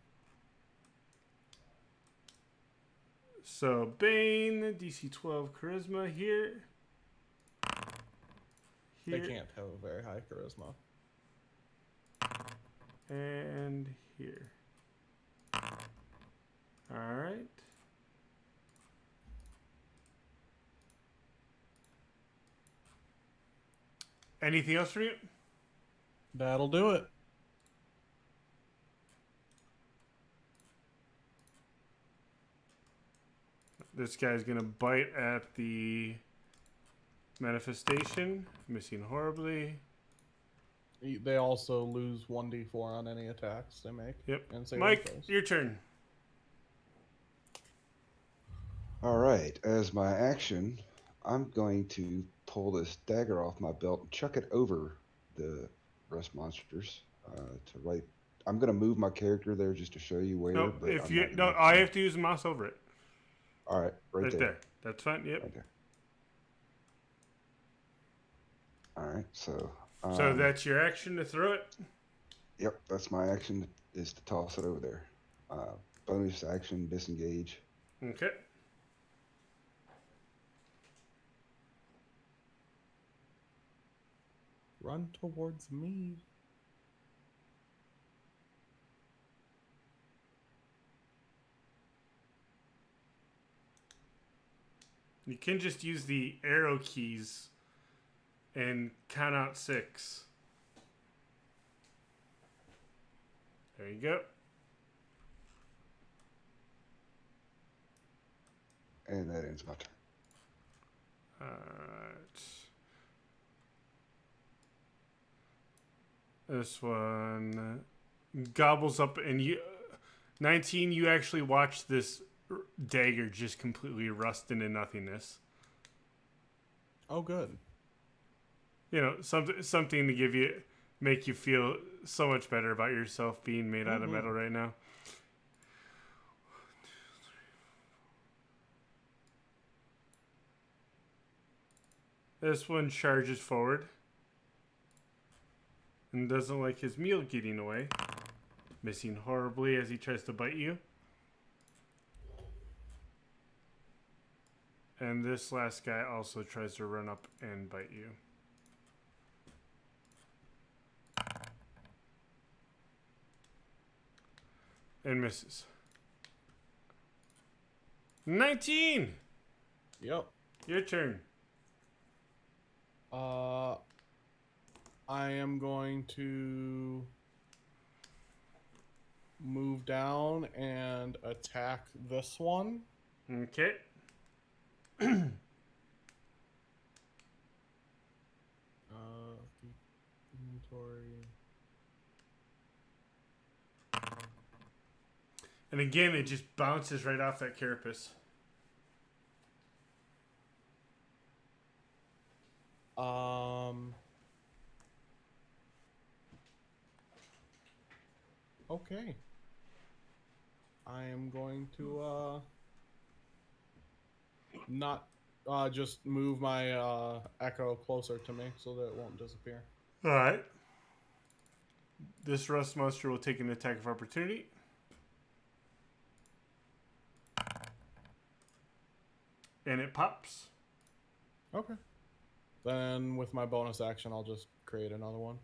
So, Bane, DC 12 Charisma here. They can't have a very high charisma. And here. Alright. Anything else for you? That'll do it. This guy's gonna bite at the manifestation. Missing horribly. They also lose 1d4 on any attacks they make. Yep. And saving Mike, throws. your turn. All right. As my action, I'm going to pull this dagger off my belt and chuck it over the rust monsters to right. I'm going to move my character there just to show you where. No, but if I'm you not gonna I have to use a mouse over it. All right, right there. That's fine. Yep. Right there. All right, so. So that's your action to throw it? Yep, that's my action is to toss it over there. Bonus action, disengage. Okay. Run towards me. You can just use the arrow keys and count out 6. There you go. And that ends my turn. Alright. This one gobbles up, and you, 19, you actually watch this dagger just completely rust into nothingness. Oh, good. You know, something to make you feel so much better about yourself being made out of metal right now. This one charges forward and doesn't like his meal getting away, missing horribly as he tries to bite you. And this last guy also tries to run up and bite you. And misses. 19! Yep. Your turn. I am going to move down and attack this one. Okay. Inventory. And again, it just bounces right off that carapace. Okay. I am going to not just move my echo closer to me so that it won't disappear. Alright. This rust monster will take an attack of opportunity. And it pops. Okay. Then with my bonus action, I'll just create another one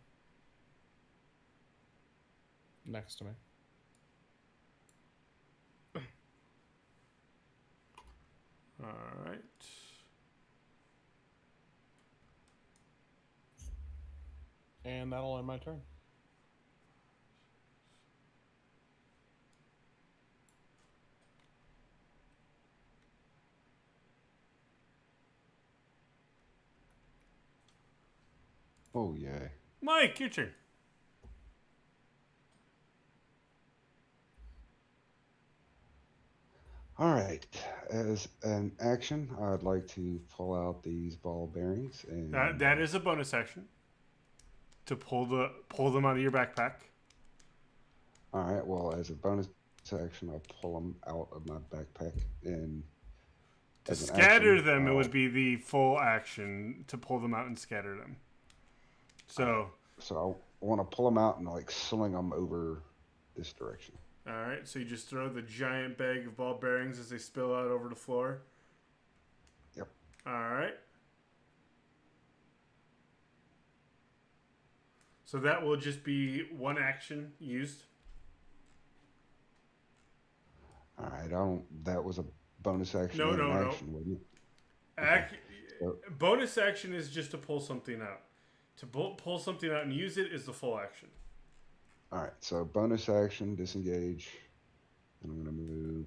next to me. Alright. And that'll end my turn. Oh, yay. Mike, your turn. All right. As an action, I'd like to pull out these ball bearings and That is a bonus action. To pull them out of your backpack. all right. Well, as a bonus action, I'll pull them out of my backpack and To as an scatter action, them, it would be the full action to pull them out and scatter them. So I want to pull them out and like sling them over this direction. all right, so you just throw the giant bag of ball bearings as they spill out over the floor. Yep. All right. So that will just be one action used. All right. That was a bonus action. No, and no, an no. action, wasn't it? So- Bonus action is just to pull something out. To pull something out and use it is the full action. All right. So bonus action, disengage, and I'm going to move.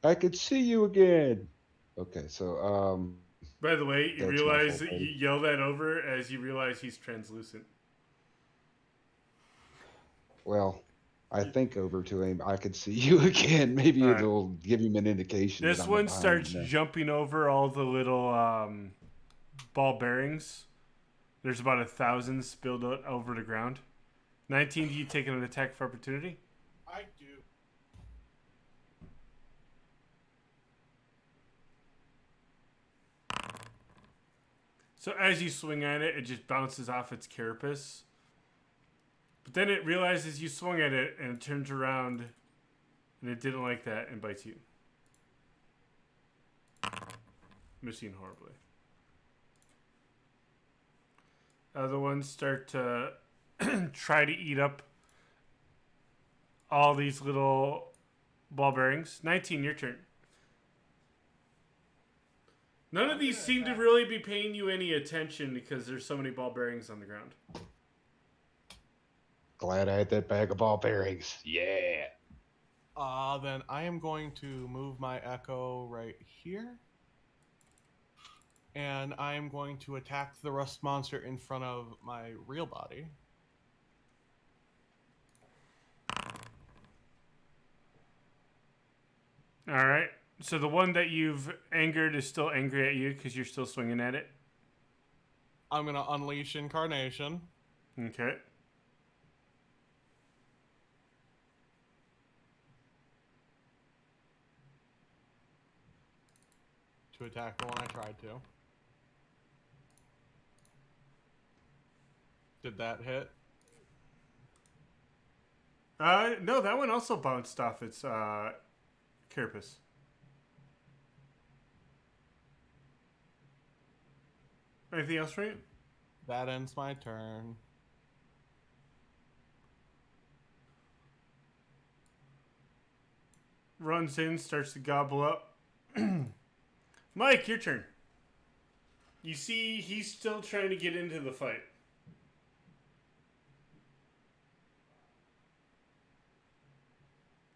I could see you again. Okay, so By the way, you That's my realize fault, that you buddy. yell that over as you realize he's translucent. well, I think over to him. I could see you again. Maybe All right. it'll give him an indication. This that I'm one behind starts him now. jumping over all the little ball bearings. There's about 1,000 spilled out over the ground. 19, do you take an attack of opportunity? I do. So as you swing at it, it just bounces off its carapace. But then it realizes you swung at it and it turns around and it didn't like that and bites you. Missing horribly. Other ones start to try to eat up all these little ball bearings. 19, your turn. None of these seem to really be paying you any attention because there's so many ball bearings on the ground. Glad I had that bag of ball bearings. Yeah. Then I am going to move my echo right here. And I am going to attack the rust monster in front of my real body. All right. So the one that you've angered is still angry at you because you're still swinging at it. I'm going to unleash Incarnation. Okay. To attack the one I tried to. Did that hit? No, that one also bounced off its carapace. Anything else for you? That ends my turn. Runs in, starts to gobble up. Mike, your turn. You see he's still trying to get into the fight.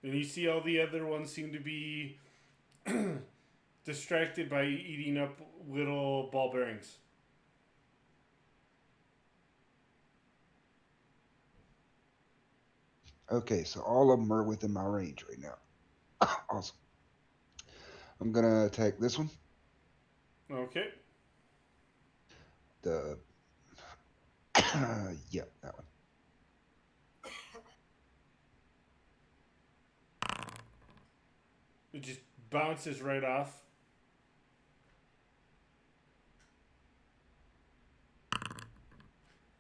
And you see all the other ones seem to be distracted by eating up little ball bearings. Okay, so all of them are within my range right now. Awesome. I'm gonna attack this one. Okay. The yep, that one. It just bounces right off.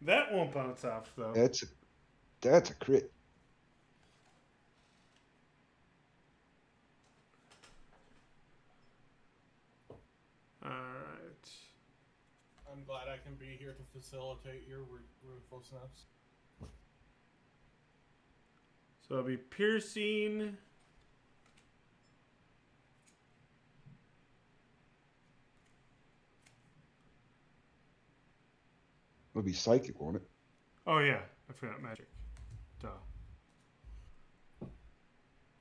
That won't bounce off, though. That's a crit. Alright. I'm glad I can be here to facilitate your ruthlessness. So it'll be piercing. It'll be psychic, won't it? Oh, yeah. I forgot magic. Duh.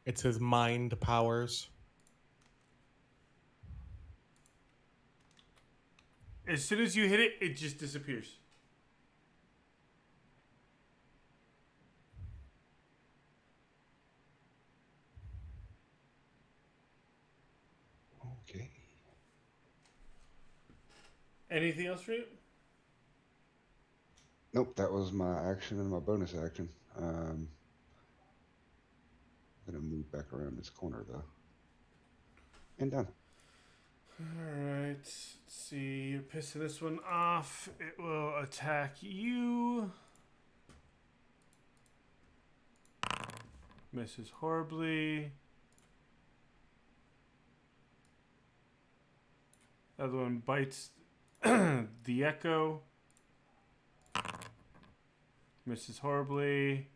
It's his mind powers. As soon as you hit it, it just disappears. Okay. Anything else for you? Nope, that was my action and my bonus action. I'm gonna move back around this corner though. And done. Alright. Let's see. You're pissing this one off. It will attack you. Misses horribly. Other one bites the echo. Misses horribly.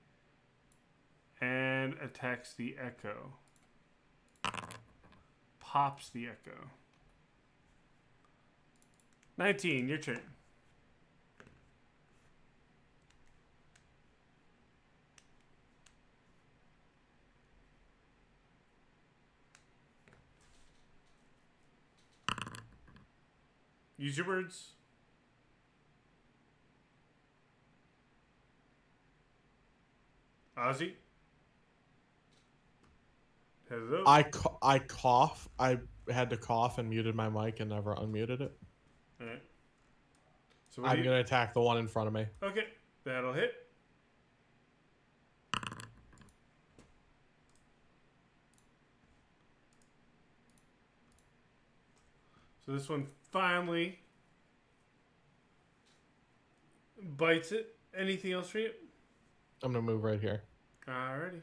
And attacks the echo. Pops the echo. 19, your turn. Use your words. Ozzy? Hello? I cough. I had to cough and muted my mic and never unmuted it. Alright. So I'm going to attack the one in front of me. Okay, that'll hit. So this one finally bites it. Anything else for you? I'm going to move right here. Alrighty.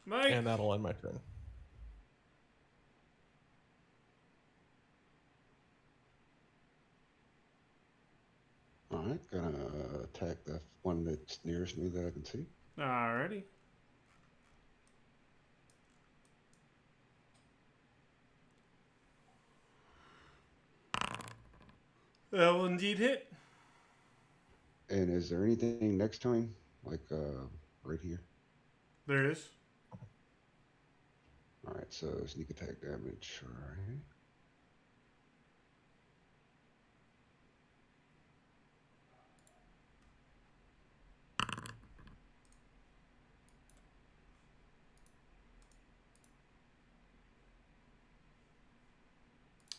Mike. And that'll end my turn. Alright, gonna attack the one that's nearest me that I can see. Alrighty. That will indeed hit. And is there anything next to him? Like right here? There is. Alright, so sneak attack damage. Alright.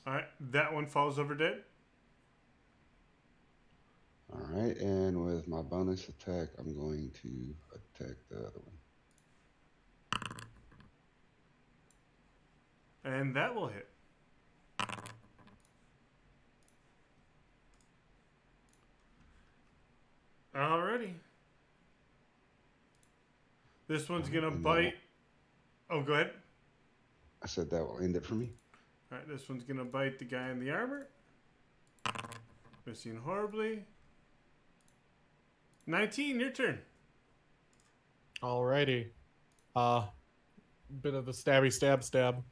All right, that one falls over dead. Alright, and with my bonus attack, I'm going to attack the other one. And that will hit. Alrighty. This one's going to bite. Oh, go ahead. I said that will end it for me. All right, this one's going to bite the guy in the armor. Missing horribly. 19, your turn. Alrighty. Bit of the stabby stab.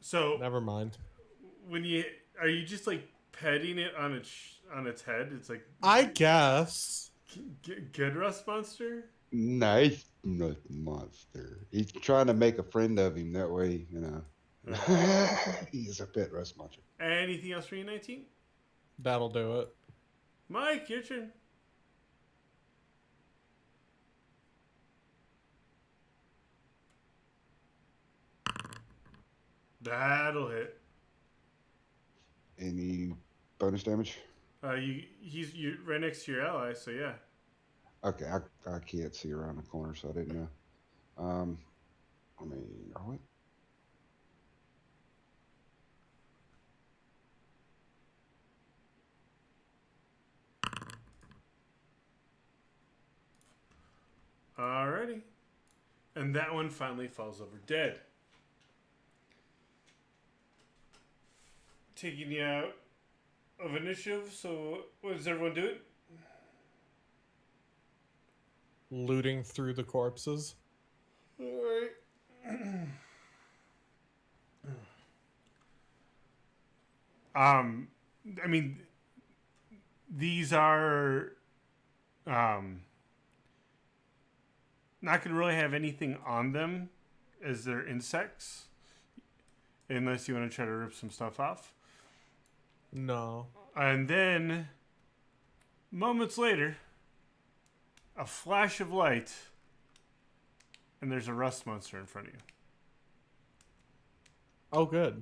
So Never mind. when you are you just like petting it on its head? It's like I guess. Good rust monster. Nice nut monster. He's trying to make a friend of him. That way, he's a pet rust monster. Anything else for you, 19? That'll do it. Mike, your turn. That'll hit. Any bonus damage? You're right next to your ally, so yeah. Okay, I can't see around the corner, so I didn't know. I mean, what? Alrighty. And that one finally falls over dead. Taking you out of initiative, so what does everyone do? Looting through the corpses. Alright. I mean, these are not going to really have anything on them as they're insects, unless you want to try to rip some stuff off. No. And then, moments later, a flash of light, and there's a rust monster in front of you. Oh, good.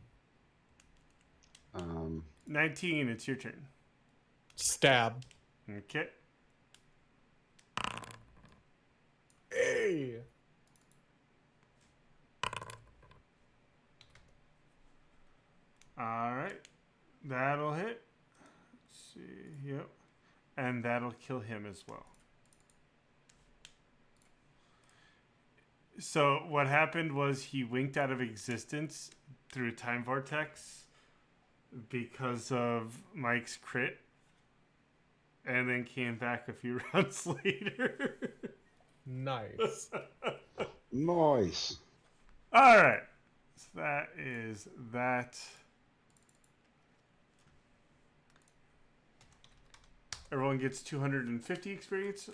19, it's your turn. Stab. Okay. Hey. Alright. That'll hit. Let's see. Yep. And that'll kill him as well. So what happened was he winked out of existence through a time vortex because of Mike's crit, and then came back a few rounds later. Nice. Nice. All right. So that is that. Everyone gets 250 experience.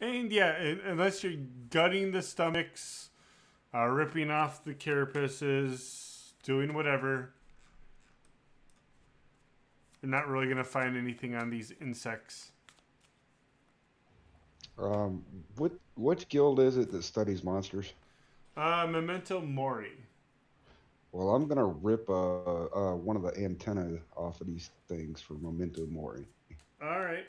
And yeah, unless you're gutting the stomachs, ripping off the carapaces, doing whatever, you're not really going to find anything on these insects. Which guild is it that studies monsters? Memento Mori. Well, I'm gonna rip one of the antenna off of these things for Memento Mori. All right.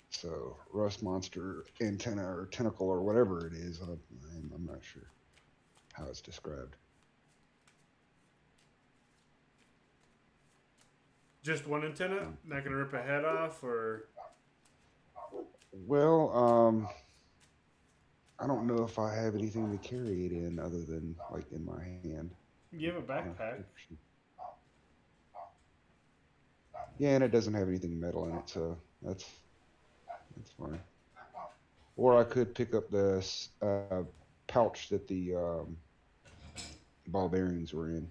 So, rust monster antenna or tentacle or whatever it is, I'm not sure how it's described. Just one antenna? Not going to rip a head off, or? Well, I don't know if I have anything to carry it in other than like in my hand. You have a backpack. Yeah, and it doesn't have anything metal in it, so that's fine. Or I could pick up the pouch that the ball bearings were in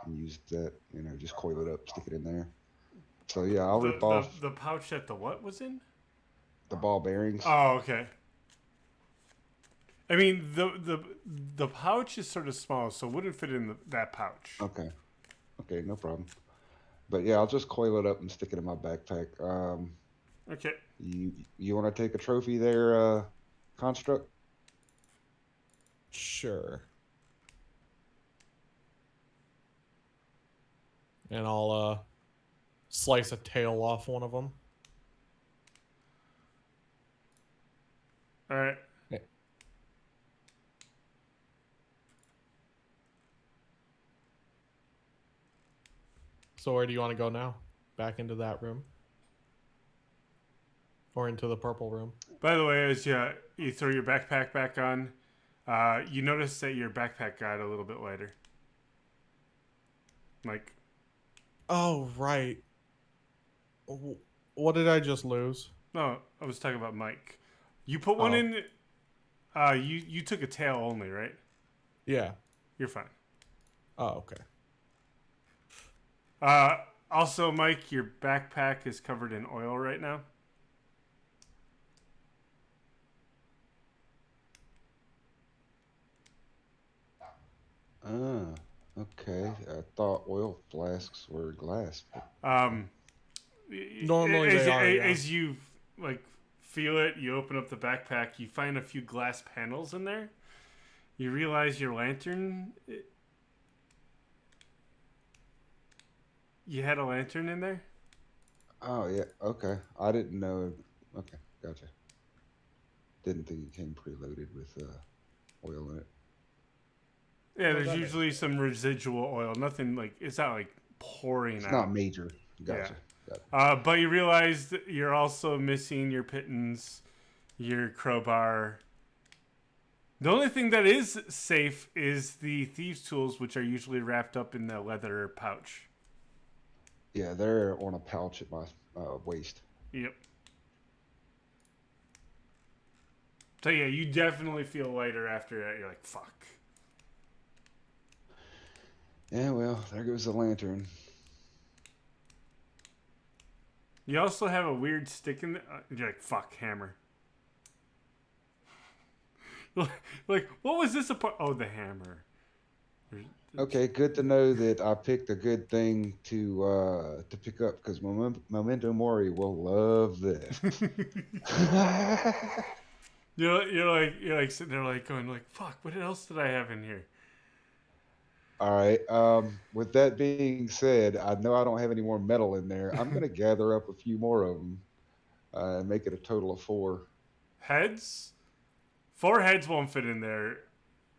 and use that. Just coil it up, stick it in there. So yeah, I'll The rip the off the pouch that the what was in? the ball bearings. Oh, okay. I mean, the pouch is sort of small, so it wouldn't fit in that pouch. Okay, okay, no problem. But yeah, I'll just coil it up and stick it in my backpack. Okay. You want to take a trophy there, construct? Sure. And I'll slice a tail off one of them. All right. So where do you want to go now? Back into that room? Or into the purple room? By the way, as you throw your backpack back on, you notice that your backpack got a little bit lighter. Like, Oh, right. What did I just lose? no, I was talking about Mike. You put one Oh. in. You took a tail only, right? Yeah. You're fine. Oh, okay. Also, Mike, your backpack is covered in oil right now. Ah, okay. I thought oil flasks were glass. Normally they are, yeah. As you like feel it, you open up the backpack. You find a few glass panels in there. You realize your lantern. You had a lantern in there. Oh yeah, okay. I didn't know. Okay, gotcha. Didn't think it came preloaded with oil in it. Yeah, there's usually some residual oil. Nothing like it's not like pouring It's out. not major. Yeah. Gotcha. But you realize that you're also missing your pittance, your crowbar. The only thing that is safe is the thieves' tools, which are usually wrapped up in the leather pouch. Yeah, they're on a pouch at my waist. Yep. So yeah, you definitely feel lighter after that. You're like, fuck. Yeah, well, there goes the lantern. You also have a weird stick in the... you're like, fuck, hammer. Like, what was this apart? Oh, the hammer. Okay, good to know that I picked a good thing to pick up because Memento Mori will love this. you're like sitting there like going like, fuck, what else did I have in here? All right. With that being said, I know I don't have any more metal in there. I'm gonna gather up a few more of them and make it a total of 4. Heads? 4 heads won't fit in there.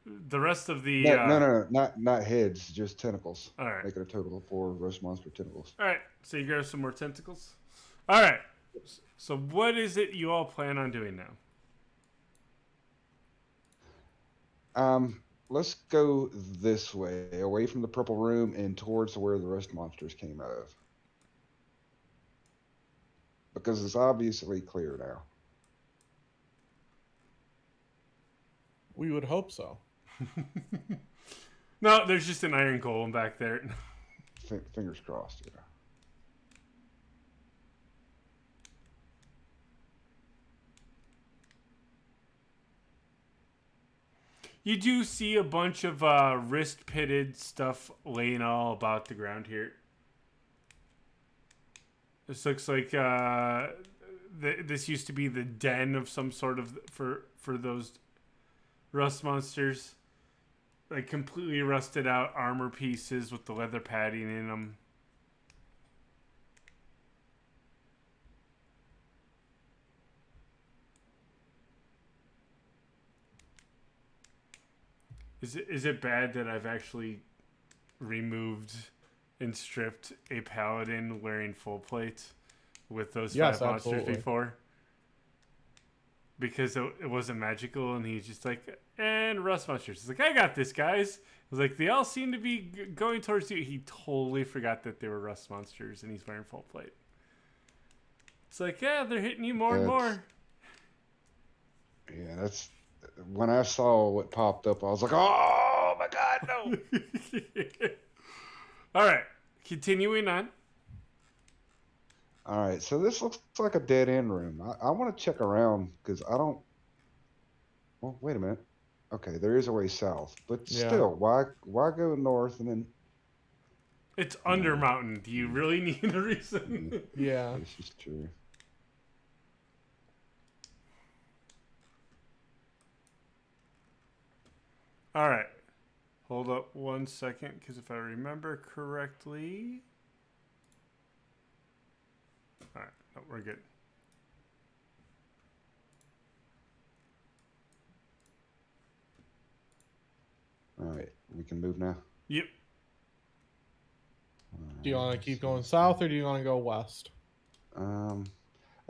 The rest of the No, not heads, just tentacles. all right. Make it a total of 4 roast monster tentacles. All right. So you grab some more tentacles. All right. So what is it you all plan on doing now? Let's go this way, away from the purple room and towards where the roast monsters came out of. Because it's obviously clear now. We would hope so. No, there's just an iron golem back there. Fingers crossed, yeah. You do see a bunch of wrist-pitted stuff laying all about the ground here. This looks like this used to be the den of some sort of for those rust monsters. Like completely rusted out armor pieces with the leather padding in them. Is it bad that I've actually removed and stripped a paladin wearing full plate with those 5 monsters absolutely. before? because it wasn't magical, and he's just like, and rust monsters. He's like, I got this, guys. He's like, they all seem to be going towards you. He totally forgot that they were rust monsters, and he's wearing full plate. It's like, yeah, they're hitting you more and more. Yeah, that's when I saw what popped up. I was like, oh my god, no! All right, continuing on. All right, so this looks like a dead end room. I want to check around because I don't. Well, wait a minute. Okay, there is a way south, but still, why go north and then? It's Undermountain. Do you really need a reason? Yeah. This is true. All right. Hold up 1 second, because if I remember correctly... All right. No, we're good. All right, we can move now. Yep. Do you want to keep going south, or do you want to go west? I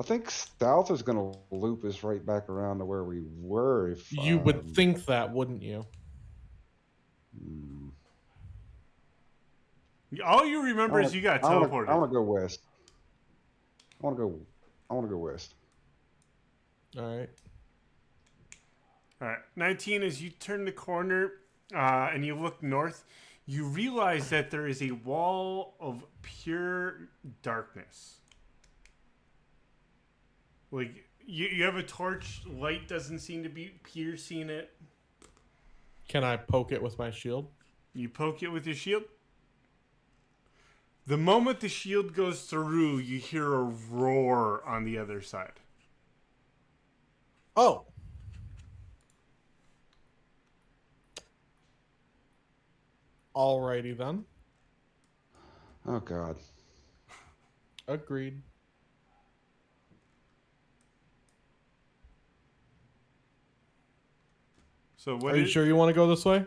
think south is going to loop us right back around to where we were. If you would think that, wouldn't you? All you remember is you got teleported. I want to go west. I want to go west. All right. All right. 19, as you turn the corner and you look north, you realize that there is a wall of pure darkness. Like, you have a torch. Light doesn't seem to be piercing it. Can I poke it with my shield? You poke it with your shield. The moment the shield goes through, you hear a roar on the other side. Oh. Alrighty then. Oh God. Agreed. So what? Are you sure you want to go this way?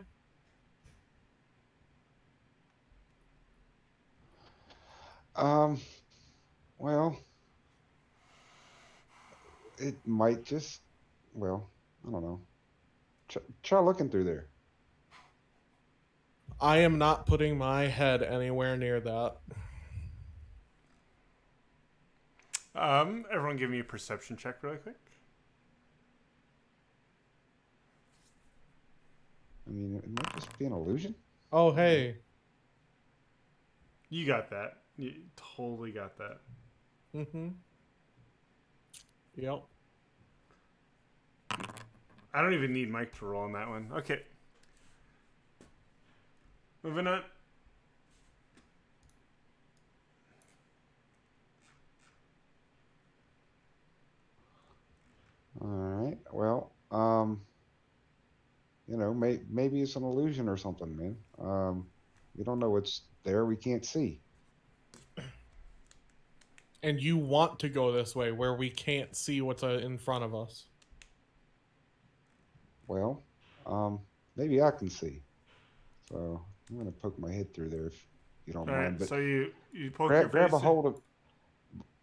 Well, it might just. Well, I don't know. Try looking through there. I am not putting my head anywhere near that. Everyone give me a perception check really quick. I mean, it might just be an illusion. Oh, hey. You got that. You totally got that. Mm-hmm. Yep. I don't even need Mike to roll on that one. Okay. Moving on. All right. Well, you know, maybe it's an illusion or something, man. We don't know what's there. We can't see. And you want to go this way where we can't see what's in front of us. Well, maybe I can see. So I'm gonna poke my head through there if you don't All mind. right, But so you poke your grab face a hold of.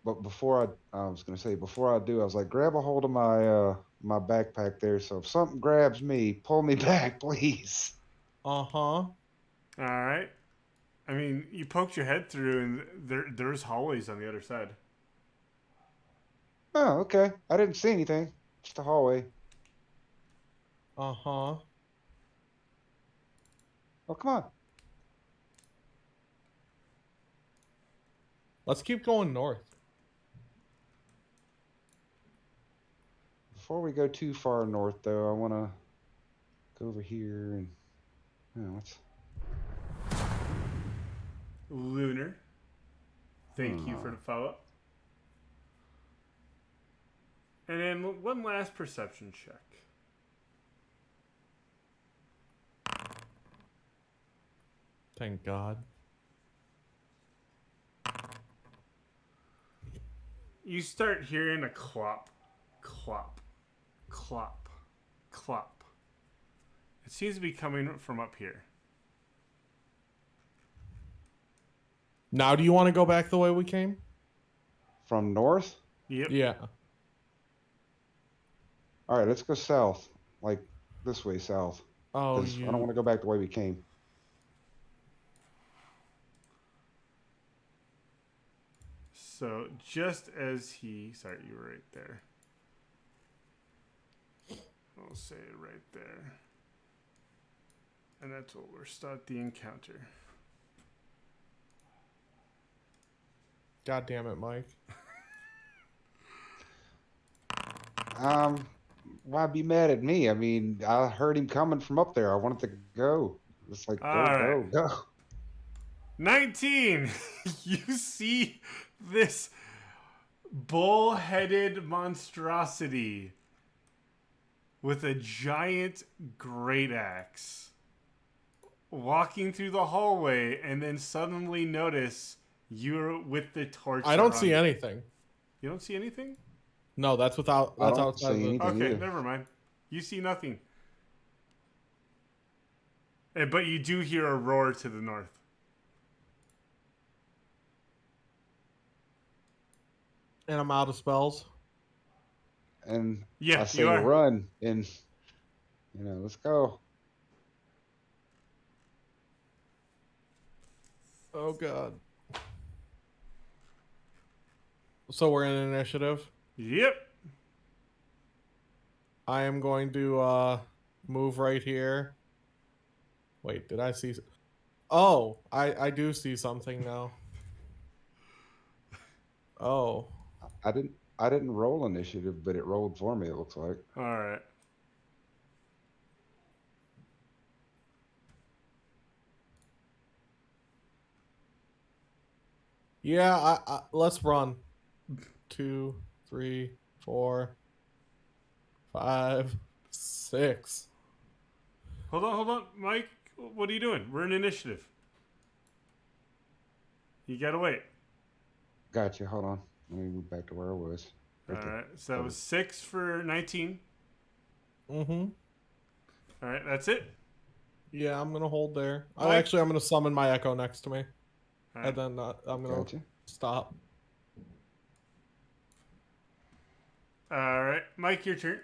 But before I was gonna say before I do, I was like, grab a hold of my my backpack there. So if something grabs me, pull me back, please. Uh-huh. All right. I mean, you poked your head through, and there's hallways on the other side. Oh, okay. I didn't see anything. Just a hallway. Uh-huh. Oh, come on. Let's keep going north. Before we go too far north, though, I want to go over here and. Oh, what's. Lunar. Thank you for the follow-up. And then one last perception check. Thank God. You start hearing a clop, clop, clop, clop. It seems to be coming from up here. Now do you want to go back the way we came? From north? Yep. Yeah. All right, let's go south, like this way south, Oh, because I don't want to go back the way we came. So just as he, sorry, you were right there. I'll say it right there. And that's what we'll start the encounter. God damn it, Mike. Why be mad at me? I mean, I heard him coming from up there. I wanted to go. It's like, All go, right. go, go. 19. You see this bull-headed monstrosity with a giant great axe walking through the hallway, and then suddenly notice you're with the torch. I don't on see you. anything. You don't see anything? No, that's without. I That's don't outside see of the. anything Okay, either. never mind. You see nothing. But you do hear a roar to the north. And I'm out of spells. And Yeah, I say you are. run, and let's go. Oh god. So we're in initiative. Yep. I am going to move right here. Wait, did I see? Oh, I do see something now. Oh. I didn't roll initiative, but it rolled for me. It looks like. All right. Yeah, let's run. 2, 3, 4, 5, 6. Hold on, Mike. What are you doing? We're in initiative. You gotta wait. Gotcha. Hold on. Let me move back to where I was. All Right there. right. So that was 6 for 19. Mm-hmm. All right, that's it. Yeah, I'm gonna hold there. Oh, Mike? actually, I'm gonna summon my echo next to me, All right. and then I'm gonna Gotcha. stop. All right, Mike, your turn.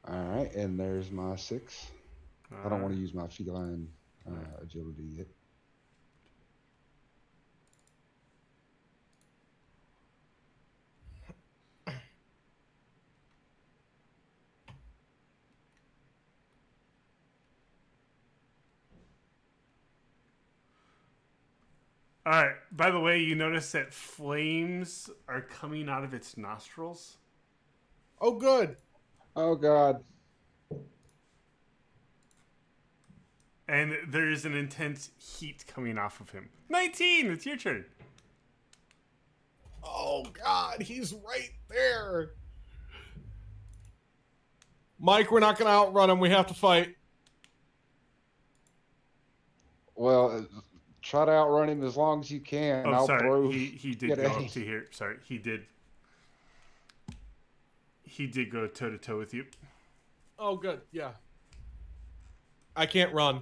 All right, and there's my 6. I don't want to use my feline agility yet. All right. By the way, you notice that flames are coming out of its nostrils. Oh, good. Oh God. And there is an intense heat coming off of him. 19, it's your turn. Oh god, he's right there. Mike, we're not gonna outrun him. We have to fight. Well, try to outrun him as long as you can. Oh, I'll sorry. throw. He did get go at up him. to here. Sorry, he did. He did go toe to toe with you. Oh, good. Yeah. I can't run.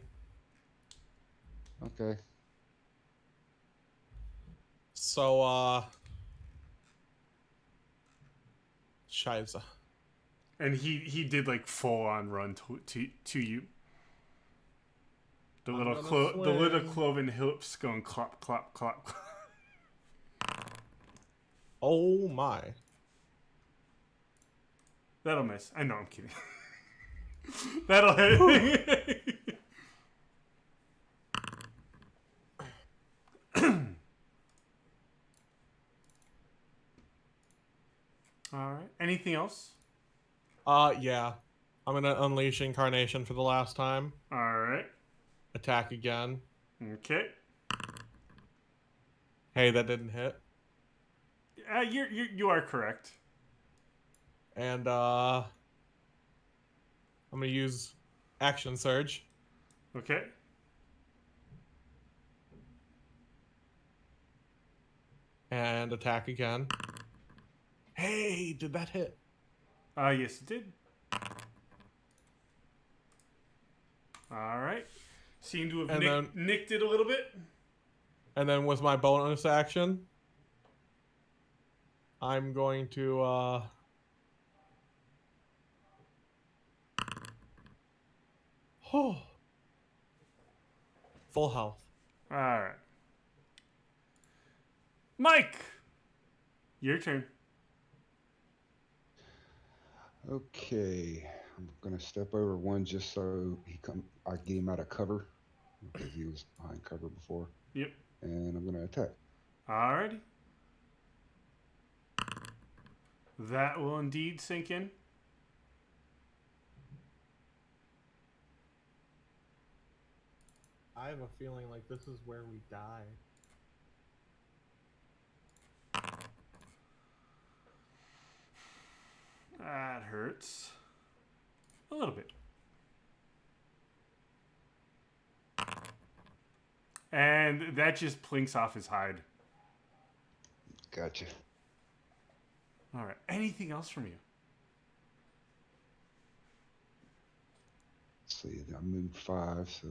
Okay. So, Scheiße. And he did like full on run to you. The little cloven hips going clop clop clop. Oh my. That'll miss. I know, I'm kidding. That'll hit. All right. Anything else? Yeah. I'm gonna unleash Incarnation for the last time. All right. Attack again. Okay. Hey, that didn't hit. You are correct. And I'm gonna use Action Surge. Okay. And attack again. Hey, did that hit? Yes, it did. All right. Seem to have nicked it a little bit. And then with my bonus action, I'm going to full health. All right. Mike, your turn. Okay, I'm gonna step over one just so I get him out of cover because he was behind cover before. Yep. And I'm gonna attack. Alrighty. That will indeed sink in. I have a feeling like this is where we die. That hurts. A little bit. And that just plinks off his hide. Gotcha. Alright. Anything else from you? Let's see, I moved 5, so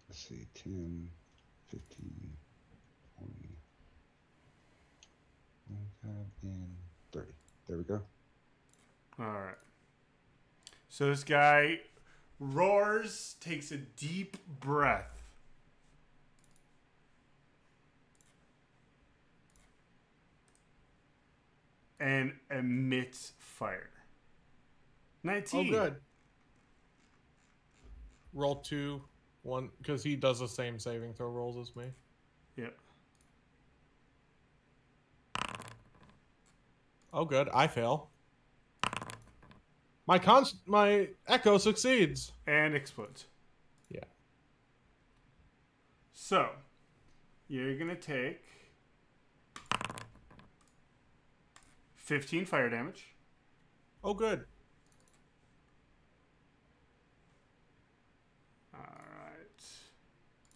let's see, 10, 15, 20, 25, and 30. There we go. Alright. So this guy roars, takes a deep breath. And emits fire. 19. Oh, good. Roll 2, 1, because he does the same saving throw rolls as me. Yep. Oh, good. I fail. My echo succeeds. And explodes. Yeah. So, you're going to take 15 fire damage. Oh, good. Alright.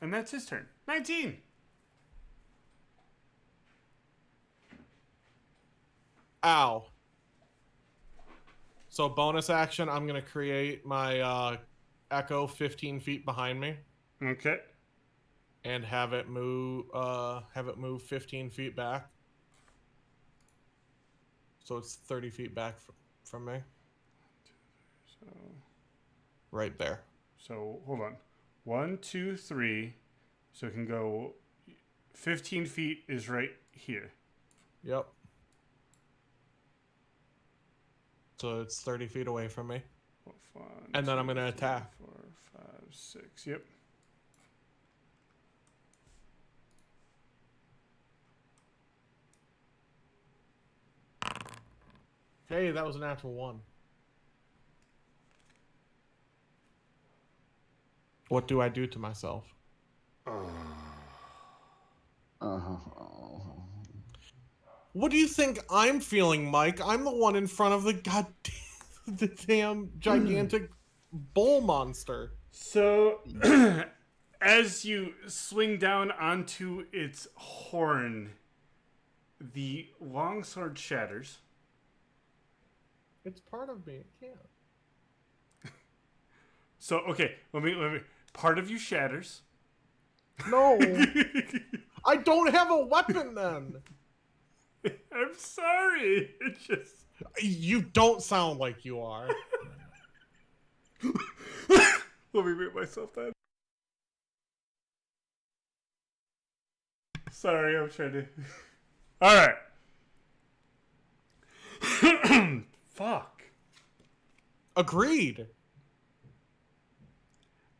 And that's his turn. 19! Ow. So bonus action, I'm going to create my echo 15 feet behind me. Okay. And have it move 15 feet back. So it's 30 feet back from me. So, right there. So, hold on. 1, 2, 3. So it can go 15 feet is right here. Yep. So it's 30 feet away from me. And then I'm going to attack. 4, 5, 6. Yep. Hey, that was a natural 1. What do I do to myself? What do you think I'm feeling, Mike? I'm the one in front of the damn gigantic bull monster. So, as you swing down onto its horn, the longsword shatters. It's part of me. It can't. So, okay, let me. Part of you shatters. No. I don't have a weapon then. I'm sorry. It just. You don't sound like you are. Let me mute myself then. Sorry, I'm trying to. Alright. Fuck. Agreed.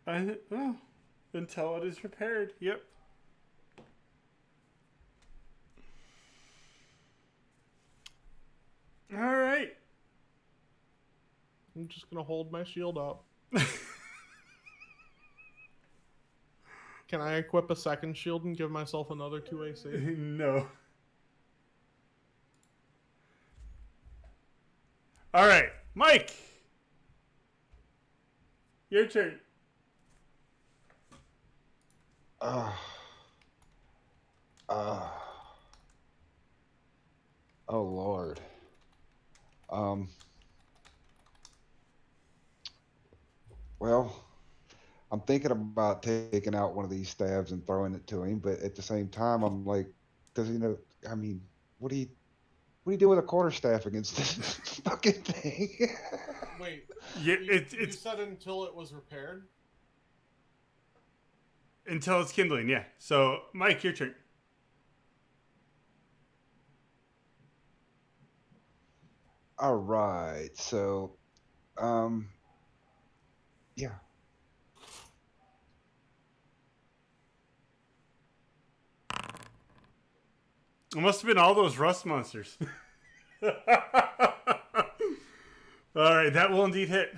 Until it is repaired. Yep. Alright. I'm just going to hold my shield up. Can I equip a second shield and give myself another 2 AC? No. Alright, Mike! Your turn. Oh Lord. Um. Well, I'm thinking about taking out one of these stabs and throwing it to him, but at the same time, I'm like, because I mean, what do you what do you do with a quarterstaff against this fucking thing? Wait, Yeah, you it's said until it was repaired? until it's kindling. Yeah. So, Mike, your turn. All right, so, um, yeah, It must have been all those rust monsters. All right, that will indeed hit.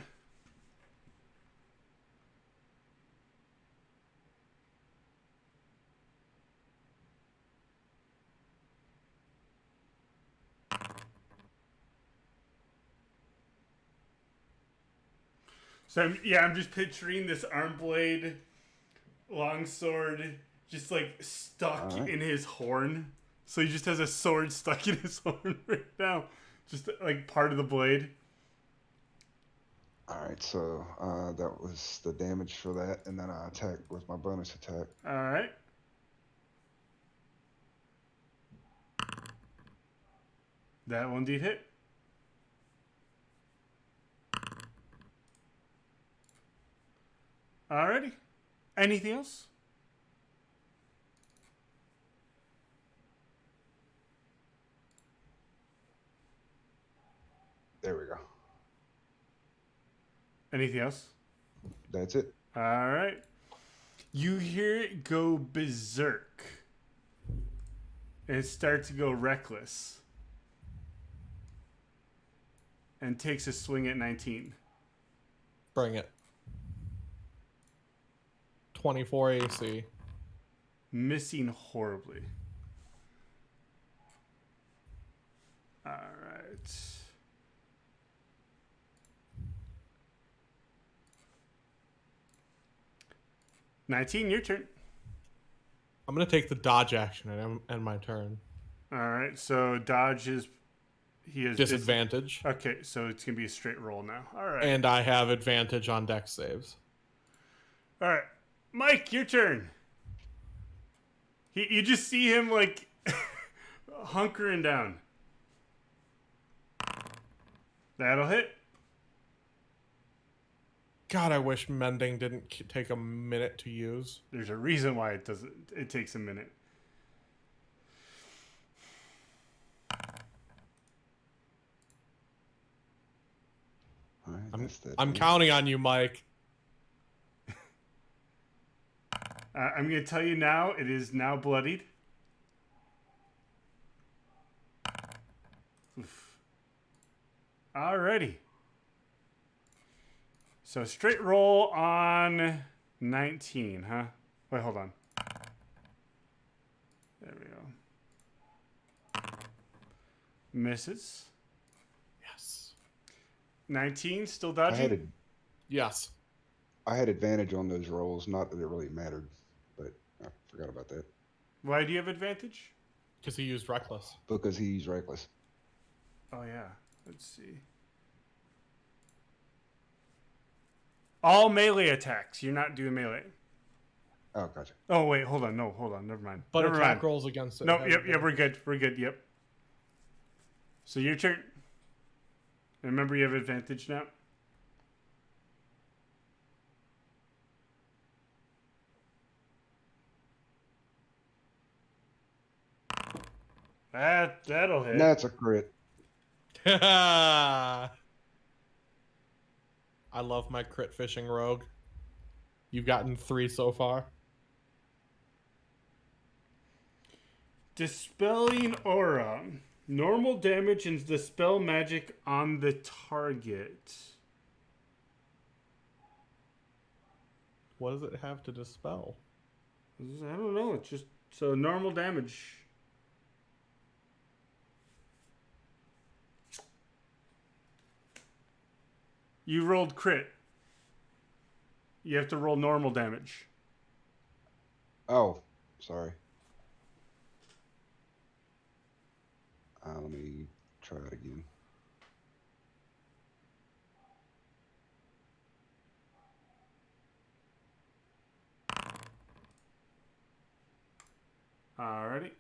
So I'm just picturing this Armblade longsword just like stuck all right, in his horn. So he just has a sword stuck in his horn right now, just like part of the blade. all right. So, that was the damage for that, and then I attack with my bonus attack. All right. That will indeed hit. Alrighty. Anything else? There we go. Anything else? That's it. All right. You hear it go berserk. And start to go reckless. And takes a swing at 19. Bring it. 24 AC. Missing horribly. All right. $19, your turn. I'm going to take the dodge action and end my turn. All right, so dodge is... He has Disadvantage. Okay, so it's going to be a straight roll now. All right. And I have advantage on dex saves. All right. Mike, your turn. You just see him, like, hunkering down. That'll hit. God, I wish mending didn't take a minute to use. There's a reason why it doesn't. It takes a minute. All right, I'm counting on you, Mike. I'm going to tell you now, it is now bloodied. Oof. Alrighty. So straight roll on 19, huh? Wait, hold on. There we go. Misses. Yes. 19, still I dodging? Yes. had advantage on those rolls. Not that it really mattered, but I forgot about that Why do you have advantage? Because he used reckless. because he's reckless. Oh, yeah. Let's see. All melee attacks. You're not doing melee. Oh, gotcha. Oh, wait. Hold on. No, hold on. Never mind. But Never attack mind. rolls against it. No, have yep, advantage. we're good. We're good, yep. So your turn. Remember, you have advantage now. That'll hit. That's a crit. I love my crit fishing rogue. You've gotten 3 so far. Dispelling aura. Normal damage and dispel magic on the target. What does it have to dispel? I don't know. It's just so normal damage. You rolled crit. You have to roll normal damage. Oh, sorry. Let me try it again. Alrighty.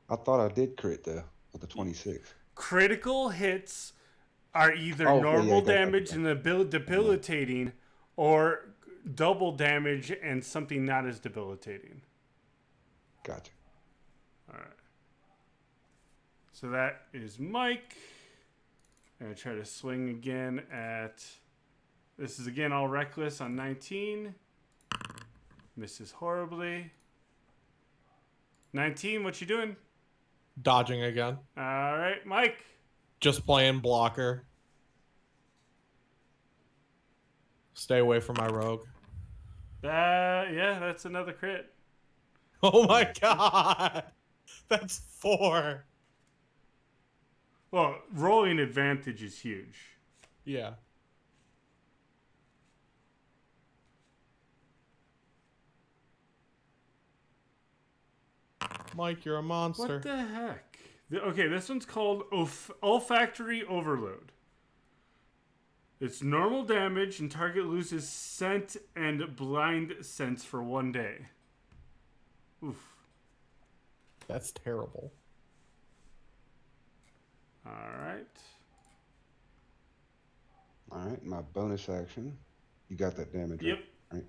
I thought I did crit though with the 26. Critical hits are either Oh, okay, normal yeah, gotcha, damage gotcha. and debilitating, or double damage and something not as debilitating. Gotcha. All right. So that is Mike. I'm going to try to swing again at... This is again all reckless on 19. Misses horribly. 19, what you doing? Dodging again. All right, Mike. Just playing blocker. Stay away from my rogue. Yeah, that's another crit. Oh my god! That's 4. Well, rolling advantage is huge. Yeah. Mike, you're a monster. What the heck? Okay, this one's called Olfactory Overload. It's normal damage and target loses scent and blind sense for 1 day. Oof. That's terrible. Alright. Alright, my bonus action. You got that damage, Yep. right?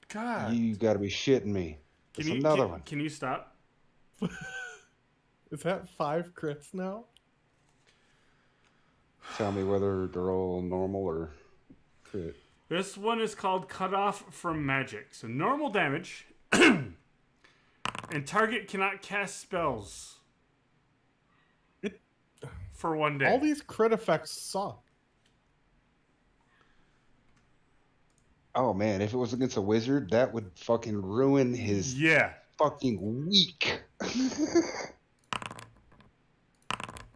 God. You gotta be shitting me. It's another one. Can you stop? Is that 5 crits now? Tell me whether they're all normal or crit. This one is called Cut Off from Magic. So normal damage. And target cannot cast spells. For 1 day. All these crit effects suck. Oh man, if it was against a wizard, that would fucking ruin his fucking week.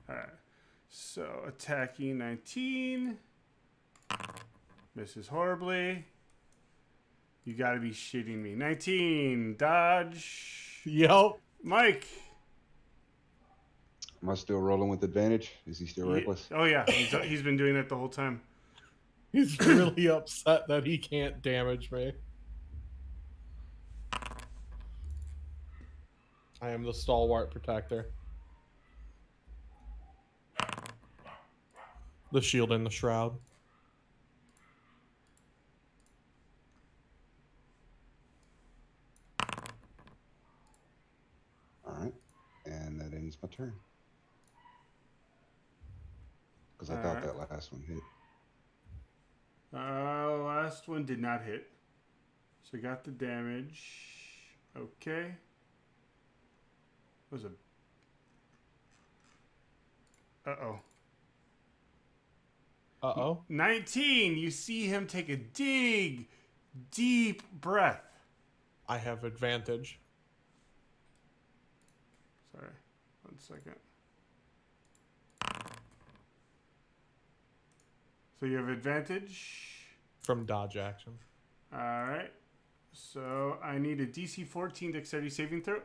Alright. So attacking 19. Misses horribly. You gotta be shitting me. 19. Dodge. Yep. Mike. Am I still rolling with advantage? Is he still reckless? Oh yeah. He's been doing that the whole time. He's really upset that he can't damage me. I am the stalwart protector. The shield and the shroud. Alright. And that ends my turn. Because I thought that last one hit. Last one did not hit. So got the damage. Okay. Was a... Uh-oh. Uh-oh. 19. You see him take a deep breath. I have advantage. Sorry. 1 second. So you have advantage. From dodge action. Alright. So I need a DC 14 dexterity saving throw.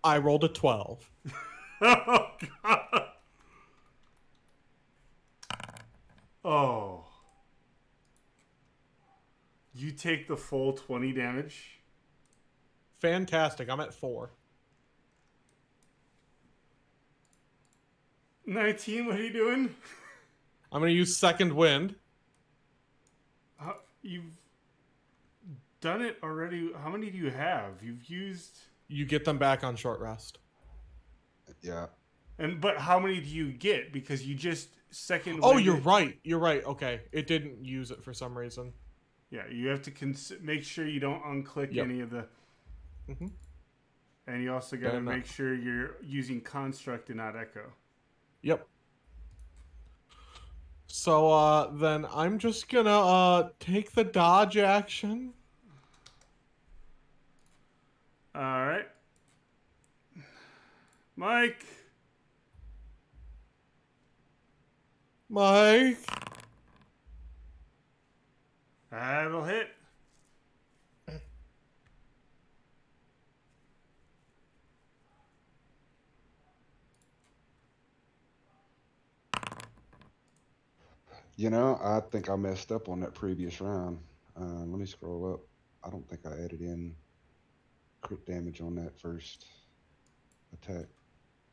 I rolled a 12. Oh, God. Oh. You take the full 20 damage. Fantastic. I'm at 4. 19, what are you doing? I'm going to use second wind. You've done it already. How many do you have? You've used... You get them back on short rest. Yeah. But how many do you get? Because you just second... Oh, you're right. You're right. Okay. It didn't use it for some reason. Yeah, you have to make sure you don't unclick any of the... Mm-hmm. And you also got to make sure you're using construct and not echo. Yep. So, then I'm just gonna, take the dodge action. Alright. Mike. Mike. That'll hit. You know, I think I messed up on that previous round. Let me scroll up. I don't think I added in crit damage on that first attack.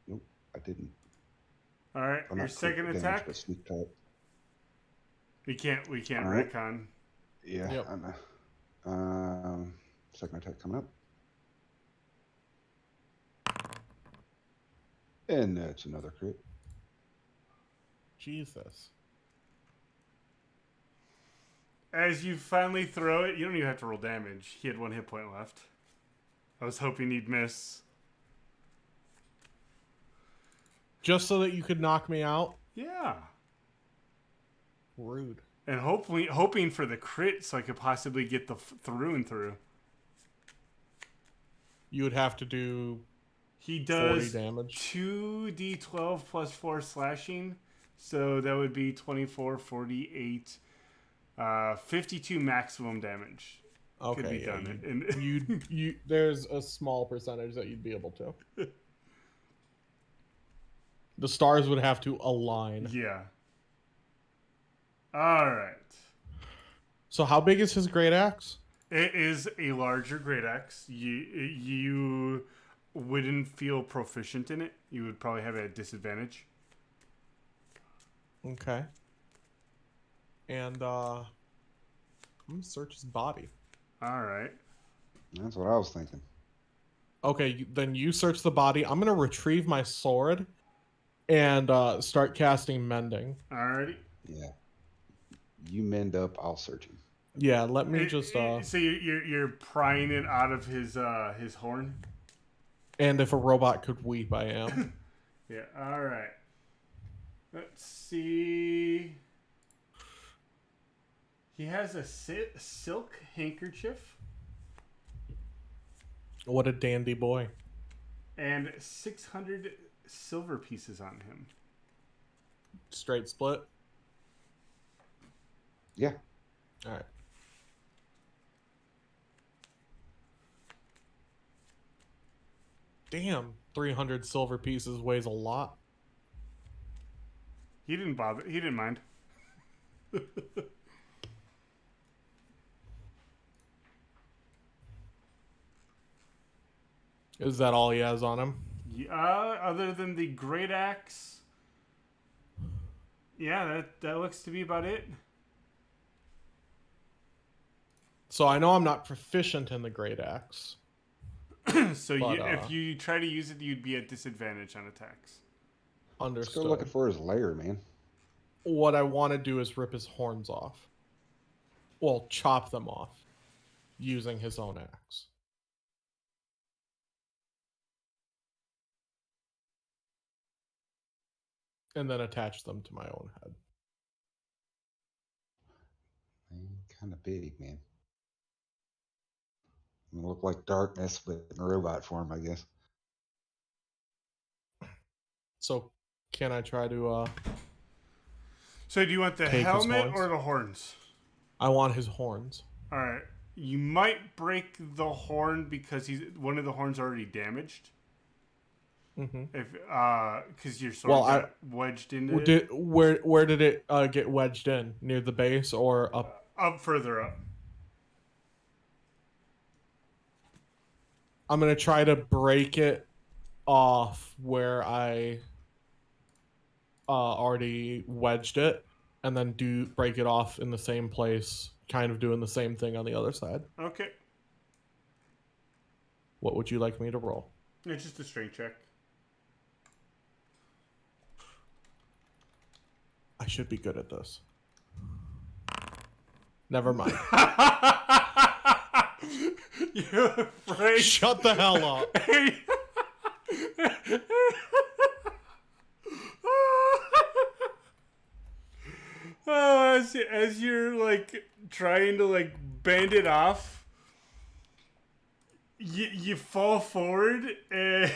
Nope, I didn't. All right, Or your not crit second damage, attack. but sneak attack. We can't All right. retcon. Yeah, Yep. I know. Second attack coming up. And that's another crit. Jesus. As you finally throw it, you don't even have to roll damage. He had 1 hit point left. I was hoping he'd miss. Just so that you could knock me out? Yeah. Rude. And hoping for the crit so I could possibly get the through and through. You would have to do He 40 does damage. 2d12 plus 4 slashing. So that would be 24, 48, 52 maximum damage. Could be Okay, done. you there's a small percentage that you'd be able to. The stars would have to align. Yeah. All right. So how big is his great axe? It is a larger great axe. You wouldn't feel proficient in it. You would probably have it at disadvantage. Okay. And I'm gonna search his body. All right. That's what I was thinking. Okay, then you search the body. I'm gonna retrieve my sword and start casting mending. Alrighty. Yeah. You mend up, I'll search him. Yeah, let me just So you're prying it out of his horn. and if a robot could weep, I am. Yeah. All right. Let's see. He has a silk handkerchief What a dandy boy. and 600 silver pieces on him. Straight split. Yeah. All right. Damn, 300 silver pieces weighs a lot. He didn't bother. He didn't mind. Is that all he has on him? Other than the great axe. Yeah, that looks to be about it. So I know I'm not proficient in the great axe. So But, if you try to use it, you'd be at disadvantage on attacks. Let's Understood. go looking for his lair, man. What I want to do is rip his horns off. Well, chop them off using his own axe. And then attach them to my own head. Kind of big, man. Look like darkness, but in robot form, I guess. So, can I try to So do you want the Take his helmet horns? or the horns? I want his horns. All right. You might break the horn because one of the horns already damaged. Mm-hmm. If because your sword got wedged into it. Where did it get wedged in? Near the base or up? Up further up. I'm gonna try to break it off where I already wedged it, and then break it off in the same place, kind of doing the same thing on the other side. Okay. What would you like me to roll? It's just a strength check. I should be good at this. Never mind. You're afraid. Shut the hell up. Oh, as you're like trying to like bend it off, you fall forward and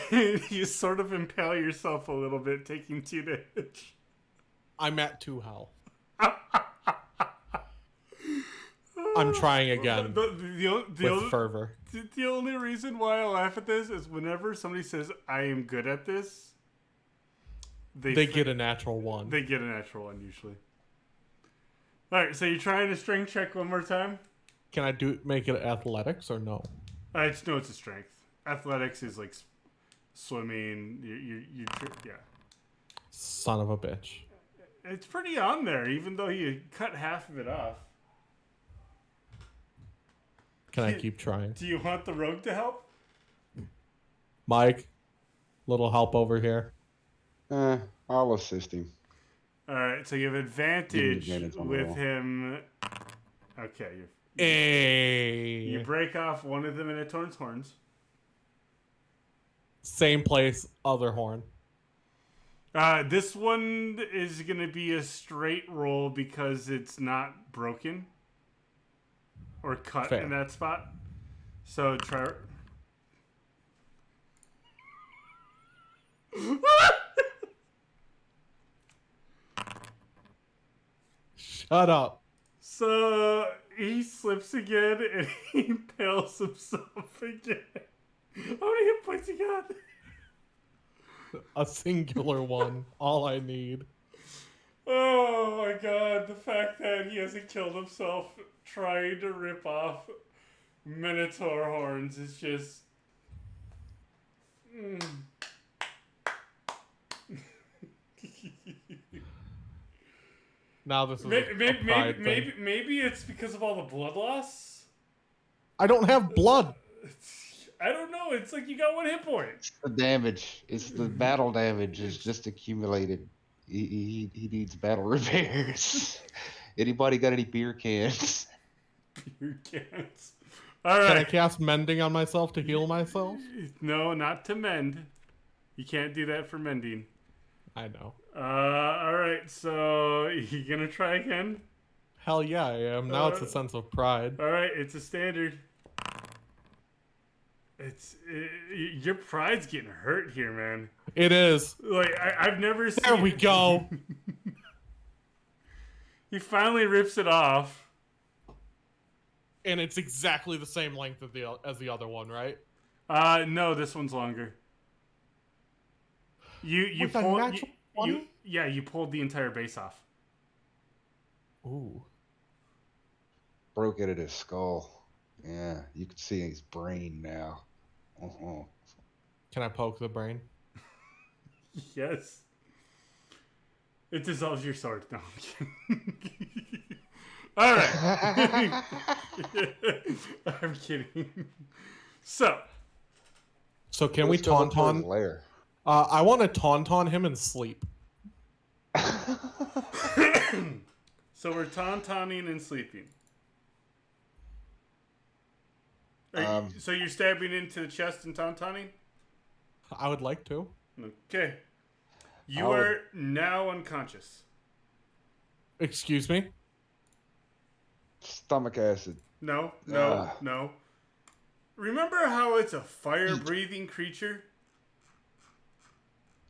you sort of impale yourself a little bit, taking 2 damage. I'm at 2 health. I'm trying again with fervor. The only reason why I laugh at this is whenever somebody says I am good at this, they get a natural 1. They get a natural 1 usually. All right, so you're trying to strength check one more time? Can I make it athletics or no? No, it's a strength. Athletics is like swimming. Yeah. Son of a bitch. It's pretty on there, even though you cut half of it off. Can I keep trying? Do you want the rogue to help? Mike, little help over here. I'll assist him. All right, so you have advantage on the with roll. him. Okay, Hey. you break off one of the Minotaur's horns. Same place, other horn. This one is going to be a straight roll because it's not broken or cut Fair. in that spot. So try. Shut up. So he slips again and he impales himself again. How many hit points you got? A singular one. All I need. Oh my god, the fact that he hasn't killed himself trying to rip off Minotaur horns is just... Now this is maybe it's because of all the blood loss? I don't have blood. I don't know, it's like you got 1 hit point. It's the damage. It's the battle damage is just accumulated. He needs battle repairs. Anybody got any beer cans? Beer cans. All right. Can I cast mending on myself to heal myself? No, not to mend. You can't do that for mending. I know. All right, so you gonna try again? Hell yeah, I am. Now it's a sense of pride. All right, it's a standard. Your pride's getting hurt here, man. It is. Like I've never seen. There we go. He finally rips it off. And it's exactly the same length as the other one, right? No, this one's longer. You pulled the entire base off. Ooh. Broke it at his skull. Yeah, you can see his brain now. Uh-huh. Can I poke the brain? Yes. It dissolves your sword. No, all right. I'm kidding. So can we tauntaun? I want to tauntaun him and sleep. So we're tauntauning and sleeping. So you're stabbing into the chest and tauntauning? I would like to. Okay. You are now unconscious. Excuse me? Stomach acid. No. Remember how it's a fire-breathing creature?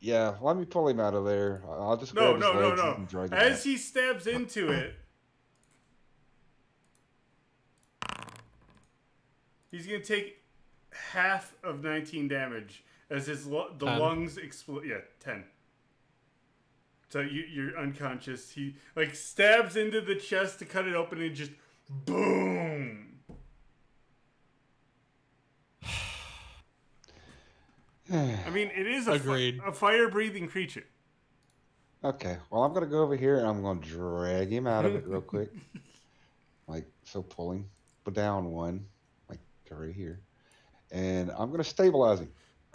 Yeah, let me pull him out of there. I'll just grab his legs and drag him As out. he stabs into it, he's going to take half of 19 damage as the 10. lungs explode. Yeah, 10. So you're unconscious. He like stabs into the chest to cut it open and just boom. I mean, it is a fire-breathing creature. Okay, well, I'm going to go over here and I'm going to drag him out of it real quick. Like, so pulling. But down one. Like, right here. And I'm going to stabilize him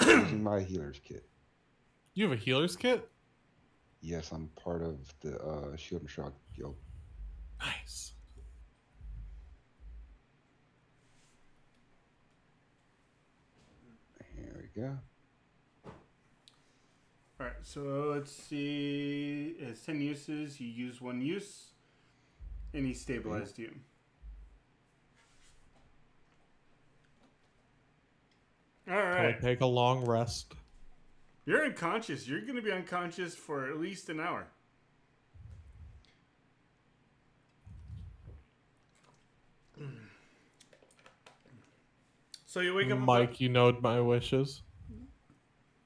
using my healer's kit. You have a healer's kit? Yes, I'm part of the Shield and Shroud Guild. Nice. Here we go. All right, so let's see. It has 10 uses. You use 1 use, and he stabilized you. All right. Can we take a long rest? You're unconscious. You're going to be unconscious for at least an hour. So you wake up... Mike, you know my wishes.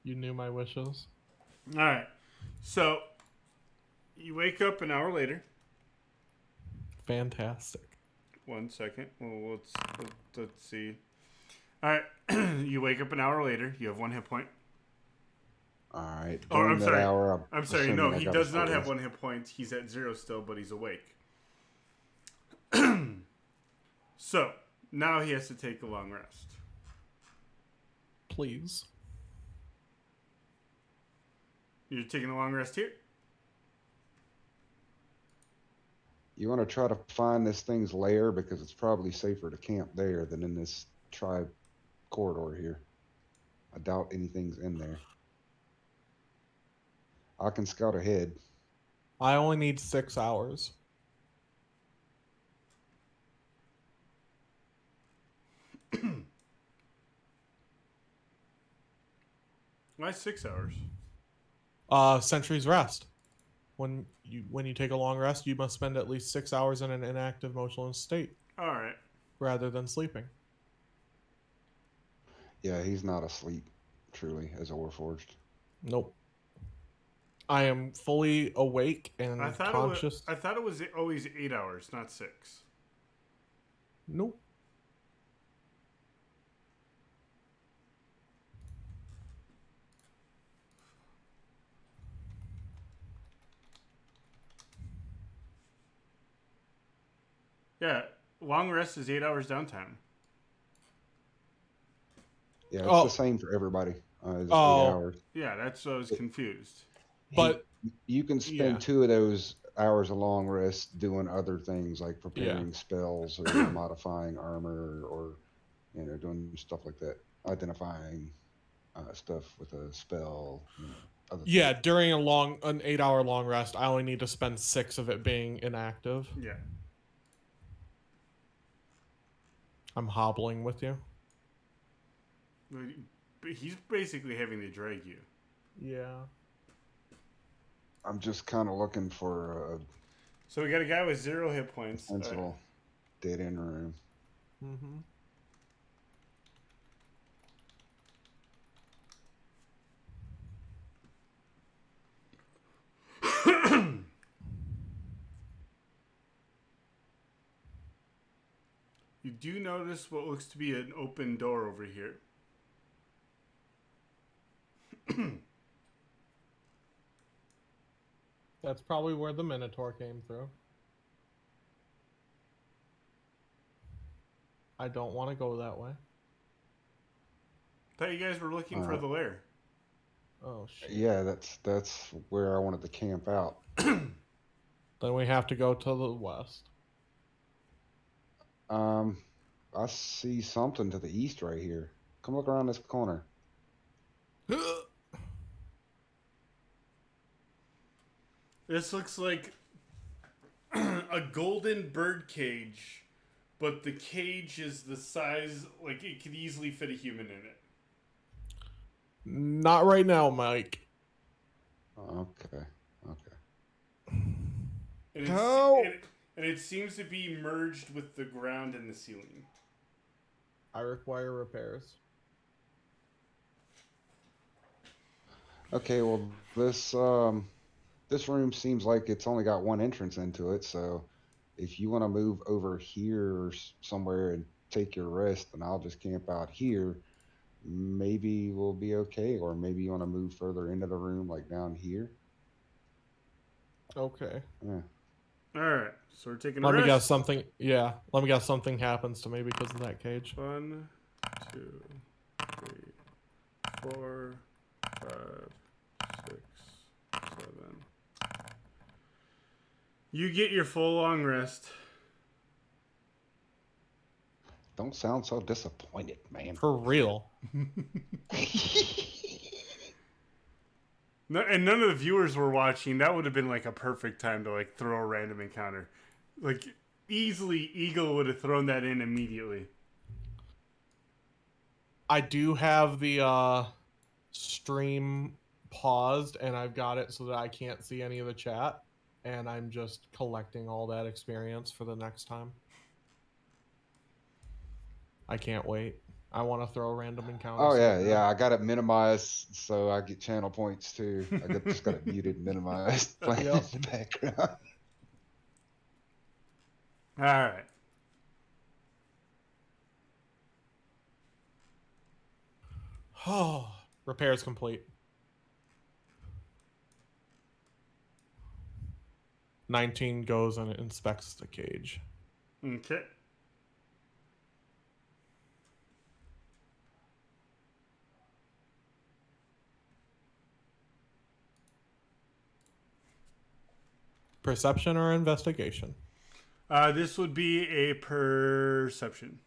You knew my wishes. All right. So you wake up an hour later. Fantastic. 1 second. Well, let's see. All right. You wake up an hour later. You have 1 hit point. All right. Oh, During I'm that sorry. hour, I'm sorry. assuming No, I he got does a not full have rest. 1 hit point. He's at 0 still, but he's awake. So now he has to take a long rest. Please. You're taking a long rest here? You want to try to find this thing's lair because it's probably safer to camp there than in this tribe corridor here. I doubt anything's in there. I can scout ahead. I only need 6 hours. Why 6 hours? Sentry's rest. When you take a long rest, you must spend at least 6 hours in an inactive motionless state All right. rather than sleeping. Yeah, he's not asleep, truly, as a Warforged. Nope. I am fully awake and I thought conscious. I thought it was always 8 hours, not 6. Nope. Yeah, long rest is 8 hours downtime. Yeah, it's the same for everybody. It's 8 hours. Yeah, that's what I was confused. But you can spend 2 of those hours of long rest doing other things like preparing spells or modifying armor or doing stuff like that, identifying stuff with a spell. During an 8 hour long rest, I only need to spend 6 of it being inactive. Yeah. I'm hobbling with you. But he's basically having to drag you. Yeah. I'm just kind of looking for a So we got a guy with 0 hit points. sensible dead end room. Mm-hmm. You do notice what looks to be an open door over here. That's probably where the Minotaur came through. I don't want to go that way. Thought you guys were looking for the lair. Oh shit. Yeah, that's where I wanted to camp out. Then we have to go to the west. I see something to the east right here. Come look around this corner. This looks like a golden bird cage, but the cage is the size, like it could easily fit a human in it. Not right now, Mike. Okay. And it seems to be merged with the ground and the ceiling. I require repairs. Okay, well this room seems like it's only got one entrance into it, so if you want to move over here or somewhere and take your rest, then I'll just camp out here. Maybe we'll be okay, or maybe you want to move further into the room, like down here. Okay. Yeah. All right, so we're taking a Let rest. me guess something. Yeah, let me guess something happens to me because of that cage. 1, 2, 3, 4, 5, 6, 7. You get your full long rest. Don't sound so disappointed, man. For real. No, and none of the viewers were watching. That would have been like a perfect time to like throw a random encounter. Like easily, Eagle would have thrown that in immediately. I do have the stream paused, and I've got it so that I can't see any of the chat, and I'm just collecting all that experience for the next time. I can't wait. I want to throw random encounters. Oh yeah. I got it minimized so I get channel points too. Just got it muted, minimized, playing in the background. All right. Oh, repairs complete. 19 goes and inspects the cage. Okay. Perception or investigation? This would be a perception.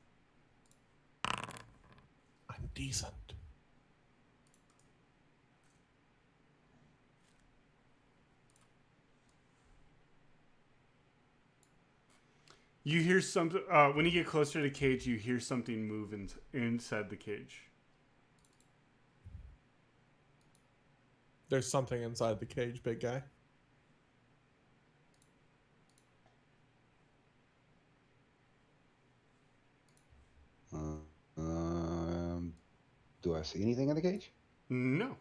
I'm decent. You hear something when you get closer to the cage. You hear something move inside the cage. There's something inside the cage, big guy. Do I see anything in the cage? No.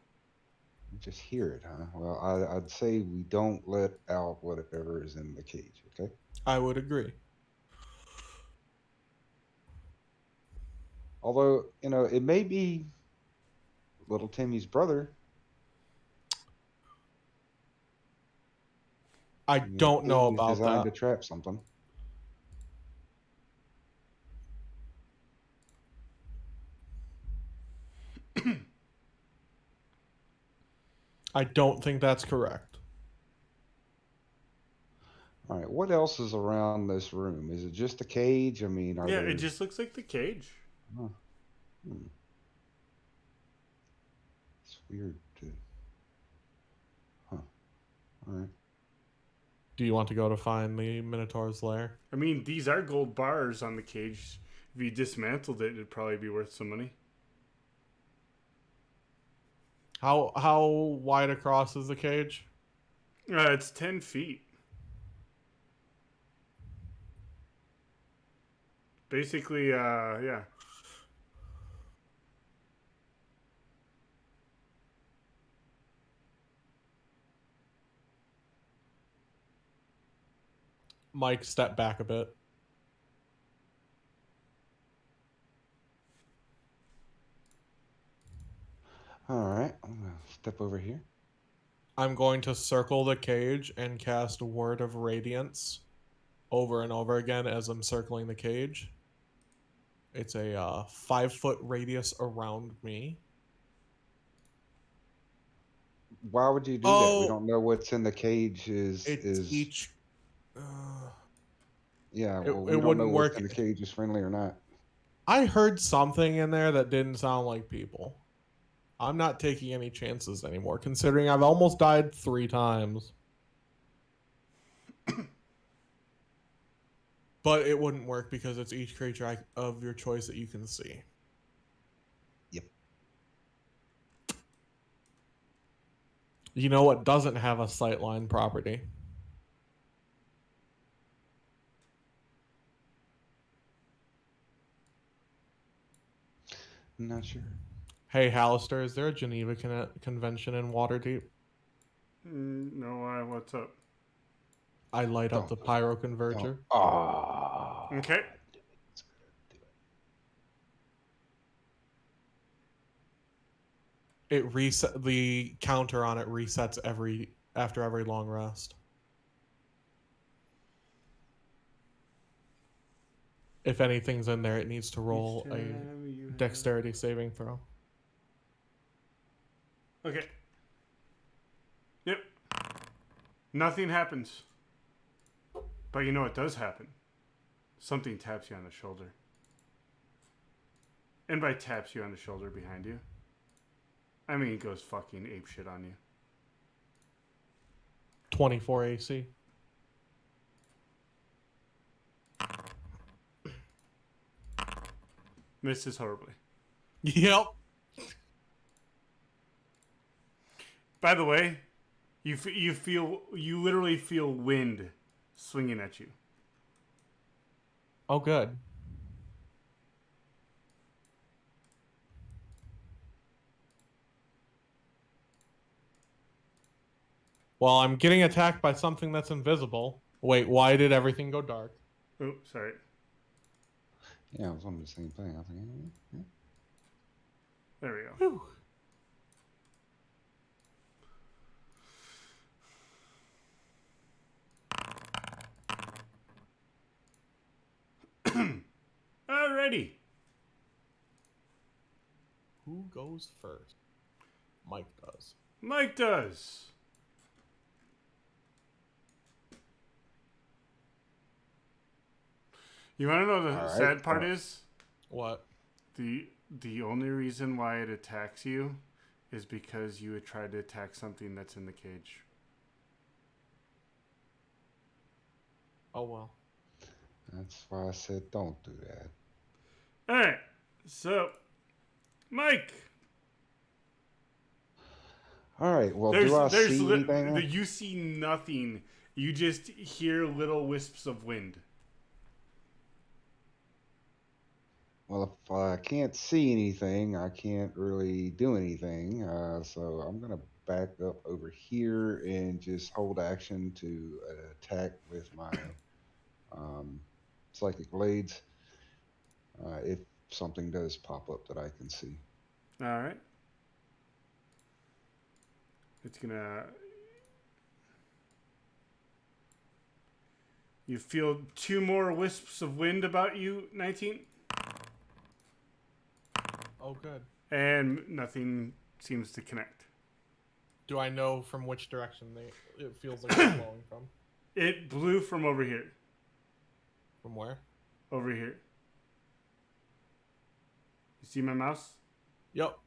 You just hear it, huh? Well, I'd say we don't let out whatever is in the cage, okay? I would agree. Although, it may be little Timmy's brother. I don't know He's about designed that. to trap something. I don't think that's correct. All right, what else is around this room? Is it just a cage? I mean, are there... it just looks like the cage. Huh. It's weird. Huh. All right. Do you want to go to find the Minotaur's lair? I mean, these are gold bars on the cage. If you dismantled it, it'd probably be worth some money. How wide across is the cage? It's 10 feet. Basically, yeah. Mike, step back a bit. All right, I'm going to step over here. I'm going to circle the cage and cast Word of Radiance over and over again as I'm circling the cage. It's a 5-foot radius around me. Why would you do that? We don't know what's in the cage Each... yeah, well, we it don't know wouldn't what's work. in the cage is friendly or not. I heard something in there that didn't sound like people. I'm not taking any chances anymore, considering I've almost died 3 times. But it wouldn't work because it's each creature of your choice that you can see. Yep. You know what doesn't have a sightline property? I'm not sure. Hey, Hallister, is there a Geneva Convention in Waterdeep? No, what's up? I light up the Pyroconverger. Okay. It reset the counter on it resets after every long rest. If anything's in there, it needs to roll a dexterity saving throw. Okay. Yep. Nothing happens. But you know what does happen? Something taps you on the shoulder. And by taps you on the shoulder behind you, I mean it goes fucking apeshit on you. 24 AC. Misses horribly. Yep. By the way, you literally feel wind swinging at you. Oh, good. Well, I'm getting attacked by something that's invisible. Wait, why did everything go dark? Oh, sorry. Yeah, I was wondering the same thing. I was like, yeah. There we go. Whew. Alrighty. Who goes first? Mike does. Mike does. You want to know the All right. sad part is? What? The only reason why it attacks you is because you would try to attack something that's in the cage. Oh well. That's why I said don't do that. Alright. So, Mike. All right. Well, do I see anything? You see nothing. You just hear little wisps of wind. Well, if I can't see anything, I can't really do anything. So I'm gonna back up over here and just hold action to attack with my psychic blades. If something does pop up that I can see. Alright. It's gonna... You feel 2 more wisps of wind about you, 19. Oh, good. And nothing seems to connect. Do I know from which direction it feels like it's blowing from? It blew from over here. From where? Over here. You see my mouse? Yep.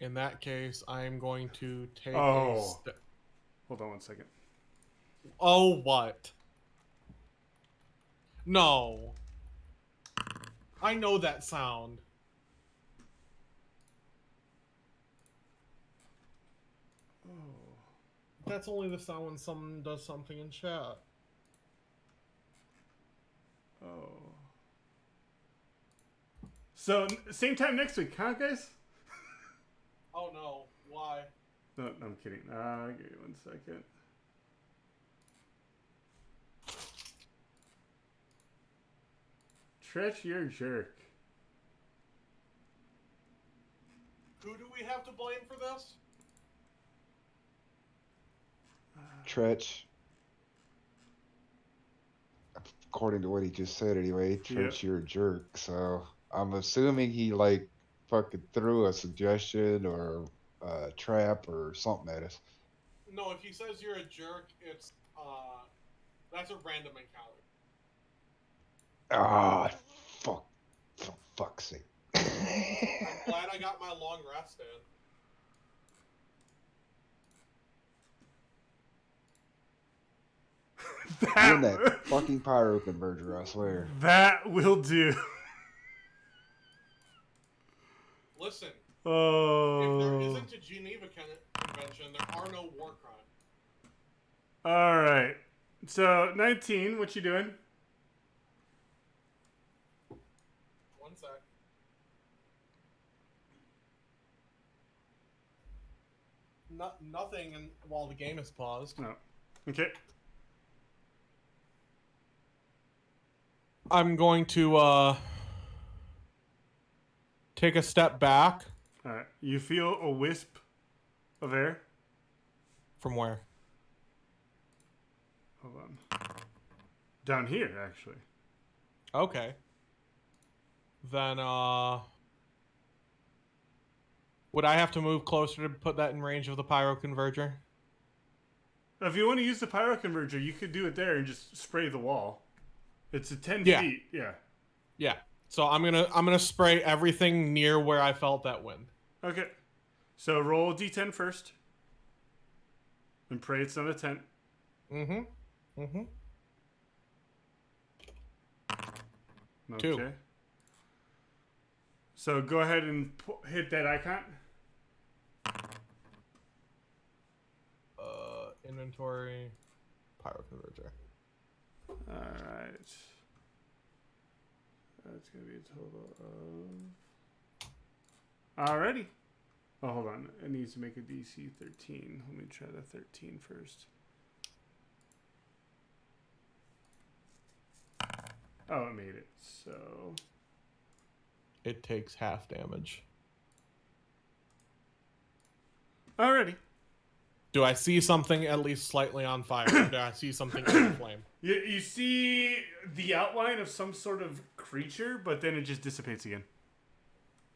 In that case, I'm going to take a step. Hold on one second. Oh, what? No. I know that sound. Oh. That's only the sound when someone does something in chat. Oh. So, same time next week, huh, guys? Oh no, why? No, I'm kidding. Give me 1 second. Tretch, you're a jerk. Who do we have to blame for this? Tretch. According to what he just said, anyway, Tretch, you're a jerk. So I'm assuming he like fucking threw a suggestion or a trap or something at us. No, if he says you're a jerk, it's that's a random encounter. Ah, fuck. For fuck's sake. I'm glad I got my long rest in. Doing that fucking Pyroconverger, I swear. That will do. Listen, Oh. if there isn't a Geneva Convention, there are no war crimes. All right. So, 19, what you doing? One sec. Nothing while the game is paused. No. Okay. I'm going to take a step back. All right. You feel a wisp of air? From where? Hold on. Down here, actually. Okay. Then, would I have to move closer to put that in range of the Pyroconverger? If you want to use the Pyroconverger, you could do it there and just spray the wall. It's a 10 Yeah. feet. Yeah. Yeah. So I'm gonna spray everything near where I felt that wind. Okay. So roll D10 first. And pray it's not a 10. Mm-hmm. Mm-hmm. Okay. 2. So go ahead and hit that icon. Inventory, Pyroconverger. Alright. That's going to be a total of... Alrighty. Oh, hold on. It needs to make a DC 13. Let me try the 13 first. Oh, it made it. So It takes half damage. alrighty. Do I see something at least slightly on fire? Or do I see something in flame? You see the outline of some sort of creature, but then it just dissipates again.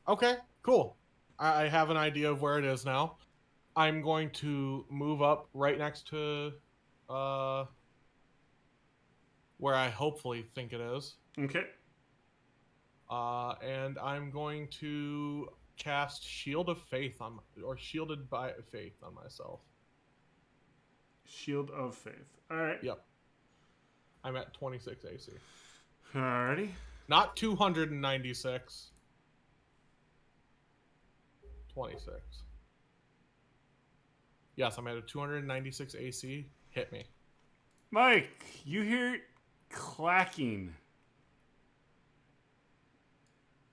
Okay, cool. I have an idea of where it is now. I'm going to move up right next to where I hopefully think it is. Okay. And I'm going to cast Shield of Faith on, or Shielded by Faith on myself. Shield of Faith. Alright. Yep. I'm at 26 AC. Alrighty. Not 296. 26. Yes, I'm at a 296 AC. Hit me. Mike, you hear clacking.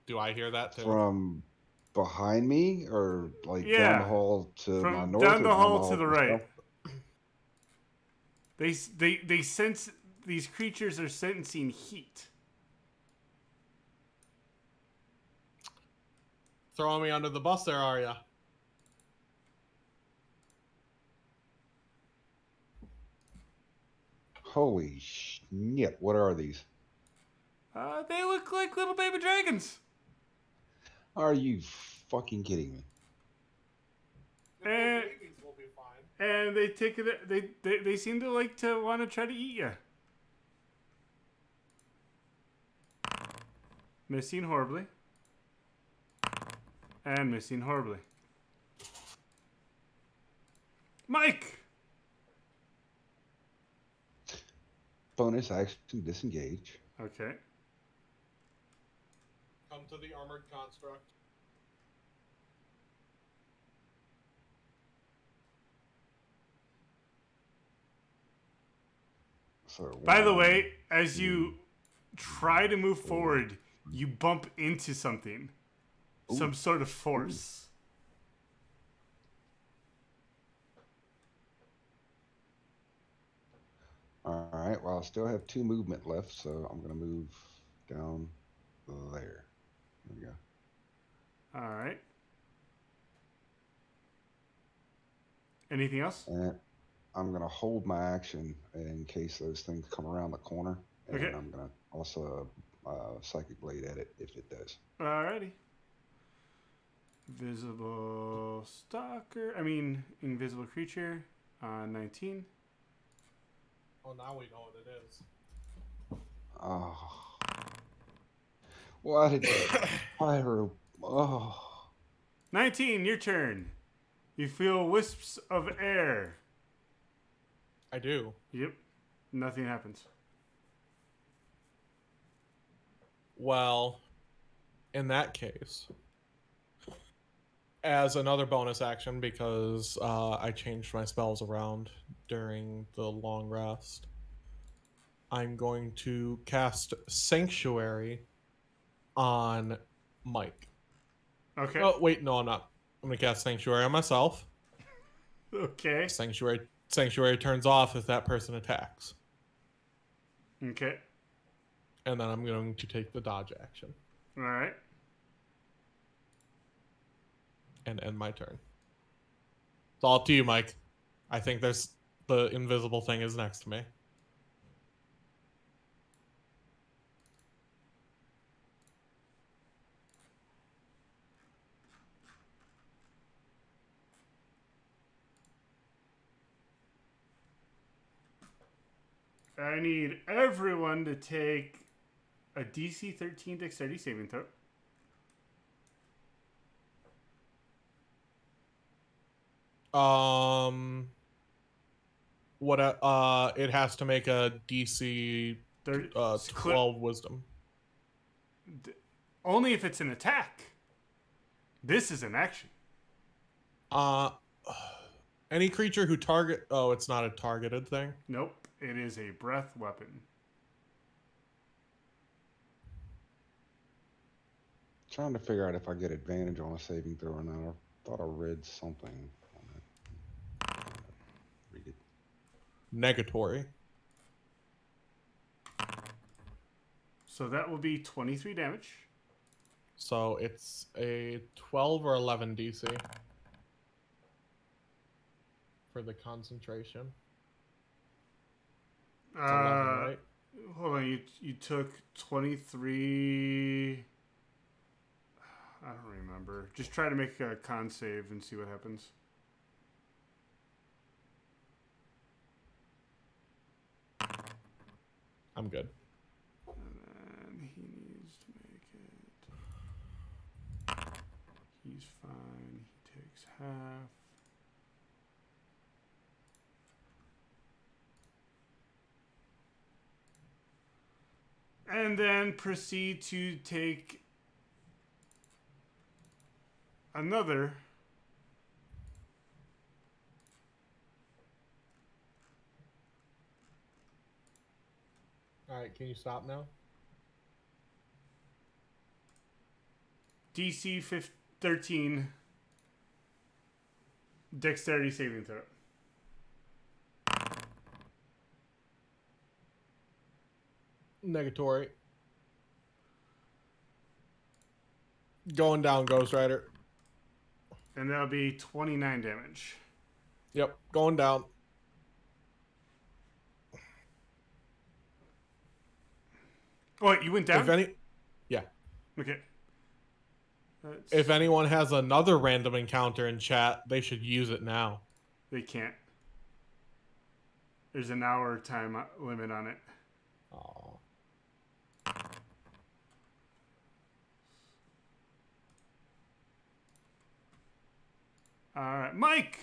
Do I hear that too? From behind me, or like down Yeah. the hall to my From north? down or the hall to the my right. south? They sense, these creatures are sensing heat. Throwing me under the bus there, are ya? Holy shit! What are these? They look like little baby dragons. Are you fucking kidding me? And, Babies will be fine. and they take it. They seem to like to want to try to eat you. Missing horribly. And missing horribly. Mike! Bonus action disengage. Okay. Come to the armored construct. So By the way, as you try to move forward, you bump into something. Some sort of force. All right. Well, I still have 2 movement left, so I'm gonna move down there. There we go. Alright. Anything else? And I'm gonna hold my action in case those things come around the corner, and Okay. I'm gonna also psychic blade at it if it does. Alrighty. Visible stalker. Invisible creature. 19. Oh, now we know what it is. Oh. Why did Pyro? Oh. 19, your turn. You feel wisps of air. I do. Yep. Nothing happens. Well, in that case, as another bonus action, because I changed my spells around during the long rest, I'm going to cast Sanctuary on Mike. Okay. Oh, wait, no, I'm not. I'm going to cast Sanctuary on myself. Okay. Sanctuary turns off if that person attacks. Okay. And then I'm going to take the dodge action Alright. and end my turn. It's all up to you, Mike. I think there's the invisible thing is next to me. I need everyone to take a DC 13 dexterity saving throw. What? It has to make a DC 12 wisdom. Only if it's an attack. This is an action. Any creature who target. Oh, it's not a targeted thing. Nope. It is a breath weapon. Trying to figure out if I get advantage on a saving throw or not. I thought I read something on it. Read it. Negatory. So that will be 23 damage. So it's a 12 or 11 DC for the concentration. It's 11, right? Hold on, you took 23. I don't remember. Just try to make a con save and see what happens. I'm good. And then he needs to make it. He's fine. He takes half. And then proceed to take another All right, can you stop now? DC 13 dexterity saving throw. Negatory. Going down, Ghost Rider. And that'll be 29 damage. Yep, going down. Oh, wait, you went down? Yeah. Okay. If anyone has another random encounter in chat, they should use it now. They can't. There's an hour time limit on it. Oh. All right, Mike,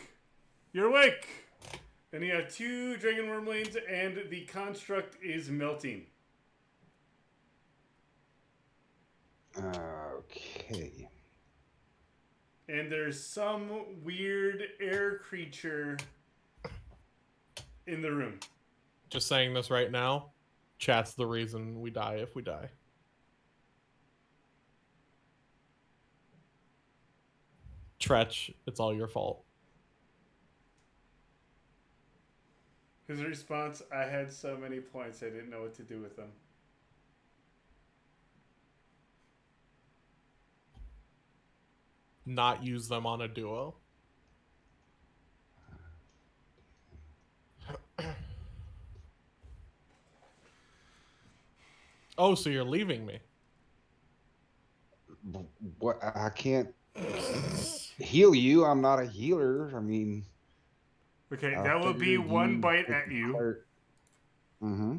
you're awake. And you have 2 Dragon Wormlings, and the construct is melting. Okay. And there's some weird air creature in the room. Just saying this right now. Chat's the reason we die if we die. Tretch, it's all your fault. His response, I had so many points I didn't know what to do with them. Not use them on a duo. Oh, so you're leaving me. What? I can't heal you. I'm not a healer. I mean... Okay, that will be 1 bite at you. Mm-hmm.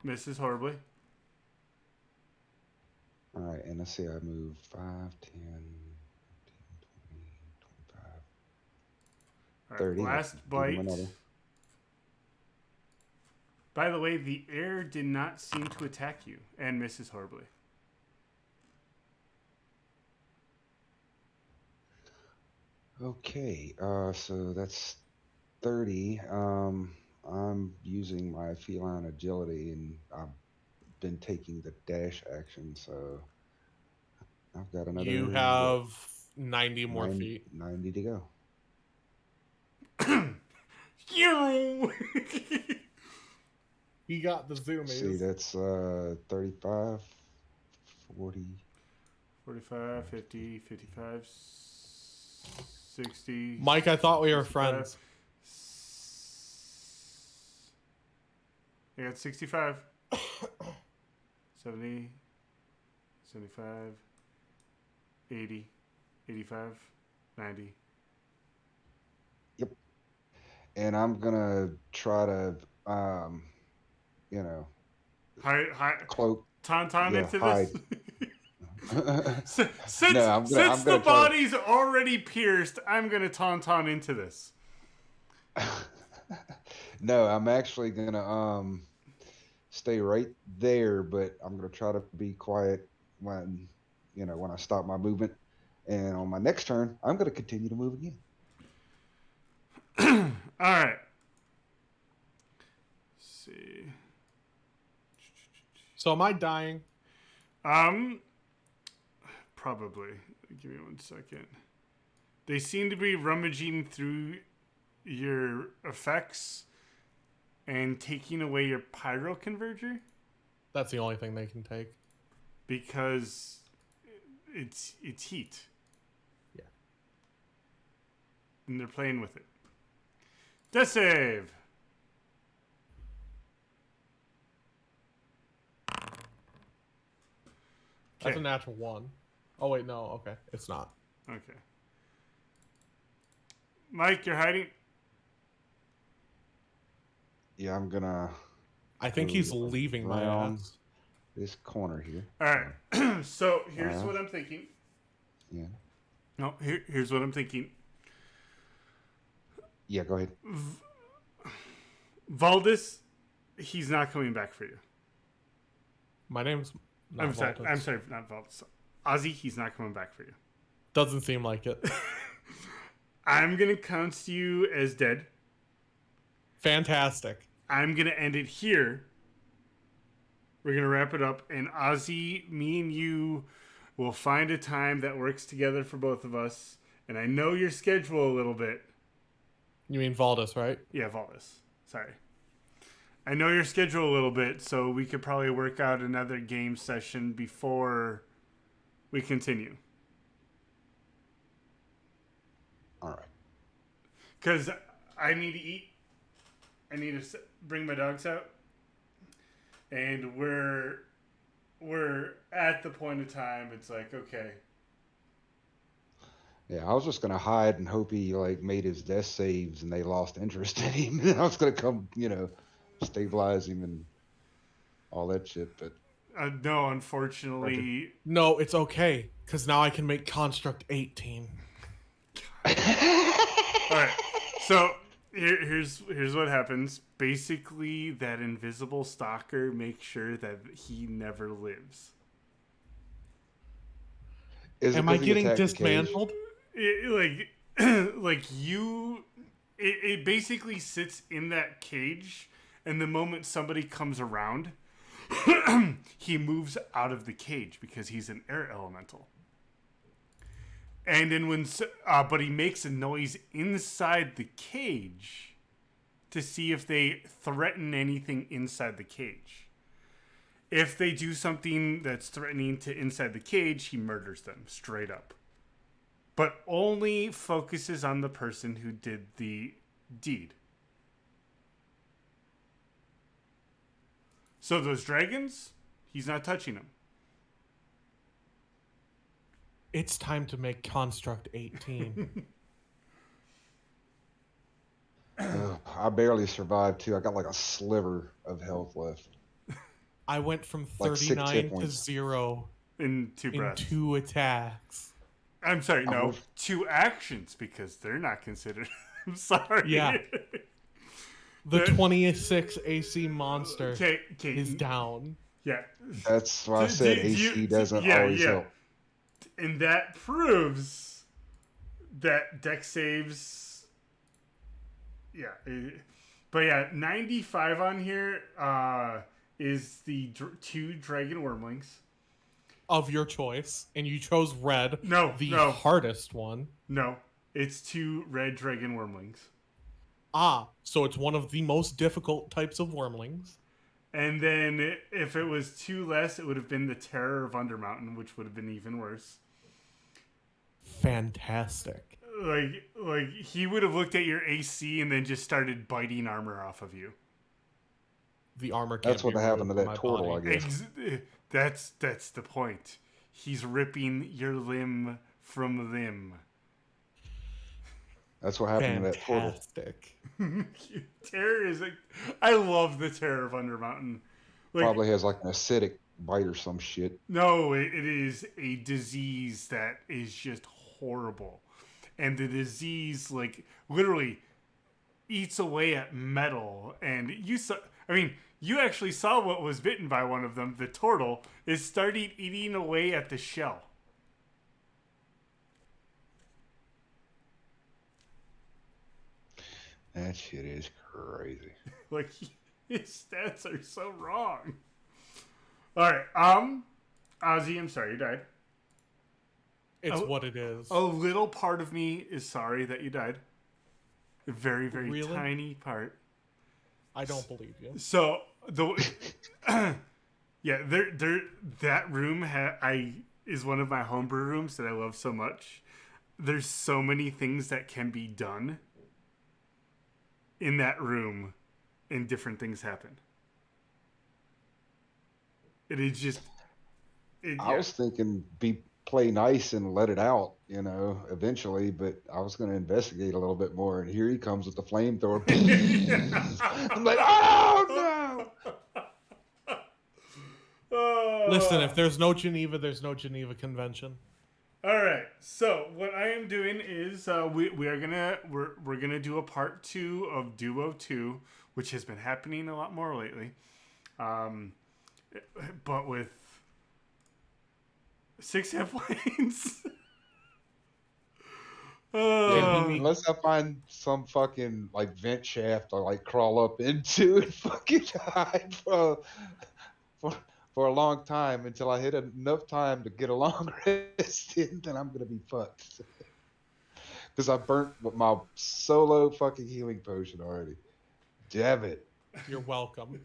Misses horribly. All right, and let's see. I move 5, 10, 15, 20, 25, 30. Right, last bite. By the way, the air did not seem to attack you, and misses horribly. Okay, so that's 30. I'm using my feline agility, and I've been taking the dash action, so I've got another... You have 90 more feet. 90 to go. He got the zoomies. See, that's 35, 40... 45, 50, 55, 60... Mike, I thought we were friends. I got 65, 70, 75, 80, 85, 90. Yep. And I'm gonna try to, cloak. Tauntaun into hide. this. Since the body's already pierced, I'm gonna Tauntaun into this. No, I'm actually gonna stay right there, but I'm gonna try to be quiet when I stop my movement, and on my next turn, I'm gonna continue to move again. All right. Let's see. So am I dying? Probably. Give me 1 second. They seem to be rummaging through your effects and taking away your Pyroconverger. That's the only thing they can take. Because it's heat. Yeah. And they're playing with it. Death save. That's a natural 1. Oh wait, no. Okay, it's not. Okay. Mike, you're hiding. Yeah, I'm gonna. I think he's leaving my around ass. this corner here. All right. So here's what I'm thinking. Yeah. No, here's what I'm thinking. Yeah, go ahead. Valdus, he's not coming back for you. My name's not Valdus. I'm sorry, not Valdus. Ozzy, he's not coming back for you. Doesn't seem like it. I'm gonna count you as dead. Fantastic. I'm gonna end it here. We're gonna wrap it up, and Ozzy, me and you will find a time that works together for both of us. And I know your schedule a little bit. You mean Valdus, right? Yeah, Valdus. Sorry. I know your schedule a little bit, so we could probably work out another game session before we continue. All right. Because I need to eat. I need to bring my dogs out. And we're at the point of time, it's like, okay. Yeah, I was just gonna hide and hope he like made his death saves and they lost interest in him. And I was gonna come, stabilize him and all that shit. But No, unfortunately. No, it's okay, because now I can make Construct 18. All right. So here's what happens. Basically, that invisible stalker makes sure that he never lives. Am I getting dismantled? It basically sits in that cage, and the moment somebody comes around, he moves out of the cage because he's an air elemental. And then but he makes a noise inside the cage to see if they threaten anything inside the cage. If they do something that's threatening to inside the cage, he murders them straight up. But only focuses on the person who did the deed. So those dragons, he's not touching them. It's time to make Construct 18. I barely survived too. I got like a sliver of health left. I went from Like 6 hit 39 to points. 0 In 2 in breaths. 2 attacks. I'm sorry, no. was- 2 actions, because they're not considered. I'm sorry. Yeah. The 26 AC monster Okay, is down. yeah. That's why I said AC doesn't always help. And that proves that deck saves. Yeah. But yeah, 95 on here is the 2 dragon wormlings. Of your choice, and you chose red, No, the no. hardest one. No, it's 2 red dragon wormlings. So it's one of the most difficult types of wormlings. And then if it was 2 less, it would have been the Terror of Undermountain, which would have been even worse. Fantastic. Like he would have looked at your AC and then just started biting armor off of you. The armor can't That's what be happened to removed that from my turtle, I body. guess. That's the point. He's ripping your limb from limb. That's what happened to that turtle. Fantastic. Terror is I love the Terror of Undermountain. Probably has like an acidic bite or some shit. No, it is a disease that is just horrible. And the disease, literally eats away at metal. And you actually saw what was bitten by one of them. The turtle is starting eating away at the shell. That shit is crazy. His stats are so wrong. All right, Ozzy, I'm sorry you died. It's what it is. A little part of me is sorry that you died. A very, very Really? tiny part. I don't believe you. So Yeah, that room is one of my homebrew rooms that I love so much. There's so many things that can be done in that room, and different things happen. It is just. I was thinking play nice and let it out, eventually, but I was going to investigate a little bit more. And here he comes with the flamethrower. I'm like, oh no! Listen, if there's no Geneva, there's no Geneva Convention. All right. So what I am doing is we're gonna do a part 2 of Duo 2, which has been happening a lot more lately, but with 6 half-lanes. Unless I find some fucking vent shaft to crawl up into and fucking hide for a long time until I hit enough time to get a long rest in, then I'm gonna be fucked. Because I burnt my solo fucking healing potion already. Damn it. You're welcome.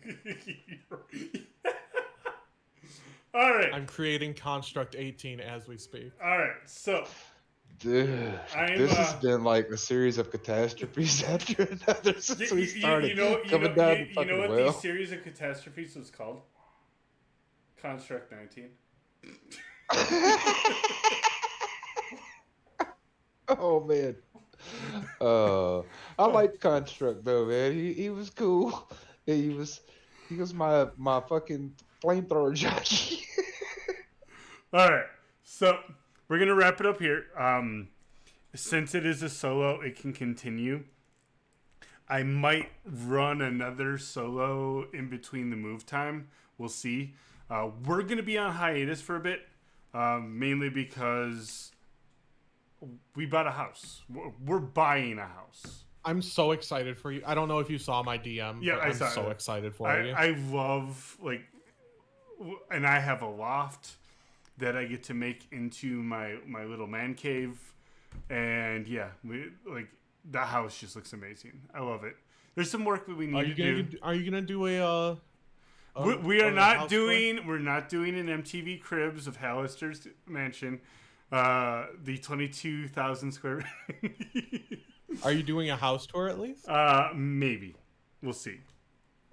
All right. I'm creating Construct 18 as we speak. All right. So. Dude, this has been a series of catastrophes after another since we started. You know what these series of catastrophes was called? Construct 19. Oh man. I like Construct though, man. He was cool. He was my fucking flamethrower jockey. All right. So we're gonna wrap it up here. Since it is a solo, it can continue. I might run another solo in between the move time. We'll see. We're gonna be on hiatus for a bit, mainly because we bought a house. We're buying a house. I'm so excited for you. I don't know if you saw my DM. Yeah, but I'm so excited for you. I love and I have a loft that I get to make into my little man cave, and yeah, the house just looks amazing. I love it. There's some work that we need to do. Are you gonna do we're not doing an MTV Cribs of Hallister's Mansion, the 22,000 square. Are you doing a house tour at least? Maybe, we'll see.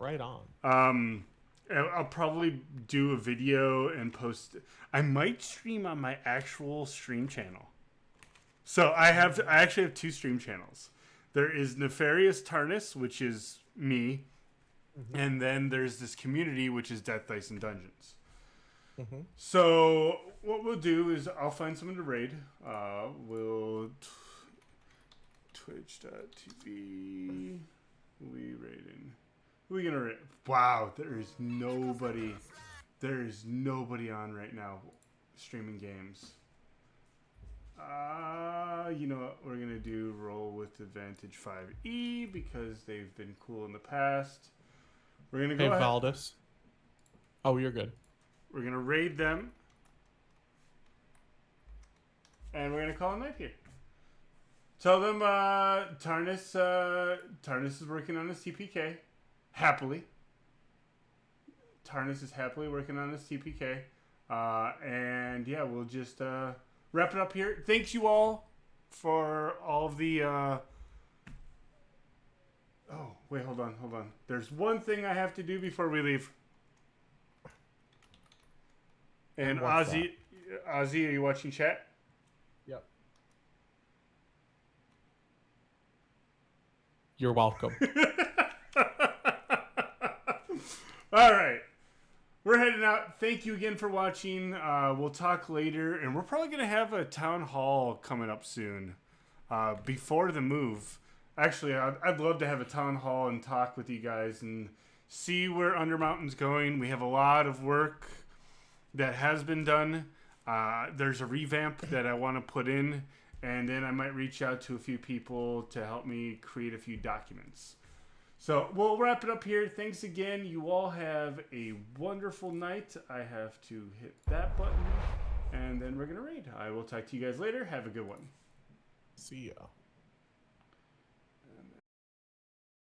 Right on. I'll probably do a video and post. I might stream on my actual stream channel. So I actually have 2 stream channels. There is Nefarious Tarnus, which is me, and then there's this community, which is Death, Dice, and Dungeons. So what we'll do is I'll find someone to raid. We'll twitch.tv. We raiding. Who are we gonna raid? Wow, there is nobody on right now streaming games. You know what we're gonna do? Roll with advantage 5e because they've been cool in the past. We're gonna go ahead. Valdus. Oh, you're good. We're gonna raid them, and we're gonna call a night here. Tell them Tarnus is working on his TPK happily. Tarnus is happily working on his TPK, and yeah, we'll just wrap it up here. Thanks you all for all of the. Oh wait, hold on. There's one thing I have to do before we leave. And Ozzy, are you watching chat? Yep. You're welcome. All right. We're heading out. Thank you again for watching. We'll talk later. And we're probably going to have a town hall coming up soon. Before the move. Actually, I'd love to have a town hall and talk with you guys and see where Undermountain's going. We have a lot of work that has been done. There's a revamp that I want to put in. And then I might reach out to a few people to help me create a few documents. So we'll wrap it up here. Thanks again. You all have a wonderful night. I have to hit that button, and then we're going to raid. I will talk to you guys later. Have a good one. See ya.